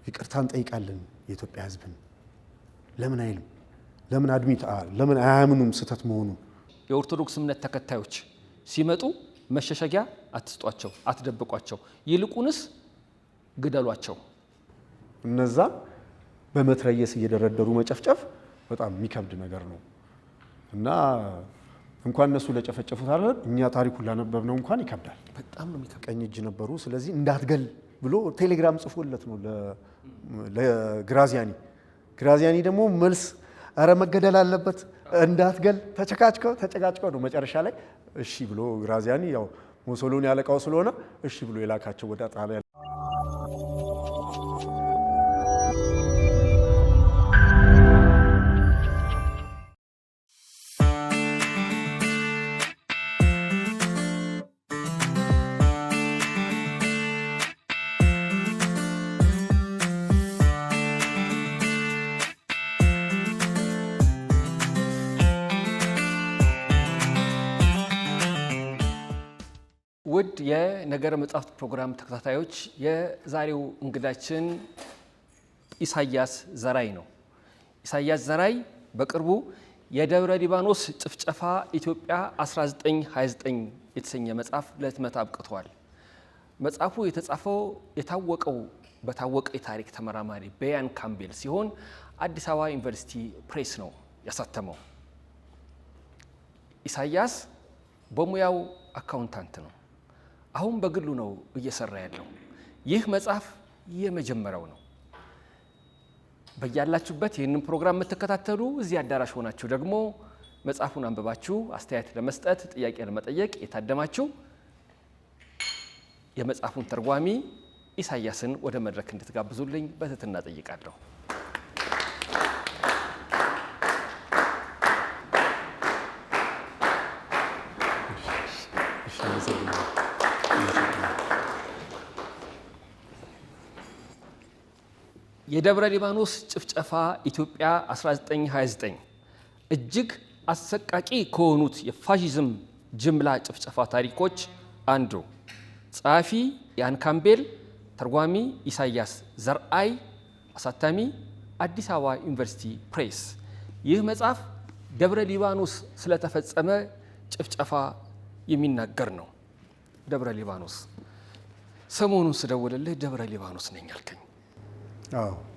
ይቅርታ እንጠይቃለን የኢትዮጵያ ሕዝብን ለምን አይልም? ለምን አድሚት ለምን አያምኑም ስተት መሆኑን? የኦርቶዶክስ እምነት ተከታዮች ሲመጡ መሸሸጊያ አትስጧቸው፣ አትደብቋቸው፣ ይልቁንስ ግደሏቸው። እነዛ በመትረየስ እየደረደሩ መጨፍጨፍ በጣም የሚከብድ ነገር ነው እና እንኳን እነሱ ለጨፈጨፉት አይደል እኛ ታሪኩን ላነበብነው እንኳን ይከብዳል። በጣም ነው የሚከብድ። ቀኝ እጅ ነበሩ። ስለዚህ እንዳትገል ብሎ ቴሌግራም ጽፎለት ነው ለግራዚያኒ። ግራዚያኒ ደግሞ መልስ አረ መገደል አለበት እንዳትገል ተጨቃጭቀው ነው መጨረሻ ላይ እሺ ብሎ ግራዚያኒ ያው ሞሶሎኒ ያለቃው ስለሆነ እሺ ብሎ የላካቸው ወደ ጣሊያን። ውድ የነገረ መጻሕፍት ፕሮግራም ተከታታዮች የዛሬው እንግዳችን ኢሳያስ ዘራይ ነው። ኢሳያስ ዘራይ በቅርቡ የደብረ ሊባኖስ ጭፍጨፋ ኢትዮጵያ 1929 የተሰኘ መጽሐፍ ለህትመት አብቅቷል። መጽሐፉ የተጻፈው በታወቀ የታሪክ ተመራማሪ በያን ካምቤል ሲሆን አዲስ አበባ ዩኒቨርሲቲ ፕሬስ ነው ያሳተመው። ኢሳያስ በሙያው አካውንታንት ነው። አሁን በግሉ ነው እየሰራ ያለው። ይህ መጽሐፍ የመጀመሪያው ነው። በያላችሁበት ይህንን ፕሮግራም የምትከታተሉ እዚህ አዳራሽ ሆናችሁ ደግሞ መጽሐፉን አንብባችሁ አስተያየት ለመስጠት ጥያቄ ለመጠየቅ የታደማችሁ የመጽሐፉን ተርጓሚ ኢሳያስን ወደ መድረክ እንድትጋብዙልኝ በትህትና ጠይቃለሁ። የደብረ ሊባኖስ ጭፍጨፋ ኢትዮጵያ 1929 እጅግ አሰቃቂ ከሆኑት የፋሺዝም ጅምላ ጭፍጨፋ ታሪኮች አንዱ። ጸሐፊ ያን ካምቤል፣ ተርጓሚ ኢሳያስ ዘርአይ፣ አሳታሚ አዲስ አበባ ዩኒቨርሲቲ ፕሬስ። ይህ መጽሐፍ ደብረ ሊባኖስ ስለተፈጸመ ጭፍጨፋ የሚናገር ነው። ደብረ ሊባኖስ ሰሞኑን ስደውልልህ ደብረ ሊባኖስ ነኝ አልከኝ።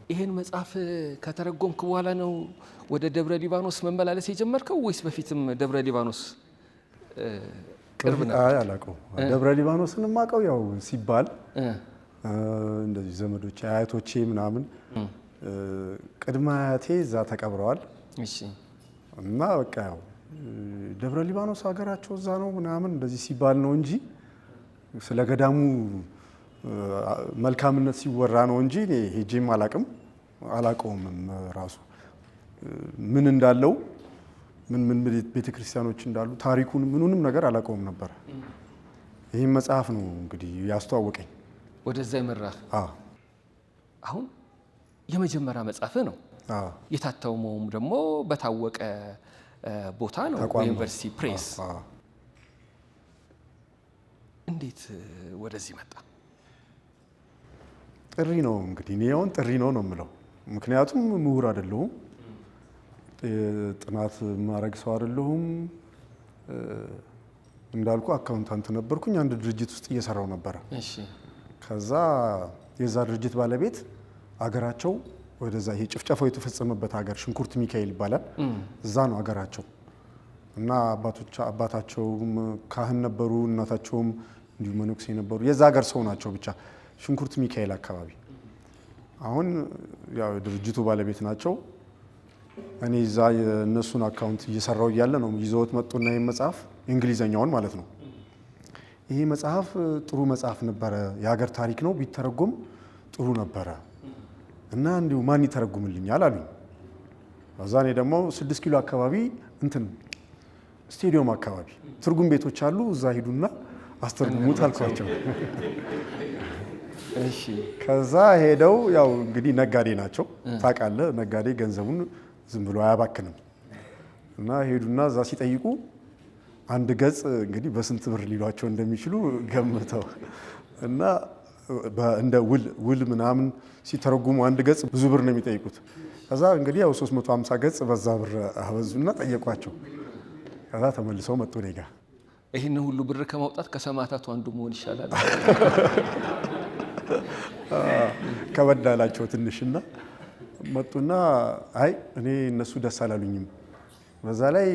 ይሄን መጽሐፍ ከተረጎምክ በኋላ ነው ወደ ደብረ ሊባኖስ መመላለስ የጀመርከው ወይስ በፊትም ደብረ ሊባኖስ ቅርብ ነበር? አይ አላውቀው። ደብረ ሊባኖስን የማውቀው ያው ሲባል እንደዚህ ዘመዶቼ አያቶቼ ምናምን ቅድመ አያቴ እዛ ተቀብረዋል። እሺ። እና በቃ ያው ደብረ ሊባኖስ ሀገራቸው እዛ ነው ምናምን እንደዚህ ሲባል ነው እንጂ ስለ ገዳሙ መልካምነት ሲወራ ነው እንጂ እኔ ሄጄም አላውቀውም። ራሱ ምን እንዳለው ምን ቤተክርስቲያኖች እንዳሉ ታሪኩን ምኑንም ነገር አላውቀውም ነበር። ይህም መጽሐፍ ነው እንግዲህ ያስተዋወቀኝ ወደዛ ይመራህ። አሁን የመጀመሪያ መጽሐፍ ነው። የታተመውም ደግሞ በታወቀ ቦታ ነው፣ ዩኒቨርሲቲ ፕሬስ። እንዴት ወደዚህ መጣ? ጥሪ ነው እንግዲህ እኔ አሁን ጥሪ ነው የምለው። ምክንያቱም ምሁር አይደለሁም፣ ጥናት ማድረግ ሰው አይደለሁም። እንዳልኩ አካውንታንት ነበርኩኝ። አንድ ድርጅት ውስጥ እየሰራው ነበረ። እሺ። ከዛ የዛ ድርጅት ባለቤት አገራቸው ወደዛ ይሄ ጭፍጨፋው የተፈጸመበት ሀገር ሽንኩርት ሚካኤል ይባላል። እዛ ነው ሀገራቸው እና አባታቸውም ካህን ነበሩ፣ እናታቸውም እንዲሁ መነኩሴ ነበሩ። የዛ ሀገር ሰው ናቸው። ብቻ ሽንኩርት ሚካኤል አካባቢ አሁን ያው ድርጅቱ ባለቤት ናቸው። እኔ እዛ የእነሱን አካውንት እየሰራው እያለ ነው ይዘውት መጡና ይሄን መጽሐፍ እንግሊዘኛውን ማለት ነው። ይሄ መጽሐፍ ጥሩ መጽሐፍ ነበረ፣ የሀገር ታሪክ ነው፣ ቢተረጎም ጥሩ ነበረ እና እንዲሁ ማን ይተረጉምልኛል አሉኝ። ከዛ እኔ ደግሞ 6 ኪሎ አካባቢ እንትን ስቴዲየም አካባቢ ትርጉም ቤቶች አሉ፣ እዛ ሂዱና አስተርጉሙት አልኳቸው። እሺ። ከዛ ሄደው ያው እንግዲህ ነጋዴ ናቸው ታውቃለህ፣ ነጋዴ ገንዘቡን ዝም ብሎ አያባክንም እና ሄዱና እዛ ሲጠይቁ አንድ ገጽ እንግዲህ በስንት ብር ሊሏቸው እንደሚችሉ ገምተው እና እንደ ውል ምናምን ሲተረጉሙ አንድ ገጽ ብዙ ብር ነው የሚጠይቁት። ከዛ እንግዲህ ያው 350 ገጽ በዛ ብር አበዙና ጠየቋቸው። ከዛ ተመልሰው መጡ እኔ ጋ። ይህን ሁሉ ብር ከማውጣት ከሰማዕታቱ አንዱ መሆን ይሻላል። ከበድ አላቸው ትንሽና መጡና አይ እኔ እነሱ ደስ አላሉኝም፣ በዛ ላይ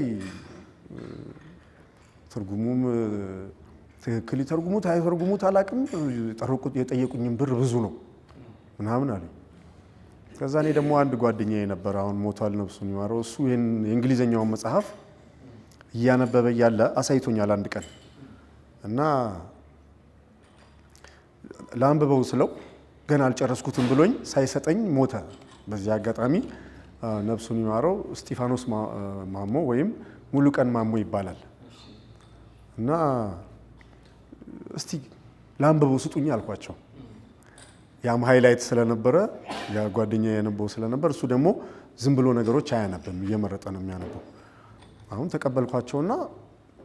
ትርጉሙም ትክክል ይተርጉሙት አይተርጉሙት አላቅም፣ የጠየቁኝም ብር ብዙ ነው ምናምን አሉ። ከዛ እኔ ደግሞ አንድ ጓደኛዬ ነበር፣ አሁን ሞቷል ነፍሱን ይማረው። እሱ ይህን የእንግሊዝኛውን መጽሐፍ እያነበበ እያለ አሳይቶኛል አንድ ቀን እና ለአንብበው ስለው ገና አልጨረስኩትም ብሎኝ ሳይሰጠኝ ሞተ። በዚህ አጋጣሚ ነፍሱን ይማረው እስጢፋኖስ ማሞ ወይም ሙሉቀን ማሞ ይባላል። እና እስቲ ለአንብበው ስጡኝ አልኳቸው። ያም ሃይላይት ስለነበረ ያ ጓደኛ ያነበው ስለነበር እሱ ደግሞ ዝም ብሎ ነገሮች አያነብም፣ እየመረጠ ነው የሚያነበው። አሁን ተቀበልኳቸውና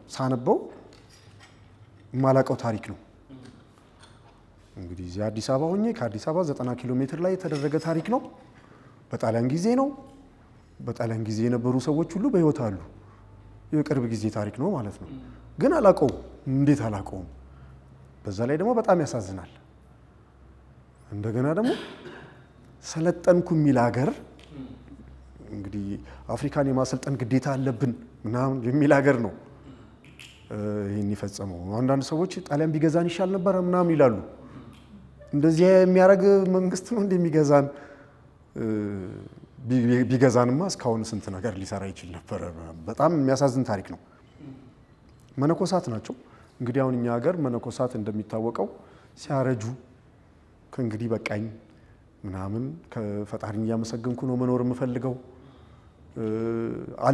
ሳነበው የማላውቀው ታሪክ ነው። እንግዲህ እዚህ አዲስ አበባ ሆኜ ከአዲስ አበባ 90 ኪሎ ሜትር ላይ የተደረገ ታሪክ ነው። በጣሊያን ጊዜ ነው። በጣሊያን ጊዜ የነበሩ ሰዎች ሁሉ በሕይወት አሉ። የቅርብ ጊዜ ታሪክ ነው ማለት ነው። ግን አላውቀውም። እንዴት አላውቀውም? በዛ ላይ ደግሞ በጣም ያሳዝናል። እንደገና ደግሞ ሰለጠንኩ የሚል ሀገር እንግዲህ አፍሪካን የማሰልጠን ግዴታ አለብን ምናምን የሚል ሀገር ነው ይህን የፈጸመው። አንዳንድ ሰዎች ጣሊያን ቢገዛን ይሻል ነበረ ምናምን ይላሉ። እንደዚህ የሚያደርግ መንግስት ነው እንደሚገዛን? ቢገዛንማ እስካሁን ስንት ነገር ሊሰራ ይችል ነበረ። በጣም የሚያሳዝን ታሪክ ነው። መነኮሳት ናቸው እንግዲህ አሁን እኛ ሀገር መነኮሳት እንደሚታወቀው ሲያረጁ ከእንግዲህ በቃኝ ምናምን ከፈጣሪን እያመሰገንኩ ነው መኖር የምፈልገው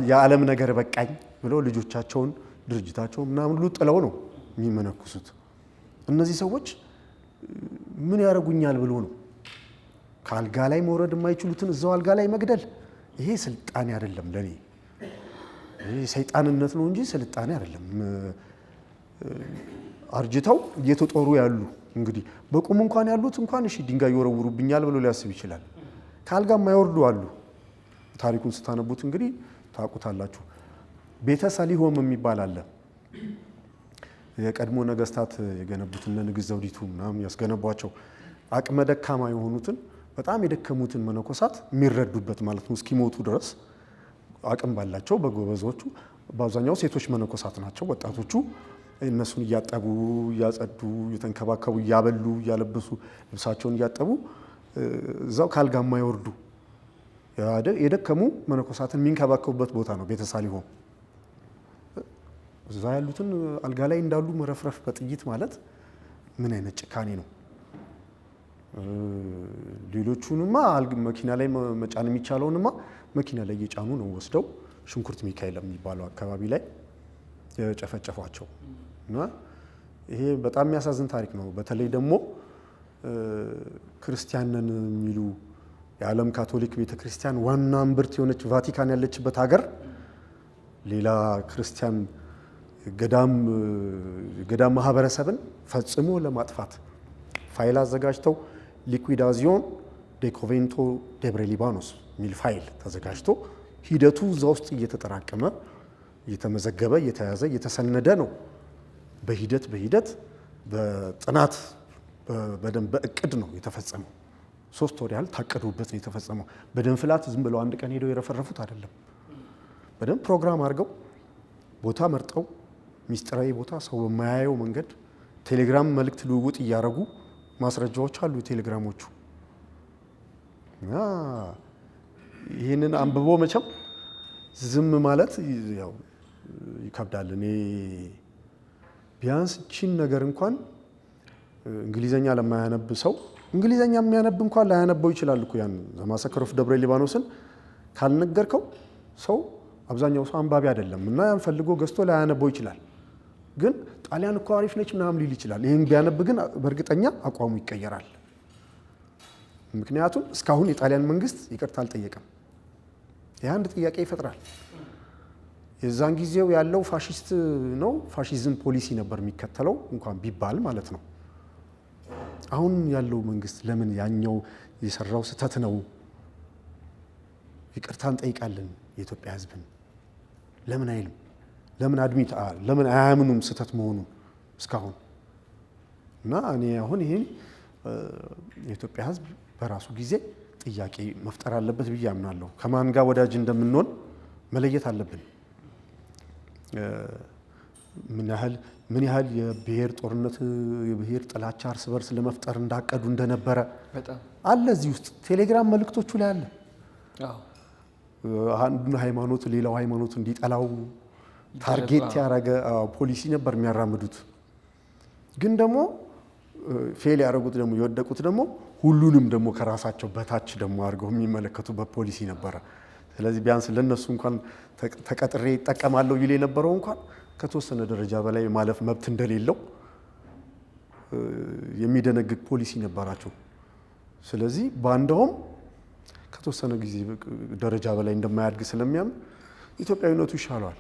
የዓለም ነገር በቃኝ ብለው ልጆቻቸውን ድርጅታቸውን ምናምን ሁሉ ጥለው ነው የሚመነኩሱት። እነዚህ ሰዎች ምን ያደርጉኛል ብሎ ነው ከአልጋ ላይ መውረድ የማይችሉትን እዛው አልጋ ላይ መግደል። ይሄ ስልጣኔ አይደለም፣ ለኔ ይሄ ሰይጣንነት ነው እንጂ ስልጣኔ አይደለም። አርጅተው እየተጦሩ ያሉ እንግዲህ በቁም እንኳን ያሉት እንኳን እሺ ድንጋይ ይወረውሩብኛል ብሎ ሊያስብ ይችላል። ከአልጋ የማይወርዱ አሉ። ታሪኩን ስታነቡት እንግዲህ ታውቁታላችሁ። ቤተ ሰሊሆም የሚባል አለ። የቀድሞ ነገስታት የገነቡት እነ ንግሥት ዘውዲቱ ምናምን ያስገነቧቸው አቅመ ደካማ የሆኑትን በጣም የደከሙትን መነኮሳት የሚረዱበት ማለት ነው። እስኪሞቱ ድረስ አቅም ባላቸው በጎበዞቹ በአብዛኛው ሴቶች መነኮሳት ናቸው። ወጣቶቹ እነሱን እያጠቡ እያጸዱ እየተንከባከቡ እያበሉ እያለበሱ ልብሳቸውን እያጠቡ እዛው ካልጋ የማይወርዱ የደከሙ መነኮሳትን የሚንከባከቡበት ቦታ ነው ቤተ ሰሊሆም። እዛ ያሉትን አልጋ ላይ እንዳሉ መረፍረፍ በጥይት ማለት ምን አይነት ጭካኔ ነው? ሌሎቹንማ መኪና ላይ መጫን የሚቻለውንማ መኪና ላይ እየጫኑ ነው ወስደው ሽንኩርት ሚካኤል የሚባለው አካባቢ ላይ የጨፈጨፏቸው። እና ይሄ በጣም የሚያሳዝን ታሪክ ነው። በተለይ ደግሞ ክርስቲያንን የሚሉ የዓለም ካቶሊክ ቤተክርስቲያን ዋና እምብርት የሆነች ቫቲካን ያለችበት ሀገር ሌላ ክርስቲያን ገዳም ማህበረሰብን ፈጽሞ ለማጥፋት ፋይል አዘጋጅተው ሊኩዊዳዚዮን ዴ ኮቬንቶ ደብረ ሊባኖስ የሚል ፋይል ተዘጋጅቶ ሂደቱ እዛ ውስጥ እየተጠራቀመ እየተመዘገበ እየተያዘ እየተሰነደ ነው። በሂደት በጥናት በደንብ በእቅድ ነው የተፈጸመው። 3 ወር ያህል ታቀዱበት ነው የተፈጸመው። በደም ፍላት ዝም ብለው አንድ ቀን ሄደው የረፈረፉት አይደለም። በደንብ ፕሮግራም አድርገው ቦታ መርጠው ሚስጥራዊ ቦታ ሰው በማያየው መንገድ ቴሌግራም መልእክት ልውውጥ እያደረጉ ማስረጃዎች አሉ ቴሌግራሞቹ። ይህንን አንብቦ መቼም ዝም ማለት ያው ይከብዳል። እኔ ቢያንስ ቺን ነገር እንኳን እንግሊዘኛ ለማያነብ ሰው እንግሊዘኛ የሚያነብ እንኳን ላያነበው ይችላል እኮ ያን ዘማሰከር ኦፍ ደብረ ሊባኖስን ካልነገርከው ሰው አብዛኛው ሰው አንባቢ አይደለም እና ያን ፈልጎ ገዝቶ ላያነበው ይችላል። ግን ጣሊያን እኮ አሪፍ ነች ምናምን ሊል ይችላል። ይህን ቢያነብ ግን በእርግጠኛ አቋሙ ይቀየራል። ምክንያቱም እስካሁን የጣሊያን መንግስት ይቅርታ አልጠየቀም። ይህ አንድ ጥያቄ ይፈጥራል። የዛን ጊዜው ያለው ፋሺስት ነው፣ ፋሺዝም ፖሊሲ ነበር የሚከተለው እንኳን ቢባል ማለት ነው። አሁን ያለው መንግስት ለምን ያኛው የሰራው ስህተት ነው ይቅርታ እንጠይቃለን የኢትዮጵያ ሕዝብን ለምን አይልም? ለምን አያምኑም ስህተት መሆኑን እስካሁን? እና እኔ አሁን ይሄን የኢትዮጵያ ሕዝብ በራሱ ጊዜ ጥያቄ መፍጠር አለበት ብዬ አምናለሁ። ከማን ጋር ወዳጅ እንደምንሆን መለየት አለብን። ምን ያህል የብሔር ጦርነት የብሔር ጥላቻ እርስ በርስ ለመፍጠር እንዳቀዱ እንደነበረ አለ እዚህ ውስጥ ቴሌግራም መልእክቶቹ ላይ አለ። አንዱ ሃይማኖት ሌላው ሃይማኖት እንዲጠላው ታርጌት ያደረገ ፖሊሲ ነበር የሚያራምዱት። ግን ደግሞ ፌል ያደረጉት ደግሞ የወደቁት ደግሞ ሁሉንም ደግሞ ከራሳቸው በታች ደግሞ አድርገው የሚመለከቱበት ፖሊሲ ነበረ። ስለዚህ ቢያንስ ለነሱ እንኳን ተቀጥሬ ይጠቀማለሁ ይል የነበረው እንኳን ከተወሰነ ደረጃ በላይ ማለፍ መብት እንደሌለው የሚደነግግ ፖሊሲ ነበራቸው። ስለዚህ ባንዳውም ከተወሰነ ጊዜ ደረጃ በላይ እንደማያድግ ስለሚያምን ኢትዮጵያዊነቱ ይሻለዋል።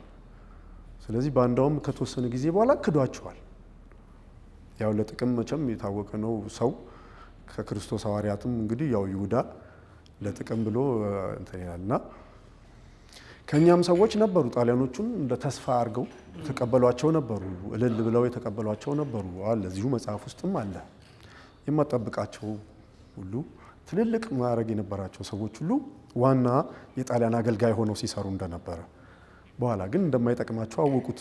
ስለዚህ ባንዳውም ከተወሰነ ጊዜ በኋላ ክዷቸዋል። ያው ለጥቅም መቼም የታወቀ ነው። ሰው ከክርስቶስ ሐዋርያትም እንግዲህ ያው ይሁዳ ለጥቅም ብሎ እንትን ይላልና ከኛም ሰዎች ነበሩ። ጣሊያኖቹን እንደ ተስፋ አድርገው ተቀበሏቸው ነበሩ። እልል ብለው የተቀበሏቸው ነበሩ። አለ እዚሁ መጽሐፍ ውስጥም አለ። የማጠብቃቸው ሁሉ ትልልቅ ማዕረግ የነበራቸው ሰዎች ሁሉ ዋና የጣሊያን አገልጋይ ሆነው ሲሰሩ እንደነበረ፣ በኋላ ግን እንደማይጠቅማቸው አወቁት።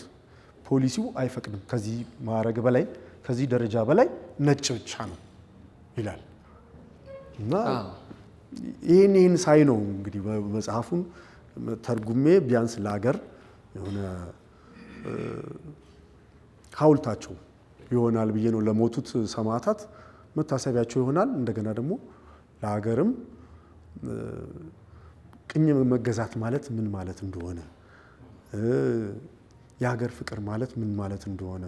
ፖሊሲው አይፈቅድም። ከዚህ ማዕረግ በላይ ከዚህ ደረጃ በላይ ነጭ ብቻ ነው ይላል እና ይህን ሳይ ነው እንግዲህ መጽሐፉን ተርጉሜ ቢያንስ ለሀገር የሆነ ሐውልታቸው ይሆናል ብዬ ነው። ለሞቱት ሰማዕታት መታሰቢያቸው ይሆናል። እንደገና ደግሞ ለሀገርም ቅኝ መገዛት ማለት ምን ማለት እንደሆነ፣ የሀገር ፍቅር ማለት ምን ማለት እንደሆነ፣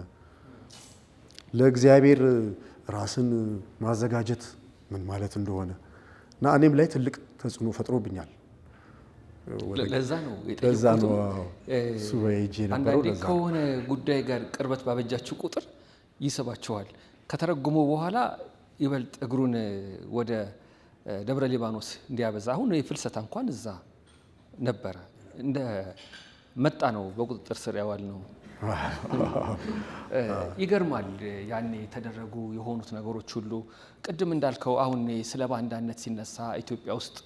ለእግዚአብሔር ራስን ማዘጋጀት ምን ማለት እንደሆነ እና እኔም ላይ ትልቅ ተጽዕኖ ፈጥሮብኛል። ለዛ ነው አንዳንዴ ከሆነ ጉዳይ ጋር ቅርበት ባበጃችሁ ቁጥር ይስባችኋል። ከተረጎመው በኋላ ይበልጥ እግሩን ወደ ደብረ ሊባኖስ እንዲያበዛ አሁን የፍልሰታ እንኳን እዛ ነበረ እንደ መጣ ነው በቁጥጥር ስር ያዋል ነው። ይገርማል። ያኔ የተደረጉ የሆኑት ነገሮች ሁሉ ቅድም እንዳልከው አሁን ስለ ባንዳነት ሲነሳ ኢትዮጵያ ውስጥ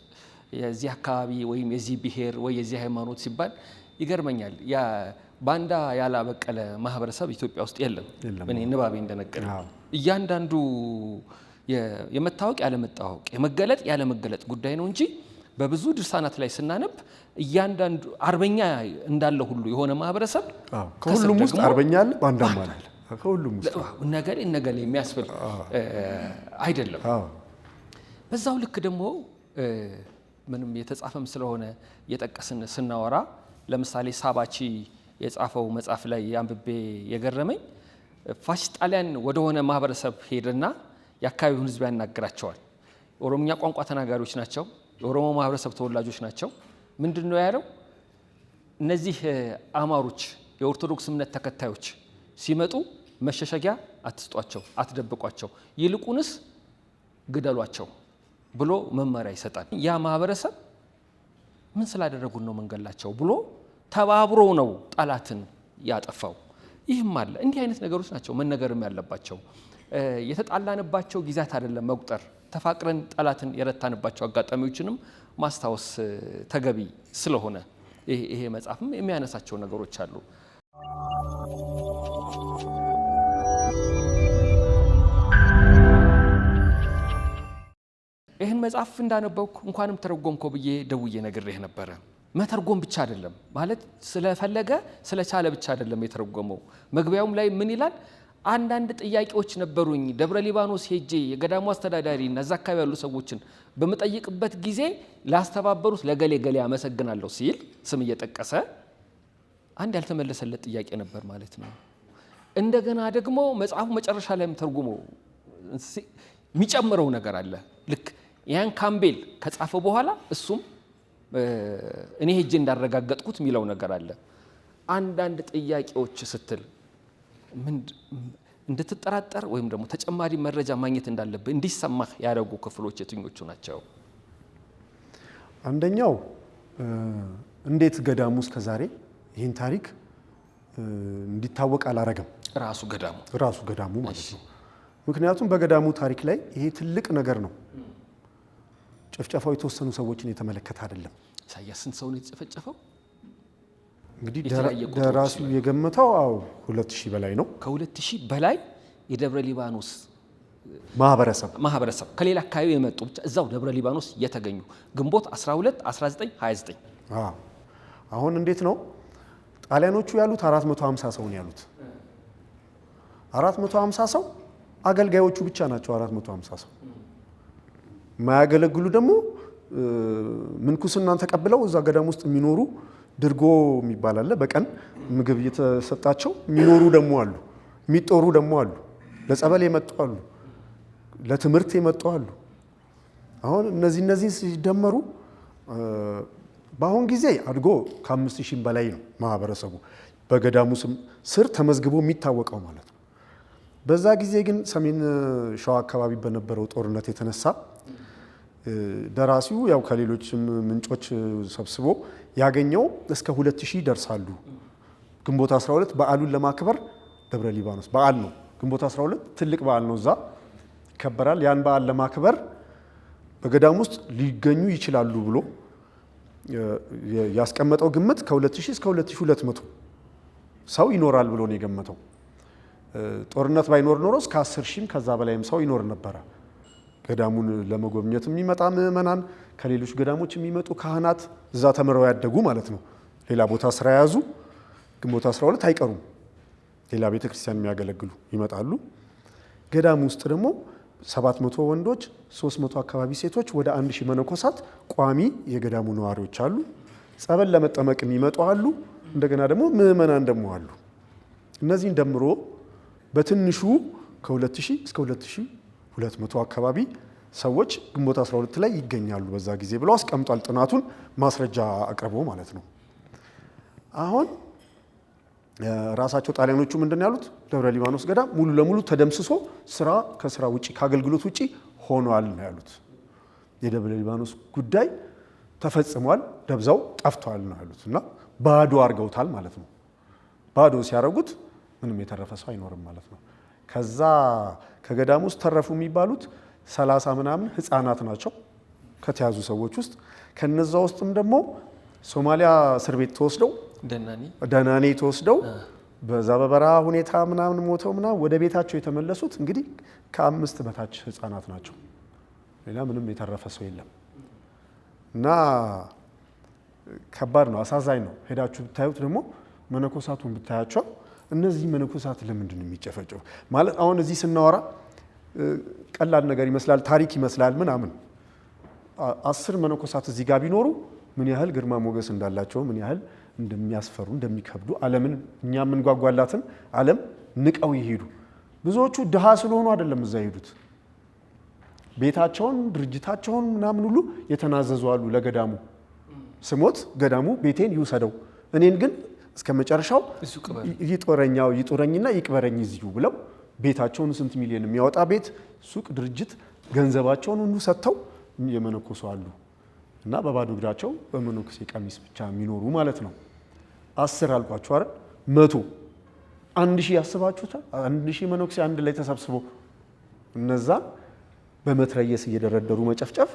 የዚህ አካባቢ ወይም የዚህ ብሔር ወይ የዚህ ሃይማኖት ሲባል ይገርመኛል። ያ ባንዳ ያላበቀለ ማህበረሰብ ኢትዮጵያ ውስጥ የለም። እኔ ንባቤ እንደነገረ እያንዳንዱ የመታወቅ ያለመታወቅ የመገለጥ ያለመገለጥ ጉዳይ ነው እንጂ በብዙ ድርሳናት ላይ ስናነብ እያንዳንዱ አርበኛ እንዳለ ሁሉ የሆነ ማህበረሰብ ከሁሉም ውስጥ አርበኛ አለ፣ ባንዳም አለ። ከሁሉም ውስጥ ነገሌ የሚያስብል አይደለም። በዛው ልክ ደግሞ ምንም የተጻፈም ስለሆነ የጠቀስን ስናወራ ለምሳሌ ሳባቺ የጻፈው መጽሐፍ ላይ አንብቤ የገረመኝ ፋሽስት ጣሊያን ወደሆነ ማህበረሰብ ሄደና የአካባቢውን ሕዝብ ያናግራቸዋል። የኦሮምኛ ቋንቋ ተናጋሪዎች ናቸው። የኦሮሞ ማህበረሰብ ተወላጆች ናቸው። ምንድን ነው ያለው? እነዚህ አማሮች የኦርቶዶክስ እምነት ተከታዮች ሲመጡ መሸሸጊያ አትስጧቸው፣ አትደብቋቸው፣ ይልቁንስ ግደሏቸው ብሎ መመሪያ ይሰጣል። ያ ማህበረሰብ ምን ስላደረጉን ነው መንገላቸው ብሎ ተባብሮ ነው ጠላትን ያጠፋው። ይህም አለ። እንዲህ አይነት ነገሮች ናቸው መነገርም ያለባቸው። የተጣላንባቸው ጊዜያት አይደለም መቁጠር፣ ተፋቅረን ጠላትን የረታንባቸው አጋጣሚዎችንም ማስታወስ ተገቢ ስለሆነ ይሄ መጽሐፍም የሚያነሳቸው ነገሮች አሉ። ይህን መጽሐፍ እንዳነበብኩ እንኳንም ተረጎምኮ ብዬ ደውዬ ነግሬህ ነበረ። መተርጎም ብቻ አይደለም ማለት ስለፈለገ ስለቻለ ብቻ አይደለም የተረጎመው። መግቢያውም ላይ ምን ይላል? አንዳንድ ጥያቄዎች ነበሩኝ። ደብረ ሊባኖስ ሄጄ የገዳሙ አስተዳዳሪ እና እዛ አካባቢ ያሉ ሰዎችን በምጠይቅበት ጊዜ ላስተባበሩት ለገሌ ገሌ አመሰግናለሁ ሲል ስም እየጠቀሰ አንድ ያልተመለሰለት ጥያቄ ነበር ማለት ነው። እንደገና ደግሞ መጽሐፉ መጨረሻ ላይም ተርጉሞ የሚጨምረው ነገር አለ። ልክ ያን ካምቤል ከጻፈ በኋላ እሱም እኔ ሄጄ እንዳረጋገጥኩት የሚለው ነገር አለ። አንዳንድ ጥያቄዎች ስትል እንድትጠራጠር ወይም ደግሞ ተጨማሪ መረጃ ማግኘት እንዳለብህ እንዲሰማህ ያደረጉ ክፍሎች የትኞቹ ናቸው? አንደኛው እንዴት ገዳሙ እስከዛሬ ይህን ታሪክ እንዲታወቅ አላረገም? ራሱ ገዳሙ ማለት ነው። ምክንያቱም በገዳሙ ታሪክ ላይ ይሄ ትልቅ ነገር ነው። ጭፍጨፋው የተወሰኑ ሰዎችን የተመለከተ አይደለም። ኢሳያስ ስንት ሰው ነው የተጨፈጨፈው? እንግዲህ ደራሲው የገመተው 2000 በላይ ነው። ከ2000 በላይ የደብረ ሊባኖስ ማህበረሰብ ከሌላ አካባቢ የመጡ ብቻ እዛው ደብረ ሊባኖስ የተገኙ ግንቦት 12 1929። አሁን እንዴት ነው ጣሊያኖቹ ያሉት 450 ሰው ነው ያሉት። 450 ሰው አገልጋዮቹ ብቻ ናቸው። 450 ሰው ማያገለግሉ ደግሞ ምንኩስናን ተቀብለው እዛ ገዳም ውስጥ የሚኖሩ ድርጎ የሚባል አለ። በቀን ምግብ እየተሰጣቸው የሚኖሩ ደግሞ አሉ። የሚጦሩ ደግሞ አሉ። ለጸበል የመጡ አሉ። ለትምህርት የመጡ አሉ። አሁን እነዚህ ሲደመሩ በአሁን ጊዜ አድጎ ከ5000 በላይ ነው ማህበረሰቡ በገዳሙ ስር ተመዝግቦ የሚታወቀው ማለት ነው። በዛ ጊዜ ግን ሰሜን ሸዋ አካባቢ በነበረው ጦርነት የተነሳ ደራሲው ያው ከሌሎችም ምንጮች ሰብስቦ ያገኘው እስከ 2000 ይደርሳሉ። ግንቦት 12 በዓሉን ለማክበር ደብረ ሊባኖስ በዓል ነው። ግንቦት 12 ትልቅ በዓል ነው፣ እዛ ይከበራል። ያን በዓል ለማክበር በገዳም ውስጥ ሊገኙ ይችላሉ ብሎ ያስቀመጠው ግምት ከ2000 እስከ 2200 ሰው ይኖራል ብሎ ነው የገመተው። ጦርነት ባይኖር ኖሮ እስከ 10000 ከዛ በላይም ሰው ይኖር ነበረ። ገዳሙን ለመጎብኘት የሚመጣ ምዕመናን፣ ከሌሎች ገዳሞች የሚመጡ ካህናት፣ እዛ ተምረው ያደጉ ማለት ነው። ሌላ ቦታ ስራ የያዙ ግንቦት 12 አይቀሩም። ሌላ ቤተክርስቲያን የሚያገለግሉ ይመጣሉ። ገዳሙ ውስጥ ደግሞ 700 ወንዶች፣ 300 አካባቢ ሴቶች፣ ወደ 1000 መነኮሳት ቋሚ የገዳሙ ነዋሪዎች አሉ። ጸበል ለመጠመቅ የሚመጡ አሉ። እንደገና ደግሞ ምዕመናን ደግሞ አሉ። እነዚህን ደምሮ በትንሹ ከ2000 እስከ 2200 አካባቢ ሰዎች ግንቦት 12 ላይ ይገኛሉ በዛ ጊዜ ብለው አስቀምጧል። ጥናቱን ማስረጃ አቅርቦ ማለት ነው። አሁን ራሳቸው ጣሊያኖቹ ምንድን ያሉት ደብረ ሊባኖስ ገዳም ሙሉ ለሙሉ ተደምስሶ ከስራ ውጪ ከአገልግሎት ውጪ ሆኗል ነው ያሉት። የደብረ ሊባኖስ ጉዳይ ተፈጽሟል፣ ደብዛው ጠፍቷል ነው ያሉት እና ባዶ አድርገውታል ማለት ነው። ባዶ ሲያደርጉት ምንም የተረፈ ሰው አይኖርም ማለት ነው። ከዛ ከገዳም ውስጥ ተረፉ የሚባሉት 30 ምናምን ህፃናት ናቸው ከተያዙ ሰዎች ውስጥ። ከነዛ ውስጥም ደግሞ ሶማሊያ እስር ቤት ተወስደው ደናኔ ተወስደው በዛ በበረሃ ሁኔታ ምናምን ሞተው ምናምን ወደ ቤታቸው የተመለሱት እንግዲህ ከ5 በታች ህፃናት ናቸው። ሌላ ምንም የተረፈ ሰው የለም እና ከባድ ነው፣ አሳዛኝ ነው። ሄዳችሁ ብታዩት ደግሞ መነኮሳቱን ብታያቸው እነዚህ መነኮሳት ለምንድን ነው የሚጨፈጨፉ? ማለት አሁን እዚህ ስናወራ ቀላል ነገር ይመስላል፣ ታሪክ ይመስላል ምናምን። 10 መነኮሳት እዚህ ጋር ቢኖሩ ምን ያህል ግርማ ሞገስ እንዳላቸው፣ ምን ያህል እንደሚያስፈሩ፣ እንደሚከብዱ ዓለምን እኛ የምንጓጓላትን ዓለም ንቀው ይሄዱ። ብዙዎቹ ድሃ ስለሆኑ አይደለም እዛ ይሄዱት፣ ቤታቸውን ድርጅታቸውን ምናምን ሁሉ የተናዘዙ አሉ ለገዳሙ። ስሞት ገዳሙ ቤቴን ይውሰደው፣ እኔን ግን እስከ መጨረሻው ይጦረኝና ይቅበረኝ እዚሁ ብለው ቤታቸውን ስንት ሚሊዮን የሚያወጣ ቤት፣ ሱቅ፣ ድርጅት ገንዘባቸውን ሁሉ ሰጥተው የመነኮሱ አሉ እና በባዶ እግራቸው በመነኩሴ ቀሚስ ብቻ የሚኖሩ ማለት ነው። 10 አልኳችሁ አይደል? 100 1000 ያስባችሁታል? 1000 መነኩሴ አንድ ላይ ተሰብስበው እነዛ በመትረየስ እየደረደሩ መጨፍጨፍ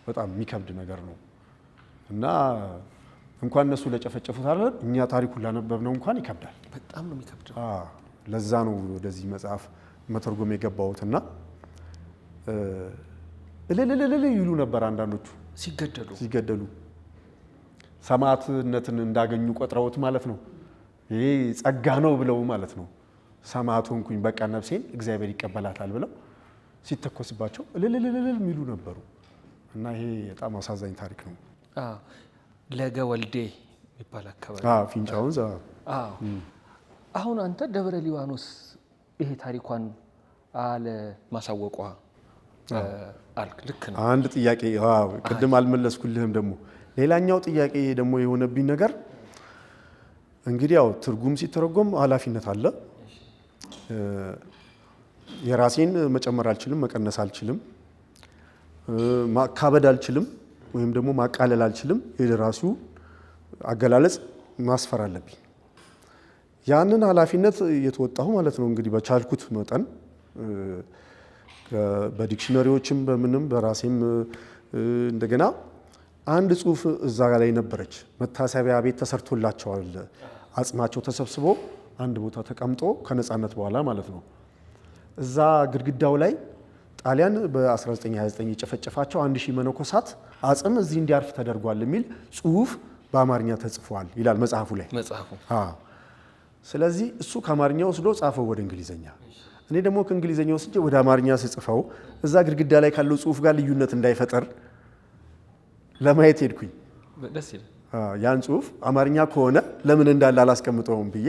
በጣም የሚከብድ ነገር ነው እና እንኳን እነሱ ለጨፈጨፉት አይደል እኛ ታሪኩን ላነበብነው እንኳን ይከብዳል። በጣም ነው የሚከብደው። ለዛ ነው ወደዚህ መጽሐፍ መተርጎም የገባሁትና እልልልል ይሉ ነበር አንዳንዶቹ ሲገደሉ ሰማዕትነትን እንዳገኙ ቆጥረውት ማለት ነው። ይሄ ጸጋ ነው ብለው ማለት ነው። ሰማዕት ሆንኩኝ በቃ ነፍሴን እግዚአብሔር ይቀበላታል ብለው ሲተኮስባቸው እልልልል የሚሉ ነበሩ እና ይሄ በጣም አሳዛኝ ታሪክ ነው። ለገ ወልዴ የሚባል አካባቢ ፊንጫውን አሁን አንተ ደብረ ሊባኖስ ይሄ ታሪኳን አለ ማሳወቋ አልክ። ልክ ነው። አንድ ጥያቄ ቅድም አልመለስኩልህም። ደግሞ ሌላኛው ጥያቄ ደግሞ የሆነብኝ ነገር እንግዲህ ያው ትርጉም ሲተረጎም ኃላፊነት አለ። የራሴን መጨመር አልችልም፣ መቀነስ አልችልም፣ ማካበድ አልችልም፣ ወይም ደግሞ ማቃለል አልችልም። የደራሲው አገላለጽ ማስፈር አለብኝ። ያንን ኃላፊነት እየተወጣሁ ማለት ነው። እንግዲህ በቻልኩት መጠን በዲክሽነሪዎችም በምንም በራሴም እንደገና አንድ ጽሁፍ እዛ ላይ ነበረች። መታሰቢያ ቤት ተሰርቶላቸዋል። አጽማቸው ተሰብስቦ አንድ ቦታ ተቀምጦ ከነጻነት በኋላ ማለት ነው። እዛ ግድግዳው ላይ ጣሊያን በ1929 የጨፈጨፋቸው 1000 መነኮሳት አጽም እዚህ እንዲያርፍ ተደርጓል የሚል ጽሁፍ በአማርኛ ተጽፏል ይላል መጽሐፉ ላይ። ስለዚህ እሱ ከአማርኛ ወስዶ ጻፈው ወደ እንግሊዘኛ። እኔ ደግሞ ከእንግሊዘኛ ወስጄ ወደ አማርኛ ስጽፈው እዛ ግድግዳ ላይ ካለው ጽሁፍ ጋር ልዩነት እንዳይፈጠር ለማየት ሄድኩኝ። ደስ ይላል። ያን ጽሁፍ አማርኛ ከሆነ ለምን እንዳለ አላስቀምጠውም ብዬ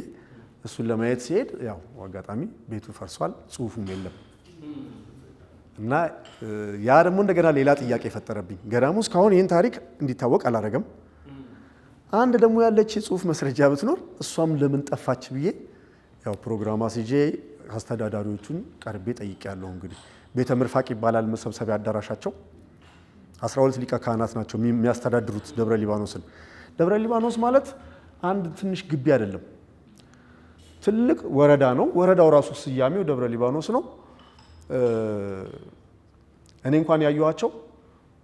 እሱን ለማየት ሲሄድ ያው አጋጣሚ ቤቱ ፈርሷል፣ ጽሁፉም የለም እና ያ ደግሞ እንደገና ሌላ ጥያቄ ፈጠረብኝ። ገዳሙ እስካሁን ይህን ታሪክ እንዲታወቅ አላረገም። አንድ ደግሞ ያለች ጽሁፍ መስረጃ ብትኖር እሷም ለምን ጠፋች ብዬ ያው ፕሮግራም አስይዤ አስተዳዳሪዎቹን ቀርቤ ጠይቄያለሁ። እንግዲህ ቤተ ምርፋቅ ይባላል መሰብሰቢያ አዳራሻቸው። 12 ሊቀ ካህናት ናቸው የሚያስተዳድሩት ደብረ ሊባኖስን። ደብረ ሊባኖስ ማለት አንድ ትንሽ ግቢ አይደለም፣ ትልቅ ወረዳ ነው። ወረዳው ራሱ ስያሜው ደብረ ሊባኖስ ነው። እኔ እንኳን ያየኋቸው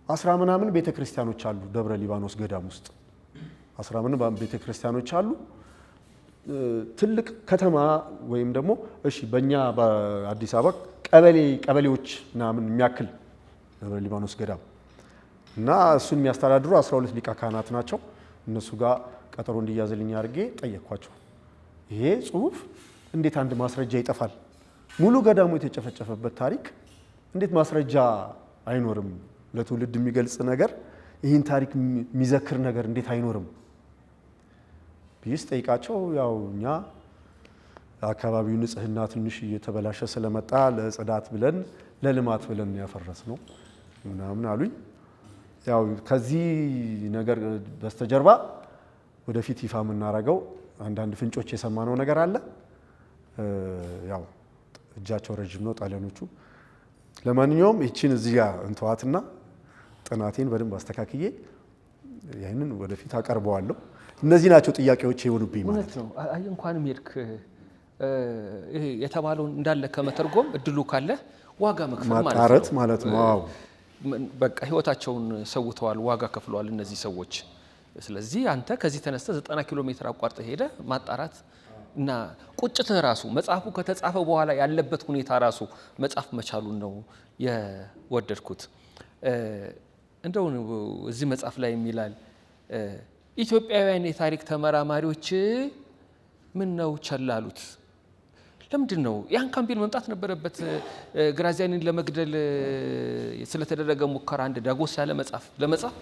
10 ምናምን ቤተ ክርስቲያኖች አሉ ደብረ ሊባኖስ ገዳም ውስጥ 10 ምናምን ቤተ ክርስቲያኖች አሉ። ትልቅ ከተማ ወይም ደግሞ እሺ በእኛ በአዲስ አበባ ቀበሌዎች ምናምን የሚያክል ደብረ ሊባኖስ ገዳም እና እሱን የሚያስተዳድሩ 12 ሊቀ ካህናት ናቸው። እነሱ ጋር ቀጠሮ እንዲያዝልኝ አድርጌ ጠየቅኳቸው። ይሄ ጽሁፍ እንዴት አንድ ማስረጃ ይጠፋል? ሙሉ ገዳሙ የተጨፈጨፈበት ታሪክ እንዴት ማስረጃ አይኖርም? ለትውልድ የሚገልጽ ነገር፣ ይህን ታሪክ የሚዘክር ነገር እንዴት አይኖርም ብዬ ስጠይቃቸው ያው እኛ አካባቢው ንጽህና ትንሽ እየተበላሸ ስለመጣ ለጽዳት ብለን ለልማት ብለን ያፈረስ ነው ምናምን አሉኝ። ያው ከዚህ ነገር በስተጀርባ ወደፊት ይፋ የምናደርገው አንዳንድ ፍንጮች የሰማነው ነገር አለ። ያው እጃቸው ረጅም ነው ጣሊያኖቹ። ለማንኛውም ይችን እዚህ ጋር እንተዋትና ጥናቴን በደንብ አስተካክዬ ያንን ወደፊት አቀርበዋለሁ። እነዚህ ናቸው ጥያቄዎች የሆኑብኝ ማለት ነው። አይ እንኳንም ሄድክ ይሄ የተባለውን እንዳለ ከመተርጎም እድሉ ካለ ዋጋ መክፈል ማጣረት ማለት ነው። አዎ በቃ ህይወታቸውን ሰውተዋል፣ ዋጋ ከፍለዋል እነዚህ ሰዎች። ስለዚህ አንተ ከዚህ ተነስተ 90 ኪሎ ሜትር አቋርጠ ሄደ ማጣራት እና ቁጭትህ ራሱ መጽሐፉ ከተጻፈ በኋላ ያለበት ሁኔታ ራሱ መጽሐፍ መቻሉን ነው የወደድኩት። እንደው እዚህ መጽሐፍ ላይ የሚላል ኢትዮጵያውያን የታሪክ ተመራማሪዎች ምን ነው ቸላሉት? ለምንድን ነው ያን ካምፔን መምጣት ነበረበት? ግራዚያኒን ለመግደል ስለተደረገ ሙከራ አንድ ዳጎስ ያለ መጽሐፍ ለመጻፍ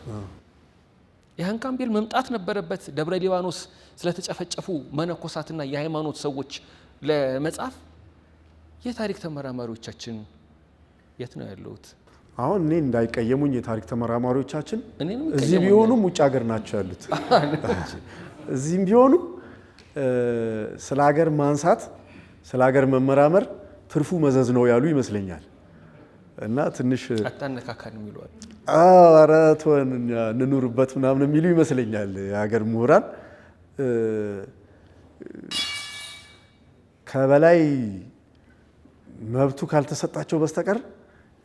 ያን ካምፔን መምጣት ነበረበት። ደብረ ሊባኖስ ስለተጨፈጨፉ መነኮሳትና የሃይማኖት ሰዎች ለመጻፍ የታሪክ ተመራማሪዎቻችን የት ነው ያለውት? አሁን እኔ እንዳይቀየሙኝ የታሪክ ተመራማሪዎቻችን እዚህ ቢሆኑም ውጭ ሀገር ናቸው ያሉት። እዚህም ቢሆኑ ስለ ሀገር ማንሳት ስለ ሀገር መመራመር ትርፉ መዘዝ ነው ያሉ ይመስለኛል። እና ትንሽ አታነካካን የሚሏል ኧረ ተወን እንኑርበት ምናምን የሚሉ ይመስለኛል የሀገር ምሁራን። ከበላይ መብቱ ካልተሰጣቸው በስተቀር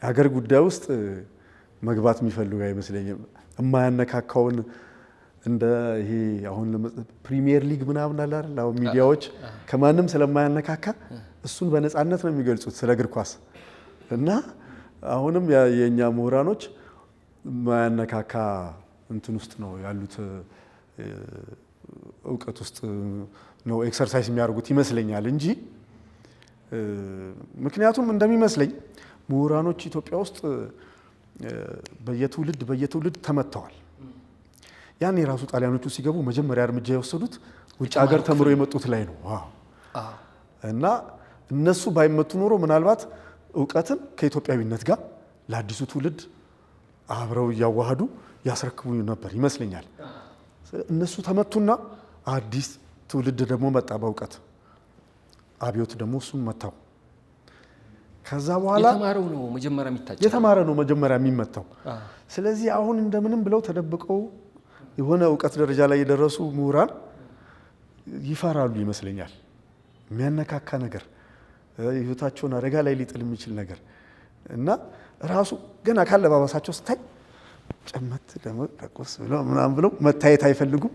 የሀገር ጉዳይ ውስጥ መግባት የሚፈልጉ አይመስለኝም። የማያነካካውን እንደ ይሄ አሁን ፕሪሚየር ሊግ ምናምን አለ አይደል? አሁን ሚዲያዎች ከማንም ስለማያነካካ እሱን በነፃነት ነው የሚገልጹት ስለ እግር ኳስ እና አሁንም የኛ ምሁራኖች የማያነካካ እንትን ውስጥ ነው ያሉት፣ እውቀት ውስጥ ነው ኤክሰርሳይዝ የሚያደርጉት ይመስለኛል እንጂ ምክንያቱም እንደሚመስለኝ ምሁራኖች ኢትዮጵያ ውስጥ በየትውልድ ተመተዋል። ያን የራሱ ጣሊያኖቹ ሲገቡ መጀመሪያ እርምጃ የወሰዱት ውጭ ሀገር ተምሮ የመጡት ላይ ነው እና እነሱ ባይመቱ ኖሮ ምናልባት እውቀትን ከኢትዮጵያዊነት ጋር ለአዲሱ ትውልድ አብረው እያዋሃዱ ያስረክቡ ነበር ይመስለኛል። እነሱ ተመቱና አዲስ ትውልድ ደግሞ መጣ በእውቀት አብዮት ደግሞ እሱም መታው። ከዛ በኋላ የተማረው ነው መጀመሪያ የሚታጨው የተማረ ነው መጀመሪያ የሚመታው። ስለዚህ አሁን እንደምንም ብለው ተደብቀው የሆነ ዕውቀት ደረጃ ላይ የደረሱ ምሁራን ይፈራሉ ይመስለኛል። የሚያነካካ ነገር ህይወታቸውን አደጋ ላይ ሊጥል የሚችል ነገር እና ራሱ ገና ካለባበሳቸው ስታይ ጨመት ደግሞ ተቆስ ብለው ምናምን ብለው መታየት አይፈልጉም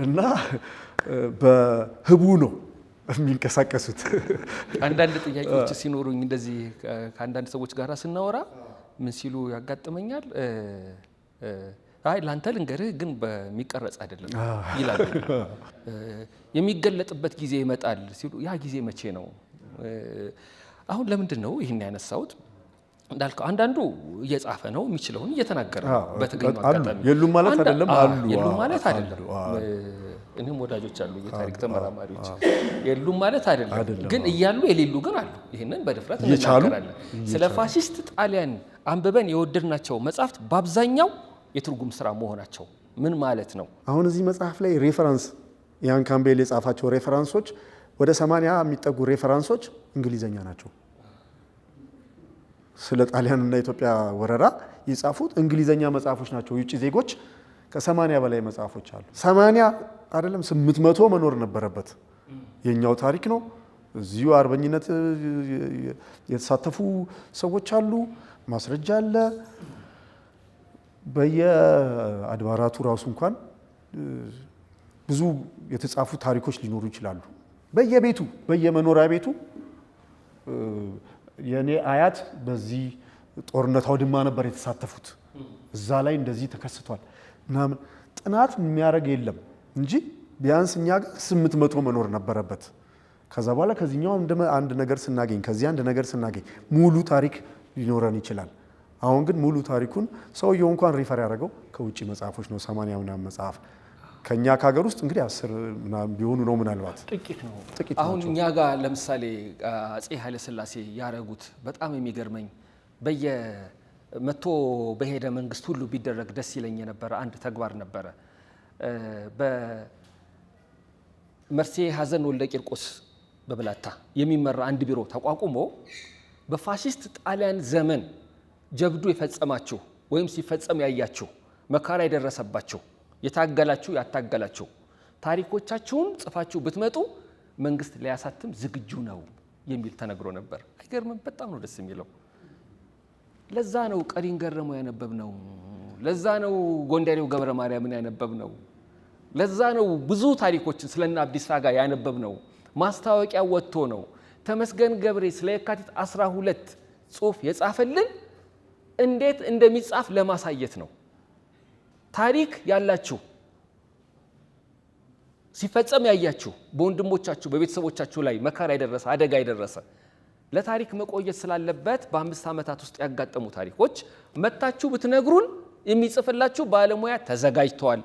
እና በህቡ ነው የሚንቀሳቀሱት። አንዳንድ ጥያቄዎች ሲኖሩኝ እንደዚህ ከአንዳንድ ሰዎች ጋር ስናወራ ምን ሲሉ ያጋጥመኛል፣ አይ ላንተ ልንገርህ ግን በሚቀረጽ አይደለም ይላሉ። የሚገለጥበት ጊዜ ይመጣል ሲሉ ያ ጊዜ መቼ ነው? አሁን ለምንድን ነው ይህን ያነሳሁት? እንዳልከው አንዳንዱ እየጻፈ ነው የሚችለውን እየተናገረ ነው በተገኘው አጋጣሚ። የሉም ማለት አይደለም አሉ። የሉም ማለት አይደለም። እኔም ወዳጆች አሉ የታሪክ ተመራማሪዎች። የሉም ማለት አይደለም፣ ግን እያሉ የሌሉ ግን አሉ። ይህንን በድፍረት እንናገራለን። ስለ ፋሺስት ጣሊያን አንብበን የወደድናቸው መጽሐፍት በአብዛኛው የትርጉም ስራ መሆናቸው ምን ማለት ነው? አሁን እዚህ መጽሐፍ ላይ ሬፈረንስ ያን ካምቤል የጻፋቸው ሬፈረንሶች ወደ 80 የሚጠጉ ሬፈረንሶች እንግሊዘኛ ናቸው። ስለ ጣሊያንና ኢትዮጵያ ወረራ የጻፉት እንግሊዘኛ መጽሐፎች ናቸው። የውጭ ዜጎች ከ80 በላይ መጽሐፎች አሉ። 80 አይደለም 800 መኖር ነበረበት። የኛው ታሪክ ነው። እዚሁ አርበኝነት የተሳተፉ ሰዎች አሉ። ማስረጃ አለ። በየአድባራቱ ራሱ እንኳን ብዙ የተጻፉ ታሪኮች ሊኖሩ ይችላሉ። በየቤቱ በየመኖሪያ ቤቱ የኔ አያት በዚህ ጦርነት አውድማ ነበር የተሳተፉት፣ እዛ ላይ እንደዚህ ተከስቷል ምናምን ጥናት የሚያደርግ የለም እንጂ ቢያንስ እኛ ጋር 800 መኖር ነበረበት። ከዛ በኋላ ከዚህኛው አንድ ነገር ስናገኝ ከዚህ አንድ ነገር ስናገኝ ሙሉ ታሪክ ሊኖረን ይችላል። አሁን ግን ሙሉ ታሪኩን ሰውየው እንኳን ሪፈር ያደረገው ከውጭ መጽሐፎች ነው። 80 ምናምን መጽሐፍ ከኛ ከሀገር ውስጥ እንግዲህ 10 ምናምን ቢሆኑ ነው ምናልባት ጥቂት ነው። አሁን እኛ ጋር ለምሳሌ አፄ ኃይለ ሥላሴ ያረጉት በጣም የሚገርመኝ በየመቶ በሄደ መንግስት ሁሉ ቢደረግ ደስ ይለኝ የነበረ አንድ ተግባር ነበረ። በመርሴ ሀዘን ወልደ ቂርቆስ በብላታ የሚመራ አንድ ቢሮ ተቋቁሞ በፋሺስት ጣሊያን ዘመን ጀብዱ የፈጸማችሁ ወይም ሲፈጸም ያያችሁ መከራ የደረሰባችሁ የታገላችሁ ያታገላችሁ ታሪኮቻችሁን ጽፋችሁ ብትመጡ መንግስት ሊያሳትም ዝግጁ ነው የሚል ተነግሮ ነበር። አይገርምም? በጣም ነው ደስ የሚለው። ለዛ ነው ቀሪን ገረመው ያነበብነው። ለዛ ነው ጎንደሬው ገብረ ማርያምን ያነበብነው። ለዛ ነው ብዙ ታሪኮችን ስለና አብዲሳ ጋር ያነበብነው። ማስታወቂያ ወጥቶ ነው። ተመስገን ገብሬ ስለ የካቲት 12 ጽሑፍ የጻፈልን እንዴት እንደሚጻፍ ለማሳየት ነው። ታሪክ ያላችሁ ሲፈጸም ያያችሁ በወንድሞቻችሁ በቤተሰቦቻችሁ ላይ መከራ የደረሰ አደጋ የደረሰ ለታሪክ መቆየት ስላለበት በ5 ዓመታት ውስጥ ያጋጠሙ ታሪኮች መታችሁ ብትነግሩን የሚጽፍላችሁ ባለሙያ ተዘጋጅተዋል።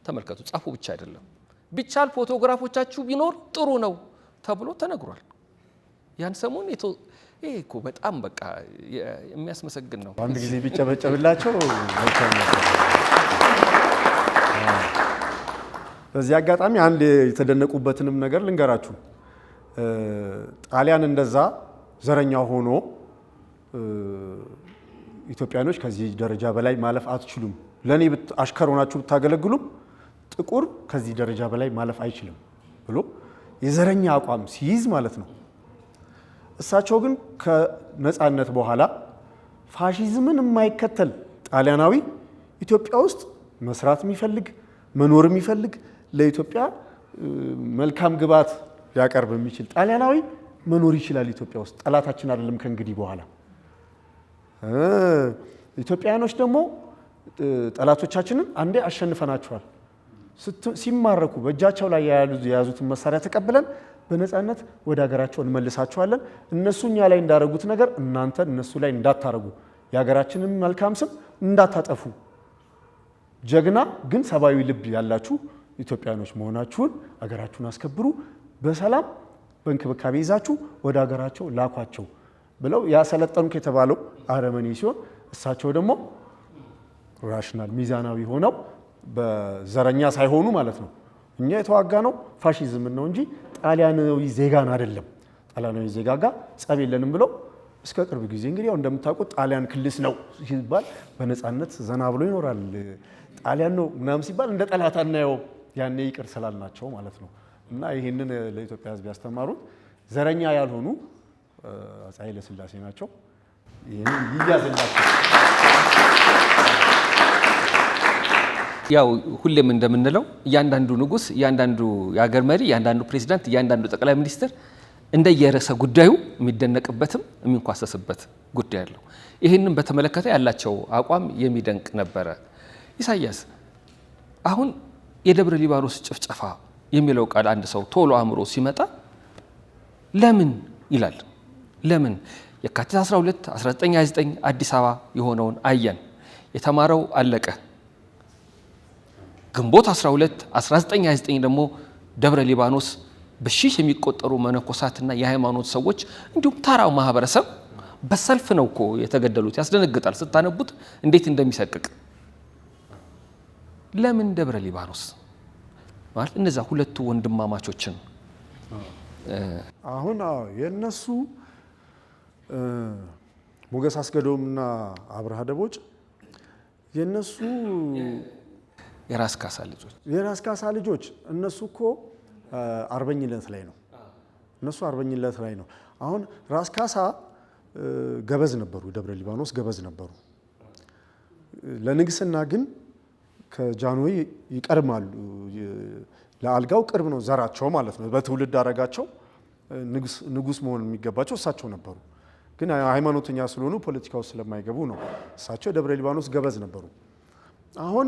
ተመልከቱ፣ ጻፉ ብቻ አይደለም፣ ቢቻል ፎቶግራፎቻችሁ ቢኖር ጥሩ ነው ተብሎ ተነግሯል። ያን ሰሞን ይሄ እኮ በጣም በቃ የሚያስመሰግን ነው። አንድ ጊዜ ቢጨበጨብላቸው መልካም ነው። በዚህ አጋጣሚ አንድ የተደነቁበትንም ነገር ልንገራችሁ። ጣሊያን እንደዛ ዘረኛ ሆኖ ኢትዮጵያኖች ከዚህ ደረጃ በላይ ማለፍ አትችሉም፣ ለኔ አሽከር ሆናችሁ ብታገለግሉም ጥቁር ከዚህ ደረጃ በላይ ማለፍ አይችልም ብሎ የዘረኛ አቋም ሲይዝ ማለት ነው። እሳቸው ግን ከነጻነት በኋላ ፋሺዝምን የማይከተል ጣሊያናዊ ኢትዮጵያ ውስጥ መስራት የሚፈልግ መኖር የሚፈልግ ለኢትዮጵያ መልካም ግብዓት ሊያቀርብ የሚችል ጣሊያናዊ መኖር ይችላል ኢትዮጵያ ውስጥ። ጠላታችን አይደለም ከእንግዲህ በኋላ። ኢትዮጵያውያኖች ደግሞ ጠላቶቻችንን አንዴ አሸንፈናቸዋል። ሲማረኩ በእጃቸው ላይ የያዙትን መሳሪያ ተቀብለን በነፃነት ወደ ሀገራቸው እንመልሳቸዋለን። እነሱ እኛ ላይ እንዳረጉት ነገር እናንተ እነሱ ላይ እንዳታረጉ፣ የሀገራችንን መልካም ስም እንዳታጠፉ፣ ጀግና ግን ሰብአዊ ልብ ያላችሁ ኢትዮጵያኖች መሆናችሁን ሀገራችሁን አስከብሩ፣ በሰላም በእንክብካቤ ይዛችሁ ወደ ሀገራቸው ላኳቸው ብለው ያሰለጠኑት የተባለው አረመኔ ሲሆን እሳቸው ደግሞ ራሽናል ሚዛናዊ ሆነው በዘረኛ ሳይሆኑ ማለት ነው። እኛ የተዋጋ ነው ፋሺዝምን ነው እንጂ ጣሊያናዊ ዜጋን አይደለም። ጣሊያናዊ ዜጋ ጋር ጸብ የለንም ብለው እስከ ቅርብ ጊዜ እንግዲህ ያው እንደምታውቁት ጣሊያን ክልስ ነው ሲባል በነፃነት ዘና ብሎ ይኖራል። ጣሊያን ነው ምናምን ሲባል እንደ ጠላት አናየው፣ ያኔ ይቅር ስላልናቸው ማለት ነው። እና ይህንን ለኢትዮጵያ ሕዝብ ያስተማሩት ዘረኛ ያልሆኑ አፄ ኃይለ ሥላሴ ናቸው። ይህንን ይያዝላቸው። ያው ሁሌም እንደምንለው እያንዳንዱ ንጉሥ፣ እያንዳንዱ የሀገር መሪ፣ እያንዳንዱ ፕሬዚዳንት፣ እያንዳንዱ ጠቅላይ ሚኒስትር እንደየርዕሰ ጉዳዩ የሚደነቅበትም የሚንኳሰስበት ጉዳይ አለው። ይህንን በተመለከተ ያላቸው አቋም የሚደንቅ ነበረ። ኢሳያስ፣ አሁን የደብረ ሊባኖስ ጭፍጨፋ የሚለው ቃል አንድ ሰው ቶሎ አእምሮ ሲመጣ ለምን ይላል። ለምን? የካቲት 12 1929 አዲስ አበባ የሆነውን አየን። የተማረው አለቀ። ግንቦት 12 1929 ደግሞ ደብረ ሊባኖስ በሺህ የሚቆጠሩ መነኮሳትና የሃይማኖት ሰዎች እንዲሁም ተራው ማህበረሰብ በሰልፍ ነው እኮ የተገደሉት። ያስደነግጣል ስታነቡት እንዴት እንደሚሰቅቅ። ለምን ደብረ ሊባኖስ ማለት እነዛ ሁለቱ ወንድማማቾችን አሁን የነሱ ሞገስ አስገዶምና አብርሃ ደቦጭ የነሱ የራስ ካሳ ልጆች እነሱ እኮ አርበኝነት ላይ ነው። አርበኝነት ላይ ነው። አሁን ራስ ካሳ ገበዝ ነበሩ፣ ደብረ ሊባኖስ ገበዝ ነበሩ። ለንግስና ግን ከጃንሆይ ይቀርማሉ። ለአልጋው ቅርብ ነው ዘራቸው ማለት ነው። በትውልድ አረጋቸው ንጉስ መሆን የሚገባቸው እሳቸው ነበሩ። ግን ሃይማኖተኛ ስለሆኑ ፖለቲካው ስለማይገቡ ነው። እሳቸው ደብረ ሊባኖስ ገበዝ ነበሩ። አሁን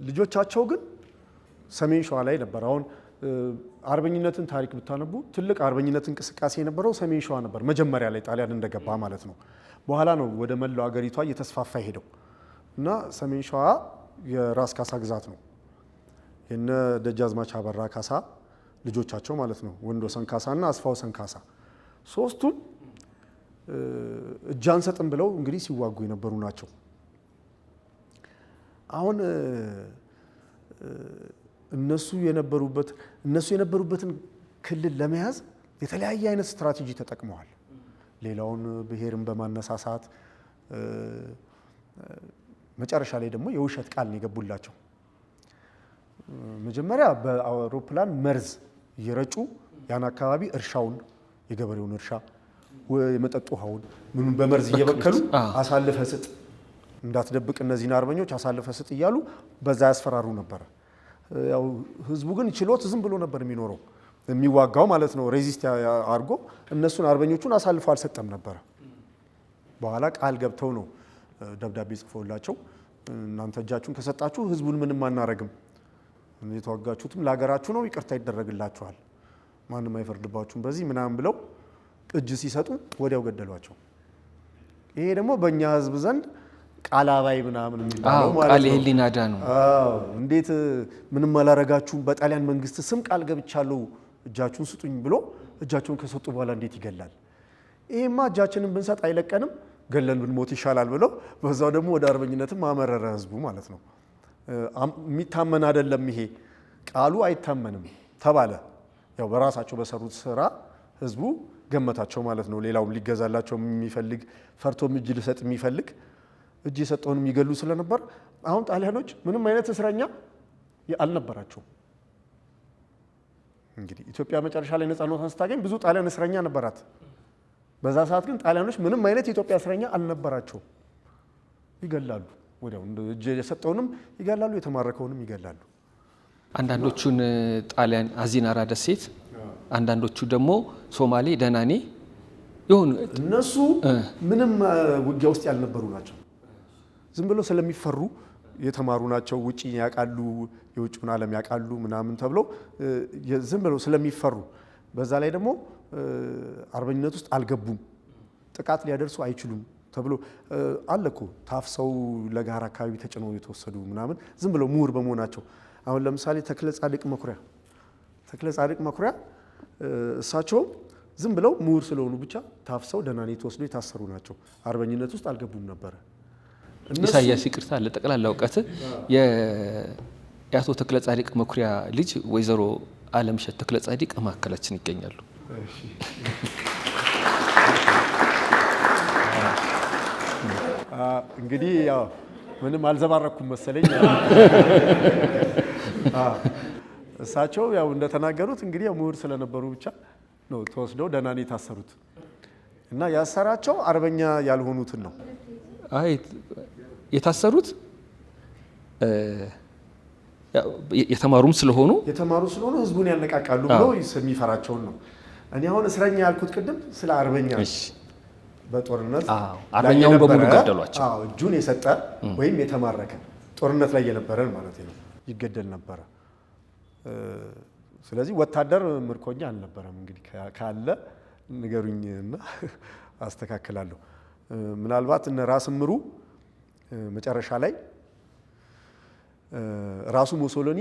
ልጆቻቸው ግን ሰሜን ሸዋ ላይ ነበር። አሁን አርበኝነትን ታሪክ ብታነቡ ትልቅ አርበኝነት እንቅስቃሴ የነበረው ሰሜን ሸዋ ነበር፣ መጀመሪያ ላይ ጣሊያን እንደገባ ማለት ነው። በኋላ ነው ወደ መላው ሀገሪቷ እየተስፋፋ ሄደው እና ሰሜን ሸዋ የራስ ካሳ ግዛት ነው። የነ ደጃዝማች አበራ ካሳ ልጆቻቸው ማለት ነው። ወንድወሰን ካሳና አስፋወሰን ካሳ ሶስቱም እጅ አንሰጥም ብለው እንግዲህ ሲዋጉ የነበሩ ናቸው። አሁን እነሱ የነበሩበትን ክልል ለመያዝ የተለያየ አይነት ስትራቴጂ ተጠቅመዋል። ሌላውን ብሔርን በማነሳሳት መጨረሻ ላይ ደግሞ የውሸት ቃል ነው የገቡላቸው። መጀመሪያ በአውሮፕላን መርዝ እየረጩ ያን አካባቢ እርሻውን፣ የገበሬውን እርሻ፣ የመጠጥ ውሃውን ምኑን በመርዝ እየበከሉ አሳልፈ ስጥ፣ እንዳትደብቅ እነዚህን አርበኞች አሳልፈ ስጥ እያሉ በዛ ያስፈራሩ ነበረ። ያው ህዝቡ ግን ችሎት ዝም ብሎ ነበር የሚኖረው፣ የሚዋጋው ማለት ነው። ሬዚስት አድርጎ እነሱን አርበኞቹን አሳልፎ አልሰጠም ነበረ። በኋላ ቃል ገብተው ነው ደብዳቤ ጽፎላቸው እናንተ እጃችሁን ከሰጣችሁ ህዝቡን ምንም አናረግም፣ የተዋጋችሁትም ለሀገራችሁ ነው፣ ይቅርታ ይደረግላችኋል፣ ማንም አይፈርድባችሁም በዚህ ምናምን ብለው እጅ ሲሰጡ ወዲያው ገደሏቸው። ይሄ ደግሞ በእኛ ህዝብ ዘንድ ቃል አባይ ምናምን የሚባለው ማለት ነው። ቃል የህሊና ዕዳ ነው። እንዴት ምንም አላረጋችሁም፣ በጣሊያን መንግስት ስም ቃል ገብቻለሁ እጃችሁን ስጡኝ ብሎ እጃቸውን ከሰጡ በኋላ እንዴት ይገላል? ይሄማ እጃችንን ብንሰጥ አይለቀንም፣ ገለን ብንሞት ይሻላል ብለው በዛው ደግሞ ወደ አርበኝነትም አመረረ ህዝቡ ማለት ነው። የሚታመን አይደለም ይሄ ቃሉ አይታመንም ተባለ። ያው በራሳቸው በሰሩት ስራ ህዝቡ ገመታቸው ማለት ነው። ሌላውም ሊገዛላቸው የሚፈልግ ፈርቶም እጅ ሊሰጥ የሚፈልግ እጅ የሰጠውን የሚገሉ ስለነበር አሁን ጣሊያኖች ምንም አይነት እስረኛ አልነበራቸው። እንግዲህ ኢትዮጵያ መጨረሻ ላይ ነፃነቷን ስታገኝ ብዙ ጣሊያን እስረኛ ነበራት። በዛ ሰዓት ግን ጣሊያኖች ምንም አይነት የኢትዮጵያ እስረኛ አልነበራቸው። ይገላሉ፣ ወዲያው እጅ የሰጠውንም ይገላሉ፣ የተማረከውንም ይገላሉ። አንዳንዶቹን ጣሊያን አዚናራ ደሴት፣ አንዳንዶቹ ደግሞ ሶማሌ ደናኔ የሆኑ እነሱ ምንም ውጊያ ውስጥ ያልነበሩ ናቸው። ዝም ብሎ ስለሚፈሩ የተማሩ ናቸው። ውጪ ያውቃሉ፣ የውጭውን ዓለም ያውቃሉ ምናምን ተብሎ ዝም ብሎ ስለሚፈሩ፣ በዛ ላይ ደግሞ አርበኝነት ውስጥ አልገቡም፣ ጥቃት ሊያደርሱ አይችሉም ተብሎ አለኩ ታፍሰው ለጋራ አካባቢ ተጭነው የተወሰዱ ምናምን ዝም ብሎ ምሁር በመሆናቸው። አሁን ለምሳሌ ተክለ ጻድቅ መኩሪያ እሳቸው ዝም ብለው ምሁር ስለሆኑ ብቻ ታፍሰው ደናኔ ተወስዶ የታሰሩ ናቸው። አርበኝነት ውስጥ አልገቡም ነበረ። ኢሳያስ ይቅርታ ለጠቅላላ እውቀት የአቶ ተክለ ጻድቅ መኩሪያ ልጅ ወይዘሮ አለምሸት ተክለ ጻድቅ ማዕከላችን ይገኛሉ። እንግዲህ ያው ምንም አልዘባረኩም መሰለኝ። እሳቸው ያው እንደተናገሩት እንግዲህ ምሁር ስለነበሩ ብቻ ነው ተወስደው ደህና ነው የታሰሩት እና ያሰራቸው አርበኛ ያልሆኑትን ነው። አይ የታሰሩት የተማሩ ስለሆኑ ህዝቡን ያነቃቃሉ ብሎ የሚፈራቸውን ነው። እኔ አሁን እስረኛ ያልኩት ቅድም ስለ አርበኛ በጦርነት አርበኛውን በሙሉ ገደሏቸው። እጁን የሰጠ ወይም የተማረከ ጦርነት ላይ የነበረን ማለት ነው ይገደል ነበረ። ስለዚህ ወታደር ምርኮኛ አልነበረም። እንግዲህ ካለ ንገሩኝና አስተካክላለሁ። ምናልባት እነ ራስ ምሩ መጨረሻ ላይ ራሱ ሙሶሎኒ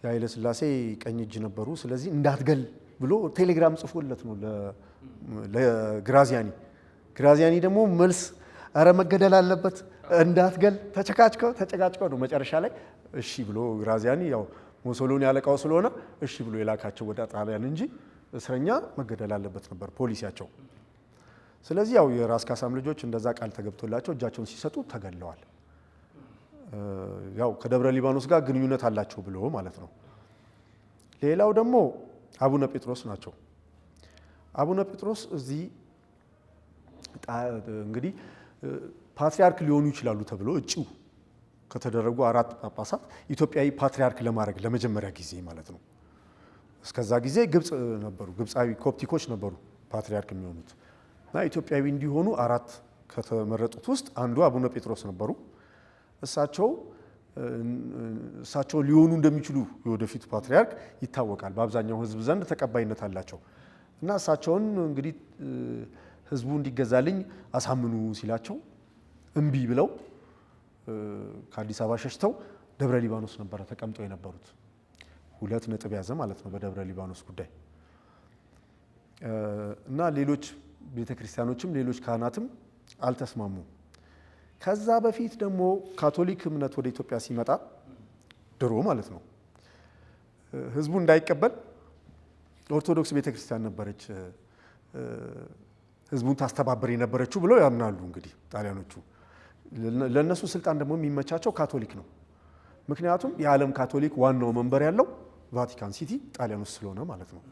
የኃይለ ሥላሴ ቀኝ እጅ ነበሩ። ስለዚህ እንዳትገል ብሎ ቴሌግራም ጽፎለት ነው ለግራዚያኒ። ግራዚያኒ ደግሞ መልስ አረ መገደል አለበት እንዳትገል ተጨቃጭቀው ነው መጨረሻ ላይ እሺ ብሎ ግራዚያኒ ያው ሙሶሎኒ ያለቃው ስለሆነ እሺ ብሎ የላካቸው ወደ ጣሊያን እንጂ እስረኛ መገደል አለበት ነበር ፖሊሲያቸው። ስለዚህ ያው የራስ ካሳም ልጆች እንደዛ ቃል ተገብቶላቸው እጃቸውን ሲሰጡ ተገለዋል። ያው ከደብረ ሊባኖስ ጋር ግንኙነት አላቸው ብሎ ማለት ነው። ሌላው ደግሞ አቡነ ጴጥሮስ ናቸው። አቡነ ጴጥሮስ እዚህ እንግዲህ ፓትሪያርክ ሊሆኑ ይችላሉ ተብሎ እጩ ከተደረጉ 4 ጳጳሳት ኢትዮጵያዊ ፓትሪያርክ ለማድረግ ለመጀመሪያ ጊዜ ማለት ነው። እስከዛ ጊዜ ግብጽ ነበሩ፣ ግብጻዊ ኮፕቲኮች ነበሩ ፓትሪያርክ የሚሆኑት እና ኢትዮጵያዊ እንዲሆኑ 4 ከተመረጡት ውስጥ አንዱ አቡነ ጴጥሮስ ነበሩ። እሳቸው ሊሆኑ እንደሚችሉ የወደፊቱ ፓትሪያርክ ይታወቃል። በአብዛኛው ሕዝብ ዘንድ ተቀባይነት አላቸው እና እሳቸውን እንግዲህ ሕዝቡ እንዲገዛልኝ አሳምኑ ሲላቸው እምቢ ብለው ከአዲስ አበባ ሸሽተው ደብረ ሊባኖስ ነበረ ተቀምጠው የነበሩት። 2 ነጥብ ያዘ ማለት ነው በደብረ ሊባኖስ ጉዳይ እና ሌሎች ቤተክርስቲያኖችም ሌሎች ካህናትም አልተስማሙም። ከዛ በፊት ደግሞ ካቶሊክ እምነት ወደ ኢትዮጵያ ሲመጣ ድሮ ማለት ነው ህዝቡ እንዳይቀበል ኦርቶዶክስ ቤተክርስቲያን ነበረች ህዝቡን ታስተባበር የነበረችው ብለው ያምናሉ። እንግዲህ ጣሊያኖቹ ለነሱ ስልጣን ደግሞ የሚመቻቸው ካቶሊክ ነው። ምክንያቱም የዓለም ካቶሊክ ዋናው መንበር ያለው ቫቲካን ሲቲ ጣሊያን ውስጥ ስለሆነ ማለት ነው።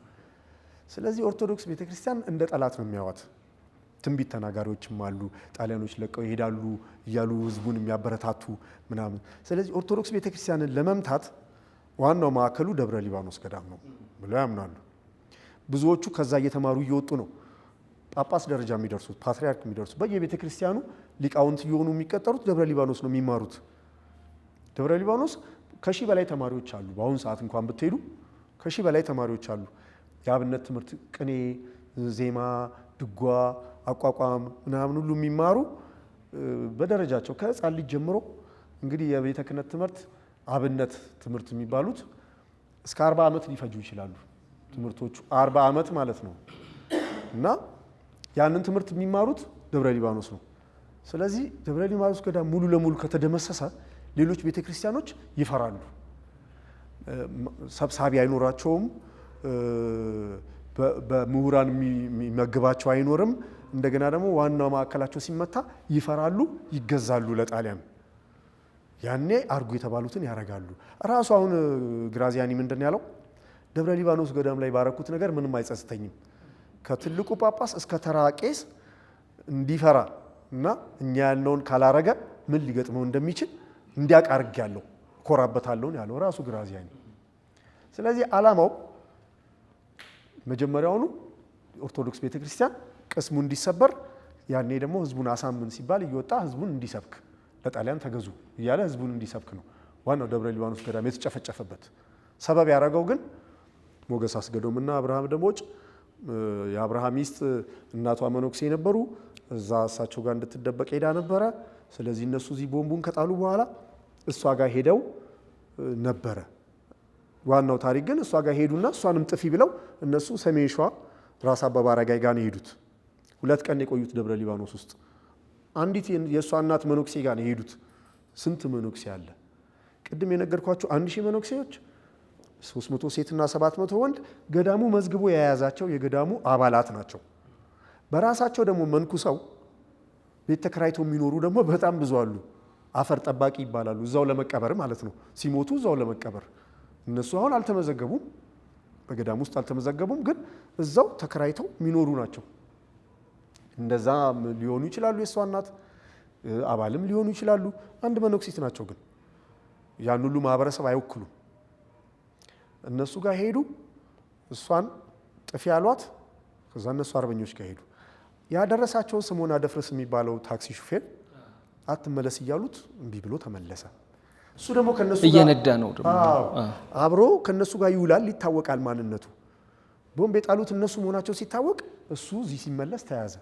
ስለዚህ ኦርቶዶክስ ቤተክርስቲያን እንደ ጠላት ነው የሚያዋት። ትንቢት ተናጋሪዎችም አሉ ጣሊያኖች ለቀው ይሄዳሉ እያሉ ህዝቡን የሚያበረታቱ ምናምን። ስለዚህ ኦርቶዶክስ ቤተክርስቲያንን ለመምታት ዋናው ማዕከሉ ደብረ ሊባኖስ ገዳም ነው ብለው ያምናሉ። ብዙዎቹ ከዛ እየተማሩ እየወጡ ነው ጳጳስ ደረጃ የሚደርሱት ፓትሪያርክ የሚደርሱት። በየቤተ ክርስቲያኑ ሊቃውንት እየሆኑ የሚቀጠሩት ደብረ ሊባኖስ ነው የሚማሩት። ደብረ ሊባኖስ ከ1000 በላይ ተማሪዎች አሉ። በአሁኑ ሰዓት እንኳን ብትሄዱ ከ1000 በላይ ተማሪዎች አሉ። የአብነት ትምህርት፣ ቅኔ፣ ዜማ፣ ድጓ፣ አቋቋም ምናምን ሁሉ የሚማሩ በደረጃቸው ከህፃን ልጅ ጀምሮ እንግዲህ የቤተ ክህነት ትምህርት አብነት ትምህርት የሚባሉት እስከ 40 ዓመት ሊፈጁ ይችላሉ። ትምህርቶቹ 40 ዓመት ማለት ነው እና ያንን ትምህርት የሚማሩት ደብረ ሊባኖስ ነው። ስለዚህ ደብረ ሊባኖስ ገዳም ሙሉ ለሙሉ ከተደመሰሰ ሌሎች ቤተክርስቲያኖች ይፈራሉ። ሰብሳቢ አይኖራቸውም፣ በምሁራን የሚመግባቸው አይኖርም። እንደገና ደግሞ ዋናው ማዕከላቸው ሲመታ ይፈራሉ፣ ይገዛሉ ለጣሊያን። ያኔ አርጉ የተባሉትን ያረጋሉ። ራሱ አሁን ግራዚያኒ ምንድን ያለው ደብረ ሊባኖስ ገዳም ላይ ባረኩት ነገር ምንም አይጸጽተኝም፣ ከትልቁ ጳጳስ እስከ ተራ ቄስ እንዲፈራ እና እኛ ያልነውን ካላረገ ምን ሊገጥመው እንደሚችል እንዲያውቅ አድርጌያለሁ፣ እኮራበታለሁ ያለው ራሱ ግራዚያኒ። ስለዚህ ዓላማው መጀመሪያውኑ ኦርቶዶክስ ቤተክርስቲያን ቅስሙ እንዲሰበር፣ ያኔ ደግሞ ህዝቡን አሳምን ሲባል እየወጣ ህዝቡን እንዲሰብክ ለጣሊያን ተገዙ እያለ ህዝቡን እንዲሰብክ ነው ዋናው ደብረ ሊባኖስ ገዳም የተጨፈጨፈበት። ሰበብ ያደረገው ግን ሞገስ አስገዶምና አብርሃም ደሞጭ የአብርሃም ሚስት እናቷ መነኩሴ ነበሩ። እዛ እሳቸው ጋር እንድትደበቅ ሄዳ ነበረ። ስለዚህ እነሱ እዚህ ቦምቡን ከጣሉ በኋላ እሷ ጋር ሄደው ነበረ። ዋናው ታሪክ ግን እሷ ጋር ሄዱና እሷንም ጥፊ ብለው እነሱ ሰሜን ሸዋ ራስ አበበ አረጋይ ጋር ነው የሄዱት። 2 ቀን የቆዩት ደብረ ሊባኖስ ውስጥ። አንዲት የእሷ እናት መነኩሴ ጋር ነው የሄዱት። ስንት መነኩሴ አለ? ቅድም የነገርኳቸው 1000 መነኩሴዎች 300 ሴትና 700 ወንድ ገዳሙ መዝግቦ የያዛቸው የገዳሙ አባላት ናቸው። በራሳቸው ደግሞ መንኩሰው ቤት ተከራይተው የሚኖሩ ደግሞ በጣም ብዙ አሉ። አፈር ጠባቂ ይባላሉ። እዛው ለመቀበር ማለት ነው። ሲሞቱ እዛው ለመቀበር። እነሱ አሁን አልተመዘገቡም፣ በገዳም ውስጥ አልተመዘገቡም፣ ግን እዛው ተከራይተው የሚኖሩ ናቸው። እንደዛ ሊሆኑ ይችላሉ። የእሷ እናት አባልም ሊሆኑ ይችላሉ። አንድ መነኩሲት ናቸው፣ ግን ያን ሁሉ ማህበረሰብ አይወክሉም። እነሱ ጋር ሄዱ። እሷን ጥፊ ያሏት። ከዛ እነሱ አርበኞች ጋር ሄዱ። ያደረሳቸውን ስምዖን አደፍርስ የሚባለው ታክሲ ሹፌር አትመለስ እያሉት እምቢ ብሎ ተመለሰ። እሱ ደግሞ ከነሱ ጋር እየነዳ ነው ደግሞ አብሮ ከነሱ ጋር ይውላል። ይታወቃል ማንነቱ። ቦምብ የጣሉት እነሱ መሆናቸው ሲታወቅ እሱ እዚህ ሲመለስ ተያዘ።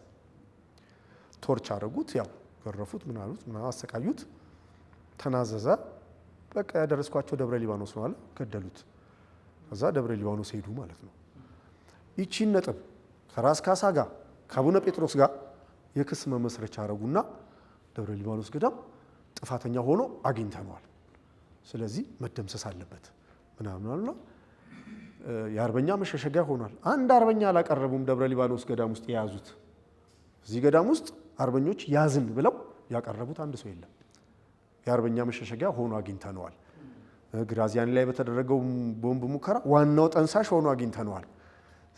ቶርች አደረጉት። ያው ገረፉት፣ ምን አሉት፣ ምን አሰቃዩት። ተናዘዘ። በቃ ያደረስኳቸው ደብረ ሊባኖስ ነው አለ። ገደሉት። ከዛ ደብረ ሊባኖስ ሄዱ ማለት ነው። ይቺን ነጥብ ከራስ ካሳ ጋር ከአቡነ ጴጥሮስ ጋር የክስ መመስረቻ አረጉና ደብረ ሊባኖስ ገዳም ጥፋተኛ ሆኖ አግኝተነዋል፣ ስለዚህ መደምሰስ አለበት ምናምን አሉና የአርበኛ መሸሸጊያ ሆኗል። አንድ አርበኛ አላቀረቡም። ደብረ ሊባኖስ ገዳም ውስጥ የያዙት እዚህ ገዳም ውስጥ አርበኞች ያዝን ብለው ያቀረቡት አንድ ሰው የለም። የአርበኛ መሸሸጊያ ሆኖ አግኝተነዋል። ግራዚያኒ ላይ በተደረገው ቦምብ ሙከራ ዋናው ጠንሳሽ ሆኖ አግኝተነዋል።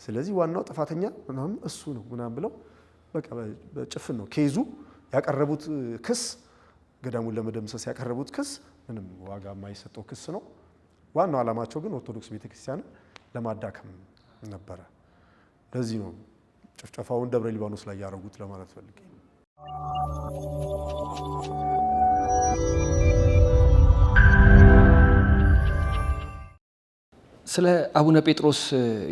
ስለዚህ ዋናው ጥፋተኛ ምናምን እሱ ነው ምናምን ብለው በቃ በጭፍን ነው ኬዙ ያቀረቡት ክስ። ገዳሙን ለመደምሰስ ያቀረቡት ክስ ምንም ዋጋ የማይሰጠው ክስ ነው። ዋናው ዓላማቸው ግን ኦርቶዶክስ ቤተክርስቲያንን ለማዳከም ነበረ። ለዚህ ነው ጭፍጨፋውን ደብረ ሊባኖስ ላይ ያደረጉት ለማለት ፈልጌ። ስለ አቡነ ጴጥሮስ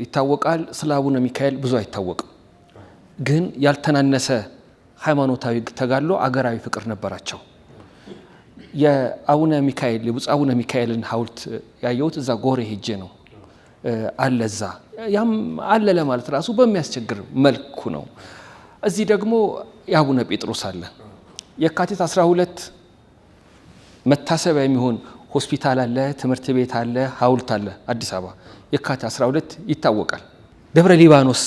ይታወቃል። ስለ አቡነ ሚካኤል ብዙ አይታወቅም። ግን ያልተናነሰ ሃይማኖታዊ ተጋድሎ፣ አገራዊ ፍቅር ነበራቸው። የአቡነ ሚካኤል የብፁዕ አቡነ ሚካኤልን ሐውልት ያየሁት እዛ ጎሬ ሄጄ ነው አለ። እዛ ያም አለ ለማለት ራሱ በሚያስቸግር መልኩ ነው። እዚህ ደግሞ የአቡነ ጴጥሮስ አለ። የካቲት 12 መታሰቢያ የሚሆን ሆስፒታል አለ፣ ትምህርት ቤት አለ፣ ሐውልት አለ። አዲስ አበባ የካቲት 12 ይታወቃል። ደብረ ሊባኖስ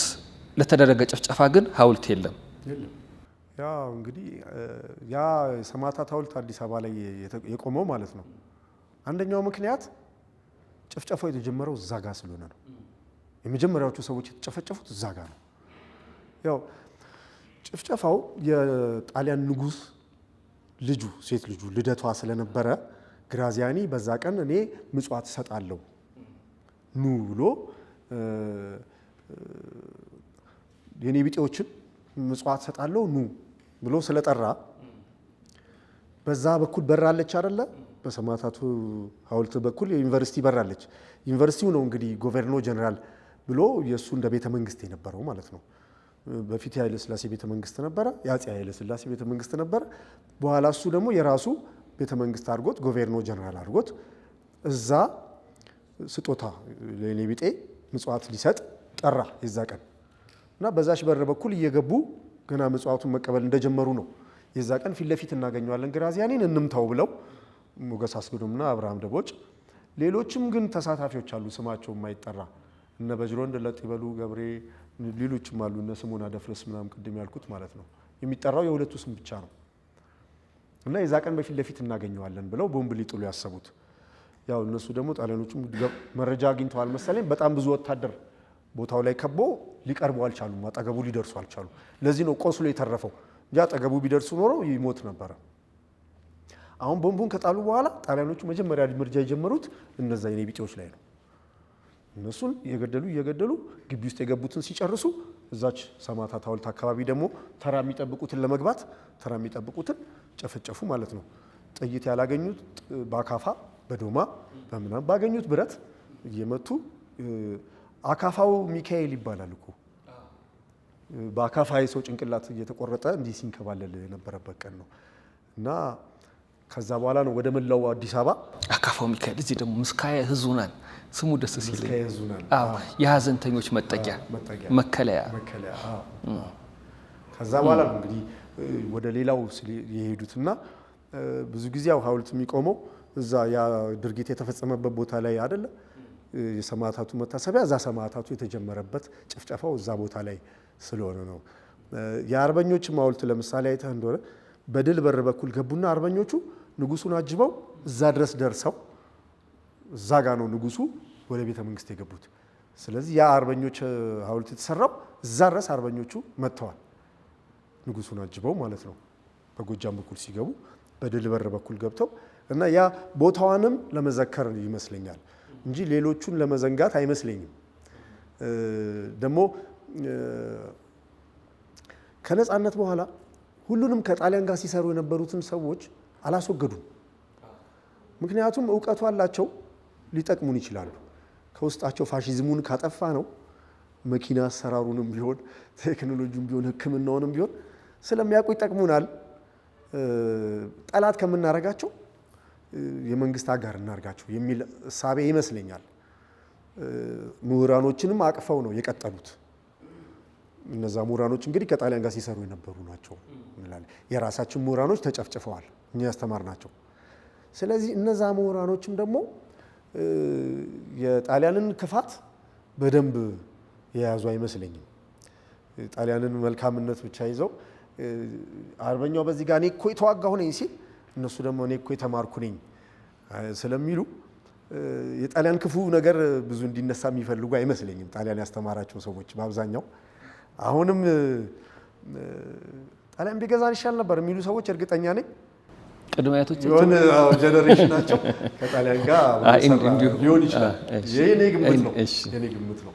ለተደረገ ጭፍጨፋ ግን ሐውልት የለም። ያ እንግዲህ ያ ሰማዕታት ሐውልት አዲስ አበባ ላይ የቆመው ማለት ነው። አንደኛው ምክንያት ጭፍጨፋው የተጀመረው እዛ ጋ ስለሆነ ነው። የመጀመሪያዎቹ ሰዎች የተጨፈጨፉት እዛ ጋ ነው። ያው ጭፍጨፋው የጣሊያን ንጉሥ ልጁ ሴት ልጁ ልደቷ ስለነበረ ግራዚያኒ በዛ ቀን እኔ ምጽዋት እሰጣለሁ ኑ ብሎ የኔ ቢጤዎችን ምጽዋት እሰጣለሁ ኑ ብሎ ስለጠራ በዛ በኩል በራለች አይደለ? በሰማዕታቱ ሐውልት በኩል የዩኒቨርሲቲ በራለች። ዩኒቨርሲቲው ነው እንግዲህ ጎቨርኖ ጀነራል ብሎ የእሱ እንደ ቤተ መንግስት የነበረው ማለት ነው። በፊት የኃይለ ሥላሴ ቤተ መንግስት ነበረ፣ የአፄ ኃይለ ሥላሴ ቤተ መንግስት ነበረ። በኋላ እሱ ደግሞ የራሱ ቤተ መንግስት አድርጎት ጎቨርኖ ጀነራል አድርጎት እዛ ስጦታ ለኔ ቢጤ ምጽዋት ሊሰጥ ጠራ የዛ ቀን እና በዛች በር በኩል እየገቡ ገና ምጽዋቱን መቀበል እንደጀመሩ ነው። የዛ ቀን ፊት ለፊት እናገኘዋለን ግራዚያኒን እንምታው ብለው ሞገስ አስገዶምና አብርሃም ደቦጭ፣ ሌሎችም ግን ተሳታፊዎች አሉ ስማቸው የማይጠራ እነ በጅሮንድ ለጥበሉ ገብሬ፣ ሌሎችም አሉ እነ ስምዖን አደፍርስ ምናምን ቅድም ያልኩት ማለት ነው። የሚጠራው የሁለቱ ስም ብቻ ነው። እና የዛ ቀን በፊት ለፊት እናገኘዋለን ብለው ቦምብ ሊጥሉ ያሰቡት። ያው እነሱ ደግሞ ጣሊያኖቹም መረጃ አግኝተዋል መሰለኝ። በጣም ብዙ ወታደር ቦታው ላይ ከቦ ሊቀርቡ አልቻሉም፣ አጠገቡ ሊደርሱ አልቻሉም። ለዚህ ነው ቆስሎ የተረፈው እንጂ አጠገቡ ቢደርሱ ኖሮ ይሞት ነበረ። አሁን ቦምቡን ከጣሉ በኋላ ጣሊያኖቹ መጀመሪያ ምርጫ የጀመሩት እነዛ የኔ ቢጤዎች ላይ ነው። እነሱን እየገደሉ ግቢ ውስጥ የገቡትን ሲጨርሱ እዛች ሰማዕታት ሐውልት አካባቢ ደግሞ ተራ የሚጠብቁትን ለመግባት ተራ የሚጠብቁትን ጨፈጨፉ ማለት ነው። ጥይት ያላገኙት በአካፋ በዶማ በምናምን ባገኙት ብረት እየመቱ አካፋው ሚካኤል ይባላል እኮ በአካፋ የሰው ጭንቅላት እየተቆረጠ እንዲህ ሲንከባለል የነበረበት ቀን ነው እና ከዛ በኋላ ነው ወደ መላው አዲስ አበባ አካፋው ሚካኤል። እዚህ ደግሞ ምስካየ ሕዙናን ስሙ ደስ ሲል የሀዘንተኞች መጠጊያ መከለያ። ከዛ በኋላ ነው እንግዲህ ወደ ሌላው የሄዱትና ብዙ ጊዜ ያው ሐውልት የሚቆመው እዛ ያ ድርጊት የተፈጸመበት ቦታ ላይ አይደለ? የሰማዕታቱ መታሰቢያ እዛ ሰማዕታቱ የተጀመረበት ጭፍጨፋው እዛ ቦታ ላይ ስለሆነ ነው። የአርበኞችም ሐውልት ለምሳሌ አይተህ እንደሆነ በድል በር በኩል ገቡና አርበኞቹ ንጉሱን አጅበው እዛ ድረስ ደርሰው እዛ ጋ ነው ንጉሱ ወደ ቤተ መንግስት የገቡት። ስለዚህ ያ አርበኞች ሐውልት የተሰራው እዛ ድረስ አርበኞቹ መጥተዋል፣ ንጉሱን አጅበው ማለት ነው። በጎጃም በኩል ሲገቡ በድል በር በኩል ገብተው እና ያ ቦታዋንም ለመዘከር ይመስለኛል እንጂ ሌሎቹን ለመዘንጋት አይመስለኝም። ደግሞ ከነጻነት በኋላ ሁሉንም ከጣሊያን ጋር ሲሰሩ የነበሩትን ሰዎች አላስወገዱም። ምክንያቱም እውቀቱ አላቸው፣ ሊጠቅሙን ይችላሉ። ከውስጣቸው ፋሺዝሙን ካጠፋ ነው መኪና አሰራሩንም ቢሆን ቴክኖሎጂም ቢሆን ሕክምናውንም ቢሆን ስለሚያውቁ ይጠቅሙናል። ጠላት ከምናረጋቸው የመንግስት አጋር እናርጋቸው የሚል እሳቤ ይመስለኛል። ምሁራኖችንም አቅፈው ነው የቀጠሉት። እነዛ ምሁራኖች እንግዲህ ከጣሊያን ጋር ሲሰሩ የነበሩ ናቸው እንላለን። የራሳችን ምሁራኖች ተጨፍጭፈዋል፣ እኛ ያስተማርናቸው። ስለዚህ እነዛ ምሁራኖችም ደግሞ የጣሊያንን ክፋት በደንብ የያዙ አይመስለኝም። ጣሊያንን መልካምነት ብቻ ይዘው አርበኛው በዚህ ጋር እኔ እኮ የተዋጋሁ ነኝ ሲል እነሱ ደግሞ እኔ እኮ የተማርኩ ነኝ ስለሚሉ የጣሊያን ክፉ ነገር ብዙ እንዲነሳ የሚፈልጉ አይመስለኝም። ጣሊያን ያስተማራቸው ሰዎች በአብዛኛው አሁንም ጣሊያን ቢገዛን ይሻል ነበር የሚሉ ሰዎች እርግጠኛ ነኝ ቅድመ አያቶች የሆነ ጀነሬሽናቸው ከጣሊያን ጋር ሊሆን ይችላል። የኔ ግምት ነው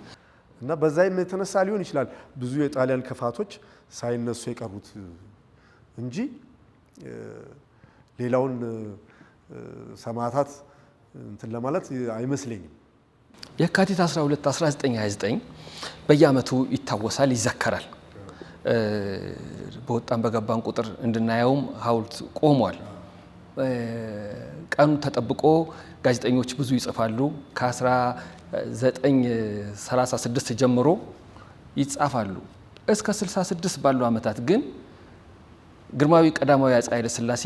እና በዛም የተነሳ ሊሆን ይችላል ብዙ የጣሊያን ክፋቶች ሳይነሱ የቀሩት እንጂ ሌላውን ሰማዕታት እንትን ለማለት አይመስለኝም። የካቲት 12 1929 በየዓመቱ ይታወሳል፣ ይዘከራል። በወጣን በገባን ቁጥር እንድናየውም ሐውልት ቆሟል። ቀኑ ተጠብቆ ጋዜጠኞች ብዙ ይጽፋሉ። ከ1936 ጀምሮ ይጻፋሉ። እስከ 66 ባሉ ዓመታት ግን ግርማዊ ቀዳማዊ አፄ ኃይለ ሥላሴ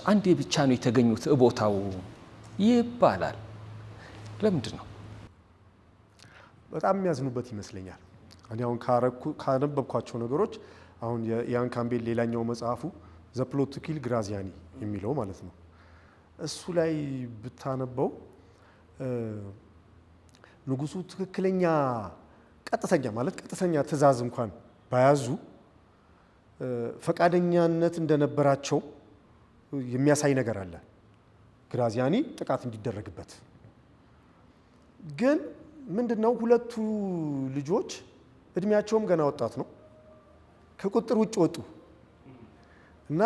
አንዴ ብቻ ነው የተገኙት ቦታው ይባላል። ለምንድን ነው? በጣም የሚያዝኑበት ይመስለኛል። እኔ አሁን ካነበብኳቸው ነገሮች አሁን የኢያን ካምቤል ሌላኛው መጽሐፉ ዘ ፕሎት ቱ ኪል ግራዚያኒ የሚለው ማለት ነው። እሱ ላይ ብታነበው ንጉሱ ትክክለኛ ቀጥተኛ ትዕዛዝ እንኳን ባያዙ ፈቃደኛነት እንደነበራቸው የሚያሳይ ነገር አለ። ግራዚያኒ ጥቃት እንዲደረግበት ግን ምንድነው ሁለቱ ልጆች እድሜያቸውም ገና ወጣት ነው፣ ከቁጥር ውጭ ወጡ እና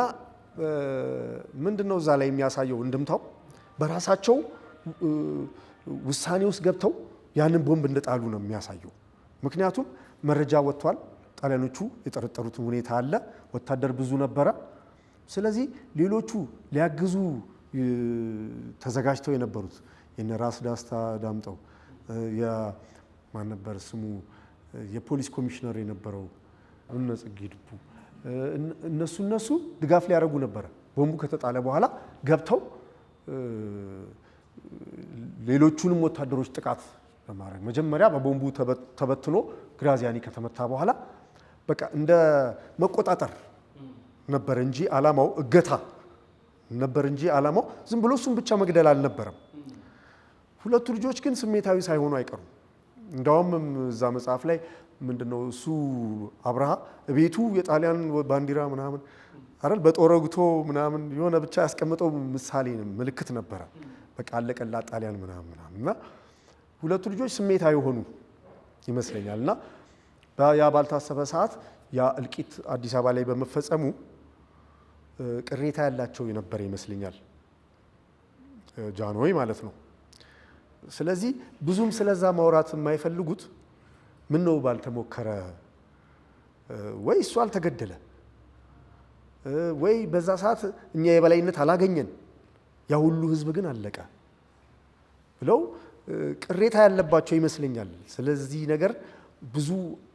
ምንድነው እዛ ላይ የሚያሳየው እንድምታው በራሳቸው ውሳኔ ውስጥ ገብተው ያንን ቦምብ እንደጣሉ ነው የሚያሳየው። ምክንያቱም መረጃ ወጥቷል፣ ጣሊያኖቹ የጠረጠሩትን ሁኔታ አለ፣ ወታደር ብዙ ነበረ። ስለዚህ ሌሎቹ ሊያግዙ ተዘጋጅተው የነበሩት የነ ራስ ዳስታ ዳምጠው የማን ነበር ስሙ የፖሊስ ኮሚሽነር የነበረው እነ ጽጌ ድቡ እነሱ ድጋፍ ሊያደርጉ ነበረ። ቦምቡ ከተጣለ በኋላ ገብተው ሌሎቹንም ወታደሮች ጥቃት ለማድረግ መጀመሪያ በቦምቡ ተበትኖ ግራዚያኒ ከተመታ በኋላ በቃ እንደ መቆጣጠር ነበር እንጂ ዓላማው እገታ ነበር እንጂ ዓላማው ዝም ብሎ እሱን ብቻ መግደል አልነበረም። ሁለቱ ልጆች ግን ስሜታዊ ሳይሆኑ አይቀሩም። እንዳውም እዛ መጽሐፍ ላይ ምንድነው እሱ አብርሃ ቤቱ የጣሊያን ባንዲራ ምናምን አይደል በጦር ወግቶ ምናምን የሆነ ብቻ ያስቀምጠው ምሳሌ ምልክት ነበረ። በቃ አለቀላት ጣሊያን ምናምን እና ሁለቱ ልጆች ስሜታዊ ሆኑ ይመስለኛል። እና ያ ባልታሰበ ሰዓት ያ እልቂት አዲስ አበባ ላይ በመፈጸሙ ቅሬታ ያላቸው የነበረ ይመስለኛል ጃንሆይ ማለት ነው። ስለዚህ ብዙም ስለዛ ማውራት የማይፈልጉት ምን ነው ባልተሞከረ፣ ወይ እሱ አልተገደለ፣ ወይ በዛ ሰዓት እኛ የበላይነት አላገኘን፣ ያ ሁሉ ህዝብ ግን አለቀ ብለው ቅሬታ ያለባቸው ይመስለኛል። ስለዚህ ነገር ብዙ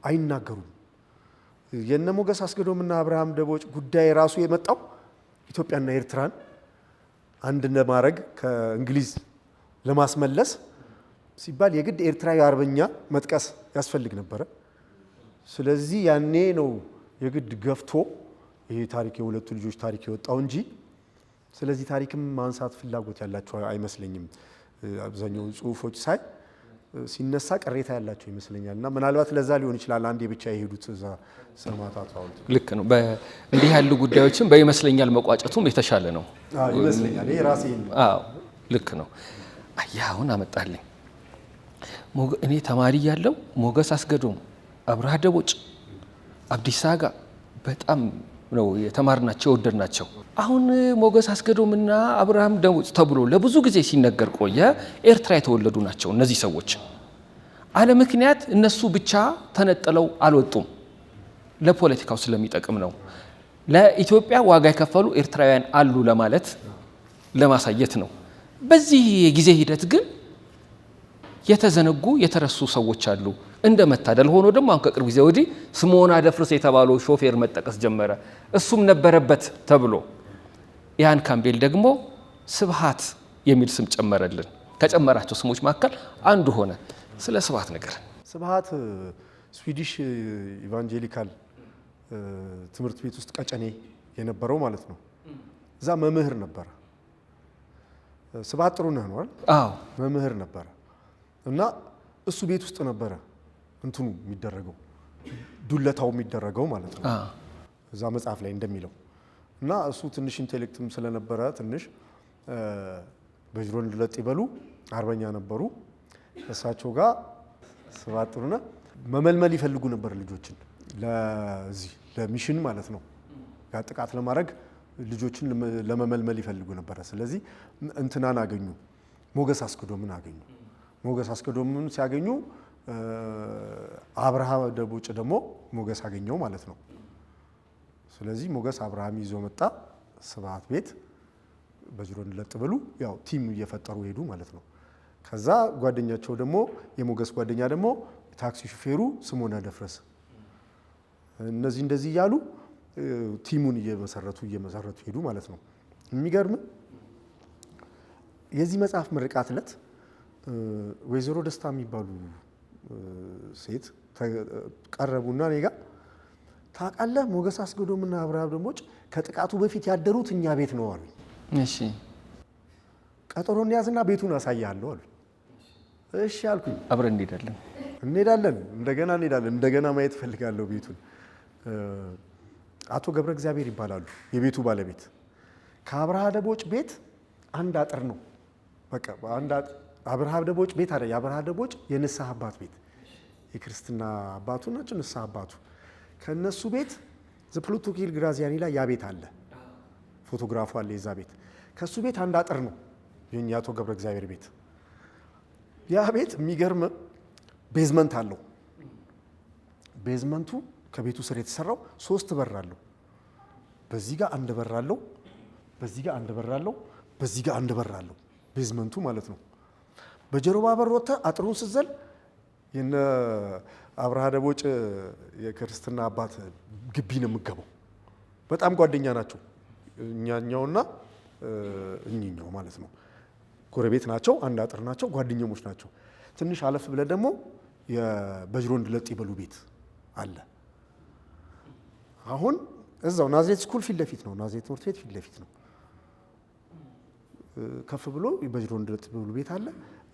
አይናገሩም። የነ ሞገስ አስገዶምና አብርሃም ደቦጭ ጉዳይ ራሱ የመጣው ኢትዮጵያና ኤርትራን አንድ ለማድረግ ከእንግሊዝ ለማስመለስ ሲባል የግድ ኤርትራዊ አርበኛ መጥቀስ ያስፈልግ ነበረ። ስለዚህ ያኔ ነው የግድ ገፍቶ ይሄ ታሪክ የሁለቱ ልጆች ታሪክ የወጣው እንጂ ስለዚህ ታሪክም ማንሳት ፍላጎት ያላቸው አይመስለኝም። አብዛኛው ጽሁፎች ሳይ ሲነሳ ቅሬታ ያላቸው ይመስለኛል እና ምናልባት ለዛ ሊሆን ይችላል አንዴ ብቻ የሄዱት እዛ ሰማዕታት ሐውልት። ልክ ነው። እንዲህ ያሉ ጉዳዮችን በይመስለኛል መቋጨቱም የተሻለ ነው ይመስለኛል። ይሄ ራሴ ልክ ነው። አሁን አመጣልኝ። እኔ ተማሪ ያለው ሞገስ አስገዶም፣ አብርሃ ደቦጭ፣ አብዲሳ አጋ በጣም ነው የተማርናቸው የወደድናቸው። አሁን ሞገስ አስገዶምና አብርሃም ደቦጭ ተብሎ ለብዙ ጊዜ ሲነገር ቆየ። ኤርትራ የተወለዱ ናቸው እነዚህ ሰዎች። አለ ምክንያት እነሱ ብቻ ተነጥለው አልወጡም። ለፖለቲካው ስለሚጠቅም ነው። ለኢትዮጵያ ዋጋ የከፈሉ ኤርትራውያን አሉ ለማለት ለማሳየት ነው። በዚህ የጊዜ ሂደት ግን የተዘነጉ የተረሱ ሰዎች አሉ። እንደ መታደል ሆኖ ደግሞ አሁን ከቅርብ ጊዜ ወዲህ ስምዖን አደፍርስ የተባለው ሾፌር መጠቀስ ጀመረ። እሱም ነበረበት ተብሎ ያን ካምቤል ደግሞ ስብሃት የሚል ስም ጨመረልን። ከጨመራቸው ስሞች መካከል አንዱ ሆነ። ስለ ስብሃት ነገር ስብሃት ስዊዲሽ ኢቫንጀሊካል ትምህርት ቤት ውስጥ ቀጨኔ የነበረው ማለት ነው። እዛ መምህር ነበረ። ስብሃት ጥሩነህ ነው አይደል? አዎ መምህር ነበረ እና እሱ ቤት ውስጥ ነበረ እንትኑ የሚደረገው ዱለታው የሚደረገው ማለት ነው። እዛ መጽሐፍ ላይ እንደሚለው እና እሱ ትንሽ ኢንቴሌክትም ስለነበረ ትንሽ በጅሮን ለጥ ይበሉ አርበኛ ነበሩ። እሳቸው ጋር ስብሃት ጥሩነህ መመልመል ይፈልጉ ነበር ልጆችን ለዚህ ለሚሽን ማለት ነው። ያ ጥቃት ለማድረግ ልጆችን ለመመልመል ይፈልጉ ነበር። ስለዚህ እንትናን አገኙ፣ ሞገስ አስገዶምን አገኙ። ሞገስ አስገዶምን ሲያገኙ አብርሃ ደቦጭ ደግሞ ሞገስ አገኘው ማለት ነው። ስለዚህ ሞገስ አብርሃም ይዞ መጣ ስብሃት ቤት በጅሮን ለጥ ብሉ ያው ቲም እየፈጠሩ ሄዱ ማለት ነው። ከዛ ጓደኛቸው ደግሞ የሞገስ ጓደኛ ደግሞ ታክሲ ሹፌሩ ስምዖን አደፍርስ እነዚህ እንደዚህ እያሉ ቲሙን እየመሰረቱ ሄዱ ማለት ነው። የሚገርም የዚህ መጽሐፍ ምርቃት ዕለት ወይዘሮ ደስታ የሚባሉ ሴት ቀረቡና እኔ ጋር ታውቃለህ ሞገስ አስገዶምና አብርሃም ደቦጭ ከጥቃቱ በፊት ያደሩት እኛ ቤት ነው አሉ። እሺ ቀጠሮ እንያዝና ቤቱን አሳያለሁ አሉ። እሺ አልኩኝ። አብረን እንሄዳለን። እንደገና ማየት ፈልጋለሁ ቤቱን። አቶ ገብረ እግዚአብሔር ይባላሉ የቤቱ ባለቤት። ከአብርሃ ደቦጭ ቤት አንድ አጥር ነው። በቃ አብርሃ ደቦጭ ቤት አይደል? የአብርሃ ደቦጭ የንስሐ አባት ቤት የክርስትና አባቱ ናቸው። ንስሐ አባቱ ከነሱ ቤት ዘፕሉቶ ኪል ግራዚያኒ ላይ ያ ቤት አለ፣ ፎቶግራፉ አለ የዛ ቤት። ከሱ ቤት አንድ አጥር ነው የኛ አቶ ገብረ እግዚአብሔር ቤት። ያ ቤት የሚገርም ቤዝመንት አለው። ቤዝመንቱ ከቤቱ ስር የተሰራው 3 በር አለው። በዚህ ጋር አንድ በር አለው፣ በዚህ ጋር አንድ በር አለው፣ በዚህ ጋር አንድ በር አለው። ቤዝመንቱ ማለት ነው። በጀርባ በር ወጥተህ አጥሩን ስትዘል የነ አብርሃ ደቦጭ የክርስትና አባት ግቢ ነው የምገባው። በጣም ጓደኛ ናቸው እኛኛውና እኚኛው ማለት ነው። ጎረቤት ናቸው፣ አንድ አጥር ናቸው፣ ጓደኛሞች ናቸው። ትንሽ አለፍ ብለህ ደግሞ የበጅሮን ለጥ ይበሉ ቤት አለ። አሁን እዛው ናዝሬት ስኩል ፊት ለፊት ነው፣ ናዝሬት ትምህርት ቤት ፊት ለፊት ነው። ከፍ ብሎ በጅሮን ለጥ ይበሉ ቤት አለ።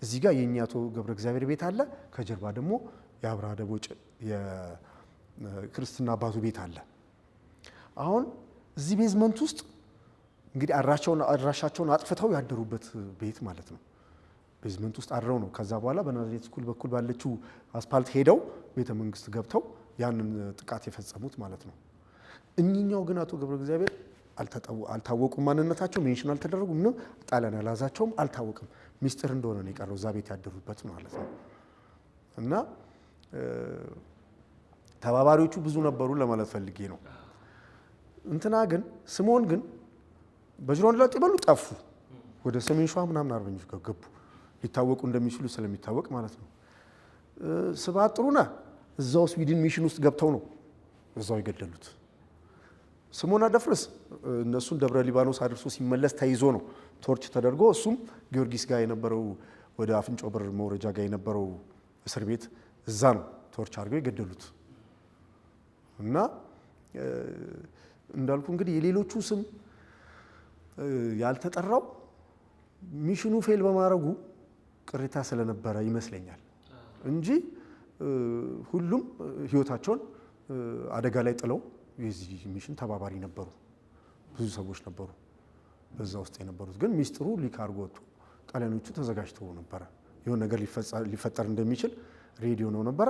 እዚህ ጋር የኛ አቶ ገብረ እግዚአብሔር ቤት አለ። ከጀርባ ደግሞ የአብርሃ ደቦጭ የክርስትና አባቱ ቤት አለ። አሁን እዚህ ቤዝመንት ውስጥ እንግዲህ አድራሻቸውን አጥፍተው ያደሩበት ቤት ማለት ነው። ቤዝመንት ውስጥ አድረው ነው ከዛ በኋላ በናዝሬት ስኩል በኩል ባለችው አስፓልት ሄደው ቤተ መንግስት ገብተው ያንን ጥቃት የፈጸሙት ማለት ነው። እኚኛው ግን አቶ ገብረ እግዚአብሔር አልታወቁም። ማንነታቸው ሜንሽን አልተደረጉም። ምንም ጣሊያን ያላዛቸውም አልታወቅም። ሚስጥር እንደሆነ ነው የቀረው እዛ ቤት ያደሩበት ማለት ነው። እና ተባባሪዎቹ ብዙ ነበሩ ለማለት ፈልጌ ነው። እንትና ግን ስምዖን ግን በጅሮን ለጥ ይበሉ ጠፉ። ወደ ሰሜን ሸዋ ምናምን አርበኞች ገቡ፣ ሊታወቁ እንደሚችሉ ስለሚታወቅ ማለት ነው። ስብሃት ጥሩነህ እዛው ስዊድን ሚሽን ውስጥ ገብተው ነው እዛው የገደሉት። ስምዖን አደፍርስ እነሱን ደብረ ሊባኖስ አድርሶ ሲመለስ ተይዞ ነው ቶርች ተደርጎ እሱም ጊዮርጊስ ጋር የነበረው ወደ አፍንጮ በር መውረጃ ጋር የነበረው እስር ቤት እዛ ነው ቶርች አድርገው የገደሉት። እና እንዳልኩ እንግዲህ የሌሎቹ ስም ያልተጠራው ሚሽኑ ፌል በማድረጉ ቅሬታ ስለነበረ ይመስለኛል እንጂ ሁሉም ህይወታቸውን አደጋ ላይ ጥለው የዚህ ሚሽን ተባባሪ ነበሩ። ብዙ ሰዎች ነበሩ በዛ ውስጥ የነበሩት። ግን ሚስጥሩ ሊክ አድርጎ ወጥቶ ጣሊያኖቹ ተዘጋጅተው ነበረ። የሆነ ነገር ሊፈጠር እንደሚችል ሬዲዮ ነው ነበረ።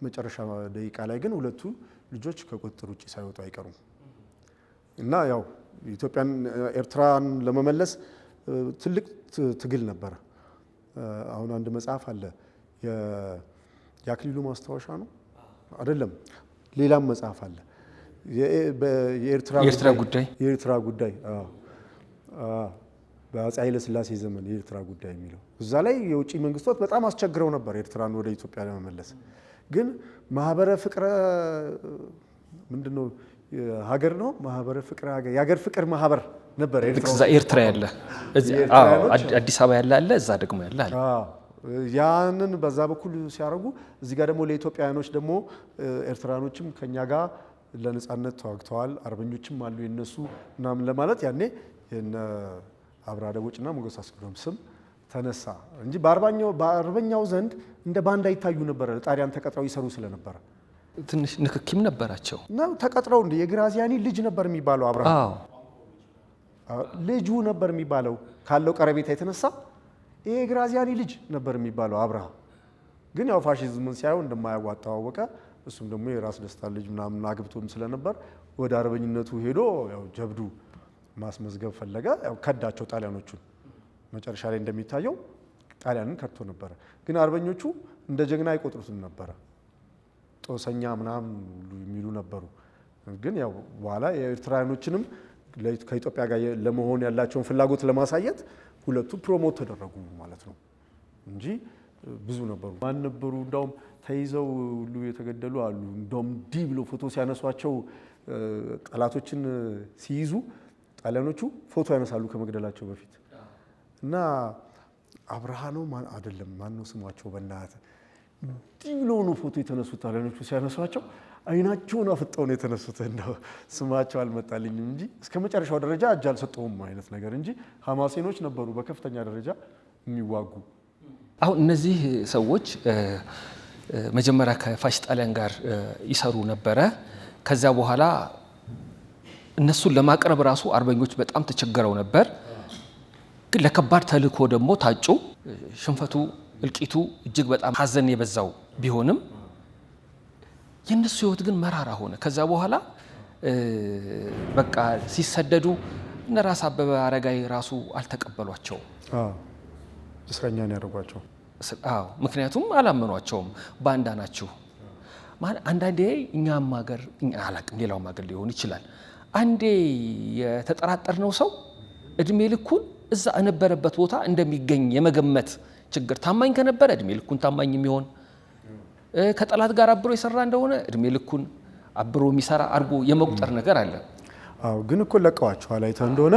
መጨረሻ ደቂቃ ላይ ግን ሁለቱ ልጆች ከቁጥጥር ውጭ ሳይወጡ አይቀሩም እና ያው ኢትዮጵያን ኤርትራን ለመመለስ ትልቅ ትግል ነበረ። አሁን አንድ መጽሐፍ አለ የአክሊሉ ማስታወሻ ነው አይደለም፣ ሌላም መጽሐፍ አለ የኤርትራ ጉዳይ በአፄ ኃይለ ሥላሴ ዘመን የኤርትራ ጉዳይ የሚለው እዛ ላይ የውጭ መንግስታት በጣም አስቸግረው ነበር ኤርትራን ወደ ኢትዮጵያ ለመመለስ። ግን ማህበረ ፍቅረ ምንድነው ሀገር ነው ማህበረ ፍቅረ ሀገር የሀገር ፍቅር ማህበር ነበር ኤርትራ ያለ አዲስ አበባ ያለ አለ እዛ ደግሞ ያለ አለ። ያንን በዛ በኩል ሲያደርጉ እዚህ ጋር ደግሞ ለኢትዮጵያውያኖች ደግሞ ኤርትራኖችም ከኛ ጋር ለነጻነት ተዋግተዋል፣ አርበኞችም አሉ የነሱ ምናምን ለማለት ያኔ የነ አብርሃ ደቦጭና ሞገስ አስገዶም ስም ተነሳ እንጂ በአርበኛው ዘንድ እንደ ባንዳ ይታዩ ነበር። ጣሊያን ተቀጥረው ይሰሩ ስለነበረ ትንሽ ንክኪም ነበራቸው ነው። ተቀጥረው እንደ የግራዚያኒ ልጅ ነበር የሚባለው አብርሃ ልጁ ነበር የሚባለው ካለው ቀረቤታ የተነሳ ይሄ የግራዚያኒ ልጅ ነበር የሚባለው አብርሃ። ግን ያው ፋሺዝምን ሲያየው እንደማያዋጣው አወቀ። እሱም ደግሞ የራስ ደስታ ልጅ ምናምን አግብቶም ስለነበር ወደ አርበኝነቱ ሄዶ ያው ጀብዱ ማስመዝገብ ፈለገ። ያው ከዳቸው ጣሊያኖቹን። መጨረሻ ላይ እንደሚታየው ጣሊያንን ከድቶ ነበረ። ግን አርበኞቹ እንደ ጀግና አይቆጥሩትም ነበረ። ጦሰኛ ምናምን ሁሉ የሚሉ ነበሩ። ግን ያው በኋላ የኤርትራውያኖችንም ከኢትዮጵያ ጋር ለመሆን ያላቸውን ፍላጎት ለማሳየት ሁለቱ ፕሮሞት ተደረጉ ማለት ነው እንጂ ብዙ ነበሩ። ማን ነበሩ? እንዳውም ተይዘው ሁሉ የተገደሉ አሉ። እንዳውም ዲ ብሎ ፎቶ ሲያነሷቸው ጠላቶችን ሲይዙ ጣሊያኖቹ ፎቶ ያነሳሉ ከመግደላቸው በፊት እና አብርሃ ነው አይደለም ማን ነው ስሟቸው በእናትህ ዲ ብሎ ነው ፎቶ የተነሱት ጣሊያኖቹ ሲያነሷቸው አይናቸውን አፍጠው ነው የተነሱት። እንደው ስማቸው አልመጣልኝም እንጂ እስከ መጨረሻው ደረጃ እጅ አልሰጠውም አይነት ነገር እንጂ ሐማሴኖች ነበሩ በከፍተኛ ደረጃ የሚዋጉ። አሁን እነዚህ ሰዎች መጀመሪያ ከፋሽስት ጣሊያን ጋር ይሰሩ ነበረ። ከዛ በኋላ እነሱን ለማቅረብ ራሱ አርበኞች በጣም ተቸግረው ነበር። ግን ለከባድ ተልእኮ ደግሞ ታጩ። ሽንፈቱ፣ እልቂቱ እጅግ በጣም ሀዘን የበዛው ቢሆንም የነሱ ህይወት ግን መራራ ሆነ። ከዛ በኋላ በቃ ሲሰደዱ እነ ራስ አበበ አረጋይ ራሱ አልተቀበሏቸውም። እስረኛ ነው ያደረጓቸው። ምክንያቱም አላመኗቸውም። ባንዳ ናችሁ ማለት አንዳንዴ እኛም ሀገር አላቅም ሌላውም ሀገር ሊሆን ይችላል። አንዴ የተጠራጠርነው ሰው እድሜ ልኩን እዛ የነበረበት ቦታ እንደሚገኝ የመገመት ችግር። ታማኝ ከነበረ እድሜ ልኩን ታማኝ የሚሆን ከጠላት ጋር አብሮ የሰራ እንደሆነ እድሜ ልኩን አብሮ የሚሰራ አርጎ የመቁጠር ነገር አለ። አዎ ግን እኮ ለቀዋቸዋል። አይተህ እንደሆነ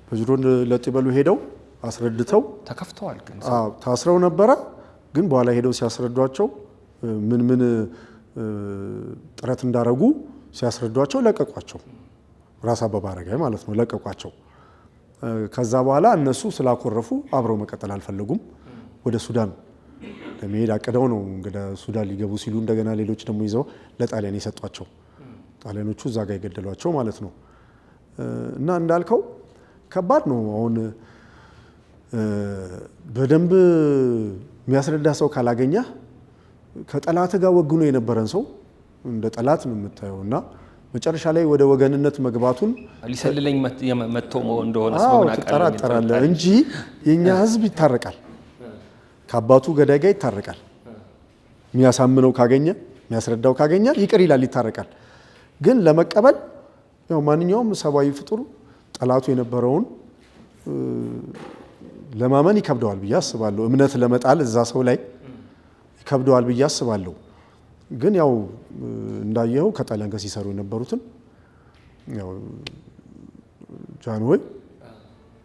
በጅሮን ለጥበሉ ሄደው አስረድተው ተከፍተዋል። ግን ታስረው ነበረ። ግን በኋላ ሄደው ሲያስረዷቸው ምን ጥረት እንዳረጉ ሲያስረዷቸው ለቀቋቸው። ራስ አበበ አረጋይ ማለት ነው ለቀቋቸው። ከዛ በኋላ እነሱ ስላኮረፉ አብረው መቀጠል አልፈለጉም። ወደ ሱዳን ለመሄድ አቅደው ነው እንግዲህ ሱዳን ሊገቡ ሲሉ እንደገና ሌሎች ደግሞ ይዘው ለጣሊያን የሰጧቸው ጣሊያኖቹ እዛ ጋር የገደሏቸው ማለት ነው። እና እንዳልከው ከባድ ነው። አሁን በደንብ የሚያስረዳ ሰው ካላገኘ ከጠላት ጋር ወግኖ የነበረን ሰው እንደ ጠላት ነው የምታየው እና መጨረሻ ላይ ወደ ወገንነት መግባቱን ሊሰልለኝ መጥቶ እንደሆነ ትጠራጠራለህ እንጂ የኛ ሕዝብ ይታረቃል። ከአባቱ ገዳይ ጋር ይታረቃል። የሚያሳምነው ካገኘ የሚያስረዳው ካገኘ ይቅር ይላል፣ ይታረቃል። ግን ለመቀበል ያው ማንኛውም ሰብአዊ ፍጡር ጠላቱ የነበረውን ለማመን ይከብደዋል ብዬ አስባለሁ። እምነት ለመጣል እዛ ሰው ላይ ይከብደዋል ብዬ አስባለሁ። ግን ያው እንዳየኸው ከጣሊያን ጋር ሲሰሩ የነበሩትን ያው ጃንሆይ